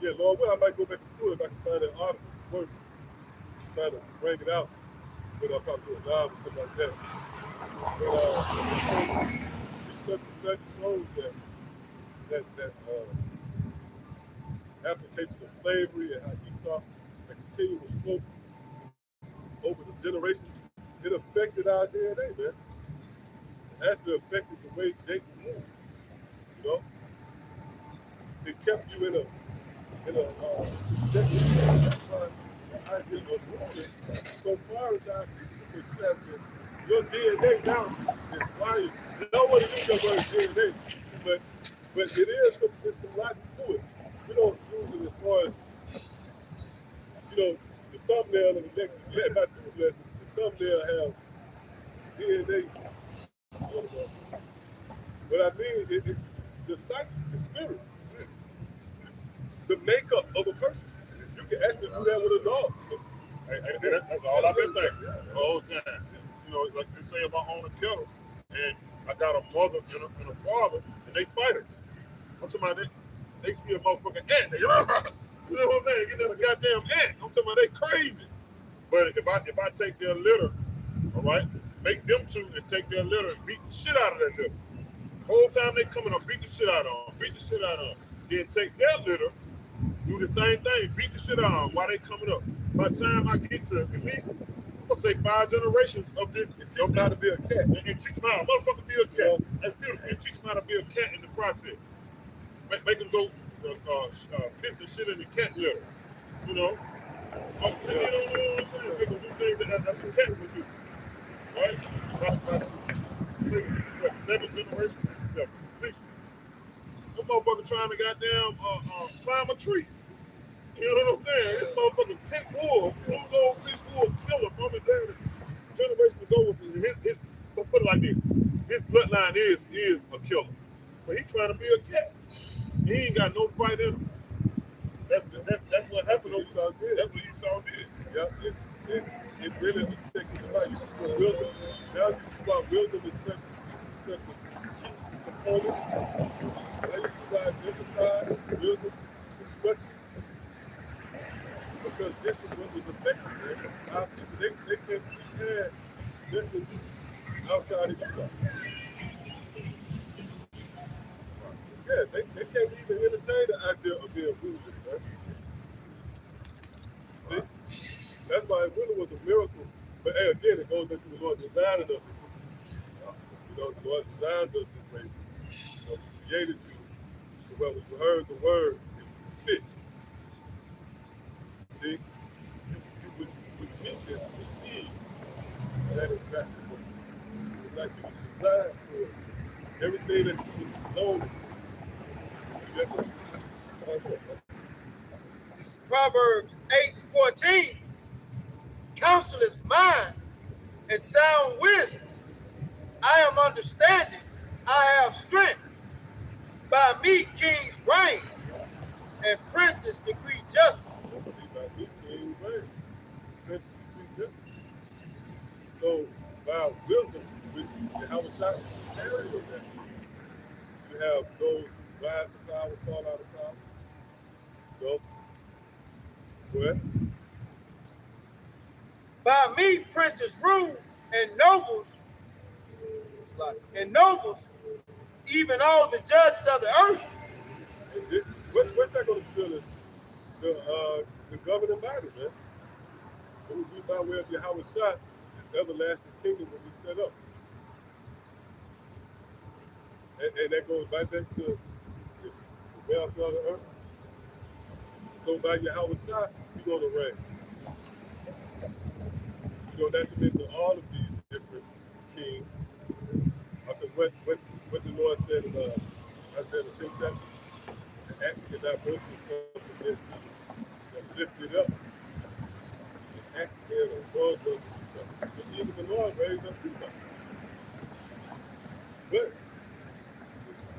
S3: yeah, Lord, well, I might go back to it if I can find that article. It's worth trying to bring it out, but I'll probably do a live or something like that. But research and study shows that application of slavery and how Esau, that continuous stroke over the generations, it affected our DNA, man. It actually affected the way Jacob moved. You know, it kept you in a that's why the idea of moving so far as our people, because you have to, your DNA now is wired. No one uses your word DNA, but it is there's some logic to it. We don't use it as far as, you know, the thumbnail of the next lesson, the thumbnail have DNA. But I mean, the psyche, the spirit, the makeup of a person. You can actually do that with a dog.
S4: That's all I've been thinking the whole time. You know, like they say about own a kettle, and I got a mother and a father, and they fighters. I'm talking about they see a motherfucking ant, you know what I'm saying? Get that a goddamn ant. I'm talking about they crazy. But if I take their litter, all right, make them two and take their litter and beat the shit out of that litter. The whole time they coming, I beat the shit out of them, then take their litter, do the same thing, beat the shit out of them while they coming up. By the time I get to at least, I'm gonna say 5 generations of this,
S3: Teach them how to be a cat.
S4: and teach them how a motherfucker be a cat. That's beautiful. And teach them how to be a cat in the process. Make them go piss and shit in the cat litter. You know? I'm sitting there, you know what I'm saying? Make them do things that a cat would do. Right? That's 7 generations? 7. Please. Them motherfucker trying to goddamn climb a tree. You know what I'm saying? This motherfucking pit bull, full-blown pit bull killer, mom and dad, generations ago, his, but put it like this, his bloodline is a killer. But he trying to be a cat. He ain't got no fight in him. That's what happened. That's what Esau did.
S3: Yeah, it really taking about you see what wisdom. Now you see why wisdom is such a key component. Now you see why it's emphasized wisdom instruction. Because this is what was affecting them. Our people, they can't see past this was outside of Esau. Yeah, they can't even entertain the idea of being ruthless, right? See? That's why it really was a miracle. But hey, again, it goes into the Lord designing us. You know, the Lord designed us this way. You know, He created you. So when you heard the word, it was fit. See? You would meet this, receive. That is exactly what it's like you were designed for it. Everything that you was loaded.
S2: This is Proverbs 8:14. Counsel is mine and sound wisdom. I am understanding. I have strength. By me kings reign and princes decree justice.
S3: So by wisdom, which Yahawashi carried of that, you have those who rise to power, fall out of power. So, go ahead.
S2: By me princes rule and nobles, even all the judges of the earth.
S3: And this, what's that going to feel is the governing body, man. It will be by way of Yahawashi, this everlasting kingdom will be set up. And that goes right back to the welfare of the earth. So by Yahawashi, you're going to reign. You know, not to mention all of these different kings. Because what the Lord said in Isaiah the 10th chapter, the axe cannot boast itself against you, that lifted up. The axe cannot boast itself. So even the Lord raised up his son. But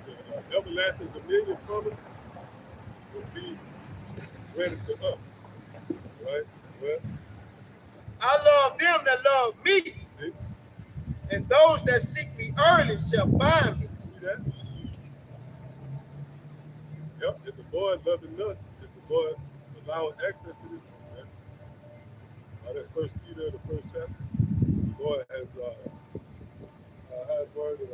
S3: the everlasting dominion coming will be ready for us. Right? Well,
S2: I love them that love me,
S3: see?
S2: and those that seek me early shall find me.
S3: See that? Yep, if the Lord loving us, if the Lord allowing access to this, man. That's First Peter, the first chapter. The Lord has word of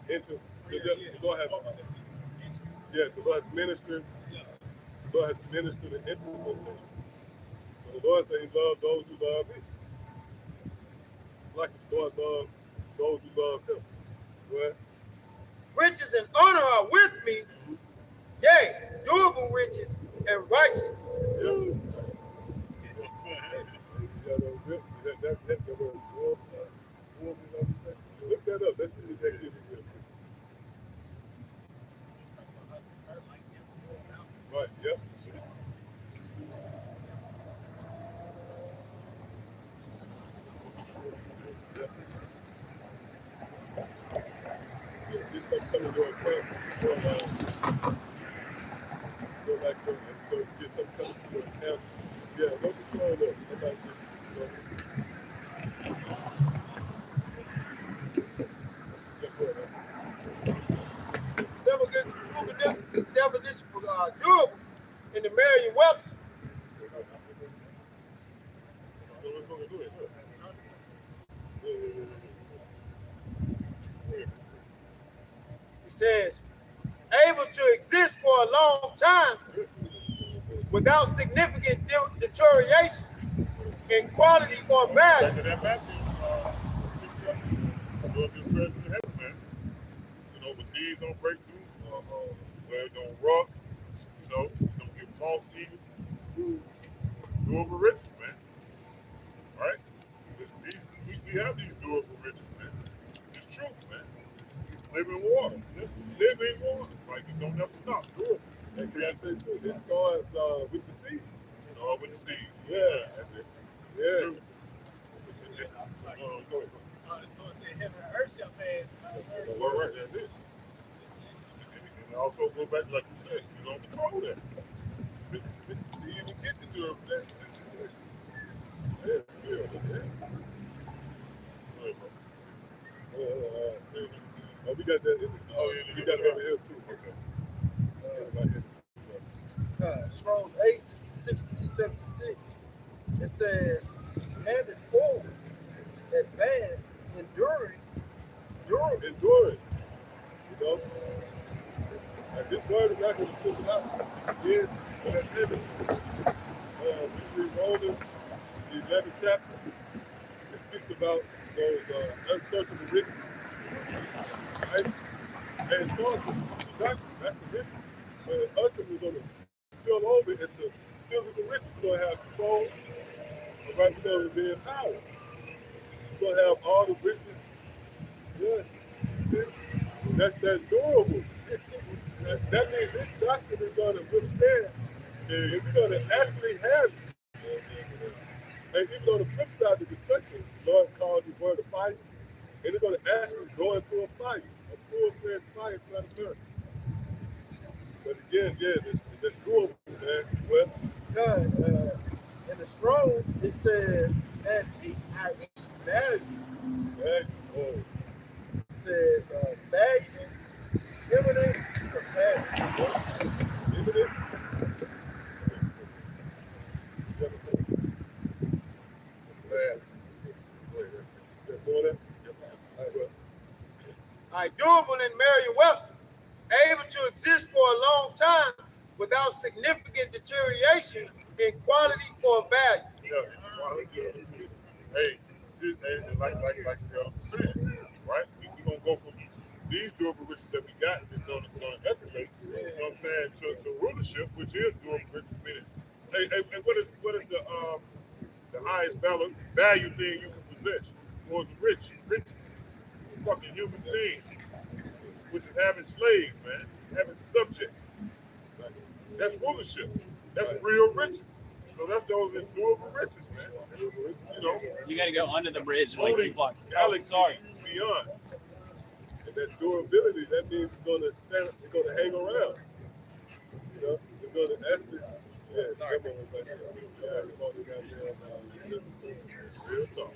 S3: interest. The Lord has, the Lord has ministered. The Lord has ministered the interest unto you. So the Lord said He loves those who love me. It's like the Lord loves those who love Him. Right?
S2: Riches and honor are with me, yea, durable riches and righteousness.
S3: Yeah. Look that up. Let's see if that gives you good. Right, yep. There's some coming to a camp. Go back there and go get some coming to a camp. Yeah, don't be throwing up. Somebody
S2: Several good Google definitions for durable in the Merriam-Webster. It says, able to exist for a long time without significant deterioration in quality or
S4: Back
S2: value.
S4: to that Matthew, Lord, your treasure in heaven, man. You know, but these don't break through, where it don't rot, don't get false even, durable riches, man. Right? We have these durable riches, man. It's truth, man. Living water. Living water. Like it don't never stop. Durable.
S3: And can I say too, it starts with the seed.
S4: Start with the seed.
S3: Yeah.
S4: That's it.
S3: Yeah.
S4: True. Go ahead.
S1: The Lord said heaven and earth shall pass.
S4: All right, that's it. And also go back, like you said, you don't control that. You even get to do it. That's still, man. Go ahead, bro.
S3: We got that. We got it over here too.
S4: Okay.
S2: Strong's H 6276. It says, handed forward, advance, enduring, durable.
S3: Enduring. You know? And this word is not going to flip it out. Again, that's heaven. We read Romans, the 11th chapter. It speaks about those unsearchable riches. Right? And it starts with the doctrine. That's the riches. But ultimately, we're going to spill over into physical riches. We're going to have control. All right, we're going to be empowered. We're going to have all the riches. Yeah. See? That's durable. That means this doctrine is going to withstand. If we're going to actually have it. And even on the flip side of the destruction, the Lord called the word a fire. And they're going to actually go into a fire, a full-fledged fire planet Earth. But again, yeah, that's doable, man. Well,
S2: God, in the strong, it says antique, i.e. value.
S3: oh,
S2: It says value, imminent, surpassing.
S3: imminent.
S2: All right, durable in Merriam-Webster, able to exist for a long time without significant deterioration in quality or value.
S4: Yeah. Hey, like you said, right? We're going to go from these durable riches that we got, it's going to escalate, you know what I'm saying, to rulership, which is durable riches, meaning, hey, what is the highest value thing you can possess? Was rich, fucking human beings, which is having slaves, man, having subjects. That's rulership. That's real riches. So that's those endurable riches, man. You know,
S6: You got to go under the bridge like 2 blocks.
S4: Galaxy
S6: Sorry.
S4: beyond.
S3: And that durability, that means it's going to stand, it's going to hang around. You know, it's going to actually, yeah,
S6: Sorry.
S3: come on, man. Yeah, come on, goddamn,
S4: Real talk.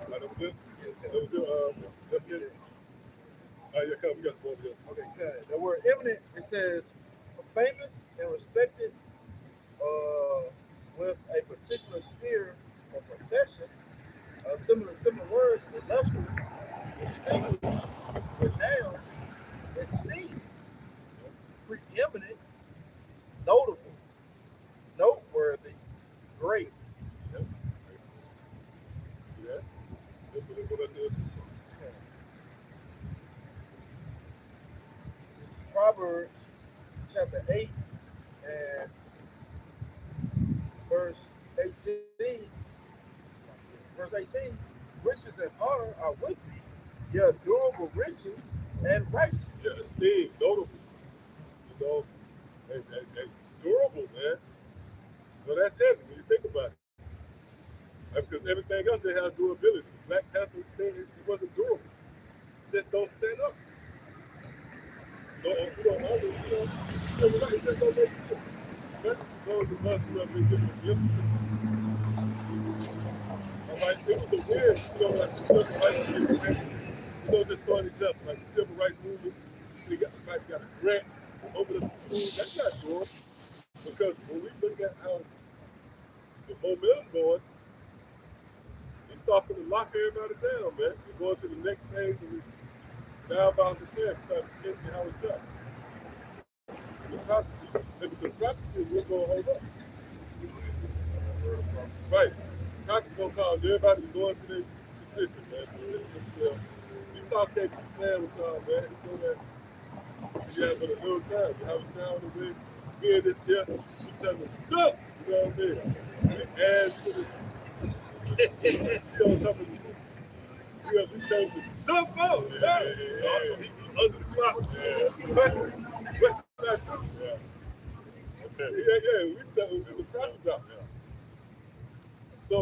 S3: That was good. That was good. Yeah, come, we got some more here.
S2: Okay, good. The word eminent, it says famous and respected with a particular sphere or profession. Similar words, illustrious, distinguished, renowned, esteemed, preeminent, notable, noteworthy, great.
S3: Yep. See that? That's what it's going to do.
S2: This is Proverbs chapter 8 and verse 18. Verse 18, riches and honor are with thee, yeah, durable riches and righteousness.
S3: Yeah, esteem, notable. You know, and durable, man. So that's heavy when you think about it. Because everything else they have durability. Black Panther thing, it wasn't durable. Just don't stand up. You don't always, it just don't make sense. Especially to those of us who have been given the gift. All right, it was the weird, like the civil rights movement, just for an example, like the civil rights movement, they got a grant over the food. That's not doing. Because when we look at how the momentum going, we saw from the lock everybody down, man. We're going to the next phase of this down by the fair, trying to skip Yahawashi. And the prophecy will go hold up. Right. Prophecy gonna cause everybody to go into their position, man. Esau can't keep playing with y'all, man. He know that he has for a little time. Yahawashi on the way, being this here, he tell them, shut! You know what I mean? He adds to the you know something. We change the jump out. Yeah. He under the clock. What's that do? Yeah. We tell him the prophets out. Yeah. So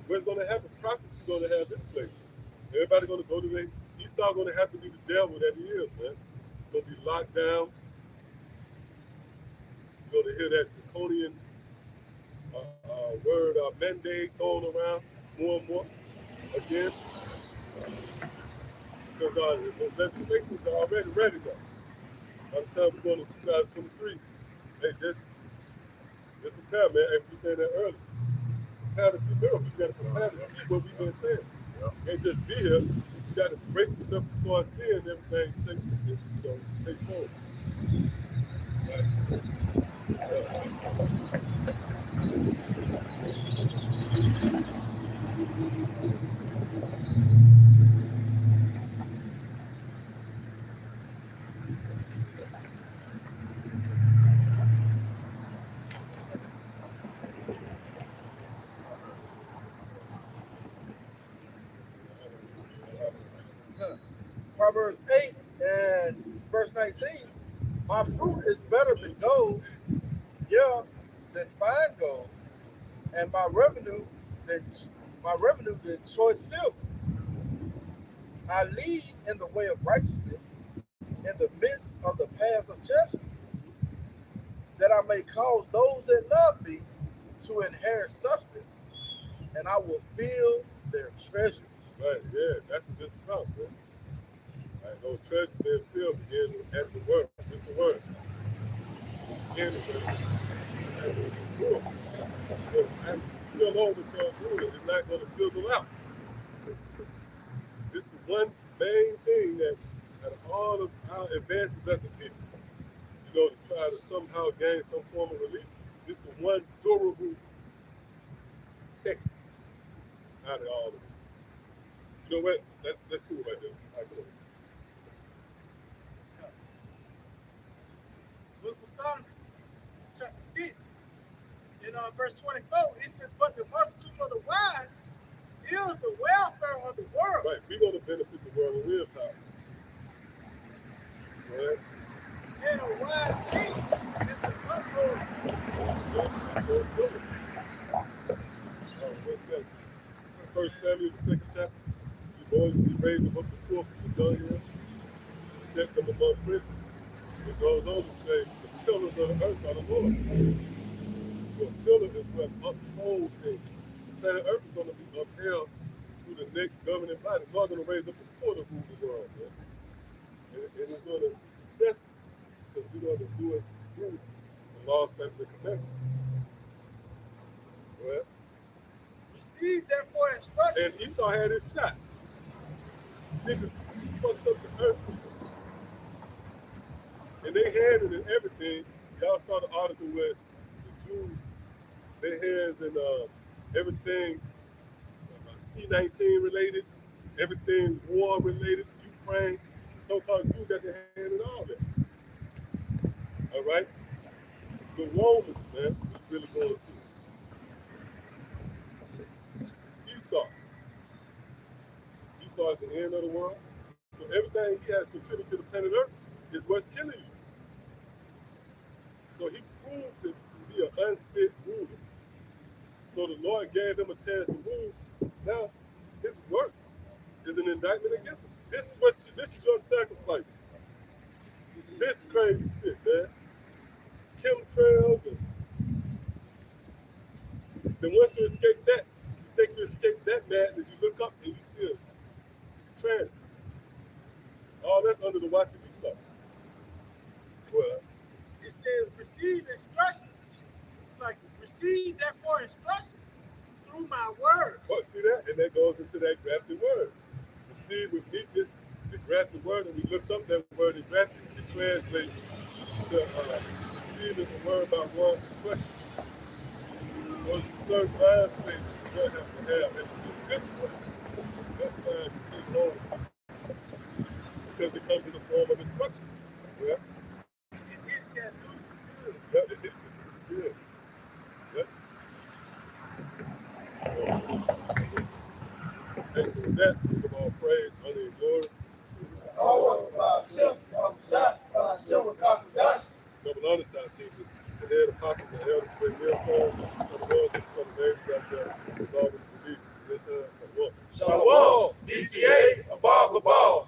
S3: what's gonna happen? Prophecy gonna have this place. Everybody gonna go to the Esau gonna have to be the devil that he is, man. Gonna be locked down. You're gonna hear that draconian word mandate thrown around more and more again. Because the legislations are already ready though. By the time we're going to 2023, hey, just prepare, man. As we said that earlier, prepare to see miracles. You got to prepare to see what we've been saying. You can't just be here. You got to brace yourself to start seeing everything take forward. Right.
S2: Proverbs 8 and verse 19. My fruit is better than gold, than fine gold, and my revenue than choice silver. I lead in the way of righteousness, in the midst of the paths of judgment, that I may cause those that love me to inherit substance, and I will fill their treasures.
S3: Right, yeah, that's what this is about, man. Right, those treasures being filled begin at the word. Just the word. Again, you alone with your rule is not going to fizzle out. It's the one main thing that out of all of our advances as a people, to try to somehow gain some form of relief, it's the one durable exit out of all of this. You know what? That's cool right there. All right, cool.
S1: Psalm chapter 6, in verse 24, it says, but the multitude of the wise is the welfare of the world.
S3: Right, we're going to benefit the world in real time. Right?
S1: And a wise king is the uproar.
S3: First Samuel, the second chapter. The boys be raised above the poor from the dunghill, set them among prisons. It goes on to say, the pillars of the earth are the Lord. So a pillar is what upholds things. The planet earth is going to be upheld through the next governing body. It's not going to raise up the poor to rule the world, man. And it's going to be successful because we're going to do it through the law, statutes, and commandments. Well,
S1: receive therefore instruction.
S3: And Esau had his shot. Niggas fucked up the earth. And they had it in everything. Y'all saw the article where the Jews, their hands in everything C-19 related, everything war related, Ukraine, so-called Jews got their hand in all that. All right? The Romans, man, is really going to Esau. Esau at the end of the world. So everything he has contributed to the planet Earth is what's killing you. So he proved to be an unfit ruler. So the Lord gave him a chance to rule. Now his work is an indictment against him. This is your sacrifice. This crazy shit, man. Chemtrails and then once you escape that, you think you escape that madness, you look up and you see a trans. All that's under the watch of Esau.
S1: my words.
S3: But see that? And that goes into that grafted word. Receive with meekness the grafted word, and we looked up that word in grafted. It translates to receiving the word by one's expression. Those certain mind states you don't have to have. That's a good one. That's fine to take home. Because it comes in the form of instruction. Yeah?
S1: And it shall do you good.
S3: Yeah, it is good. Yeah. And so with that, we give all praise, honor, and glory.
S2: Bahasham, Rawchaa Qadash.
S3: Double honors to our teachers, the head apostles, the elders, the great millstone, some of those and some of the names out there, with all the belief. This time, Shalom.
S2: Shalom. DTA, above the ball.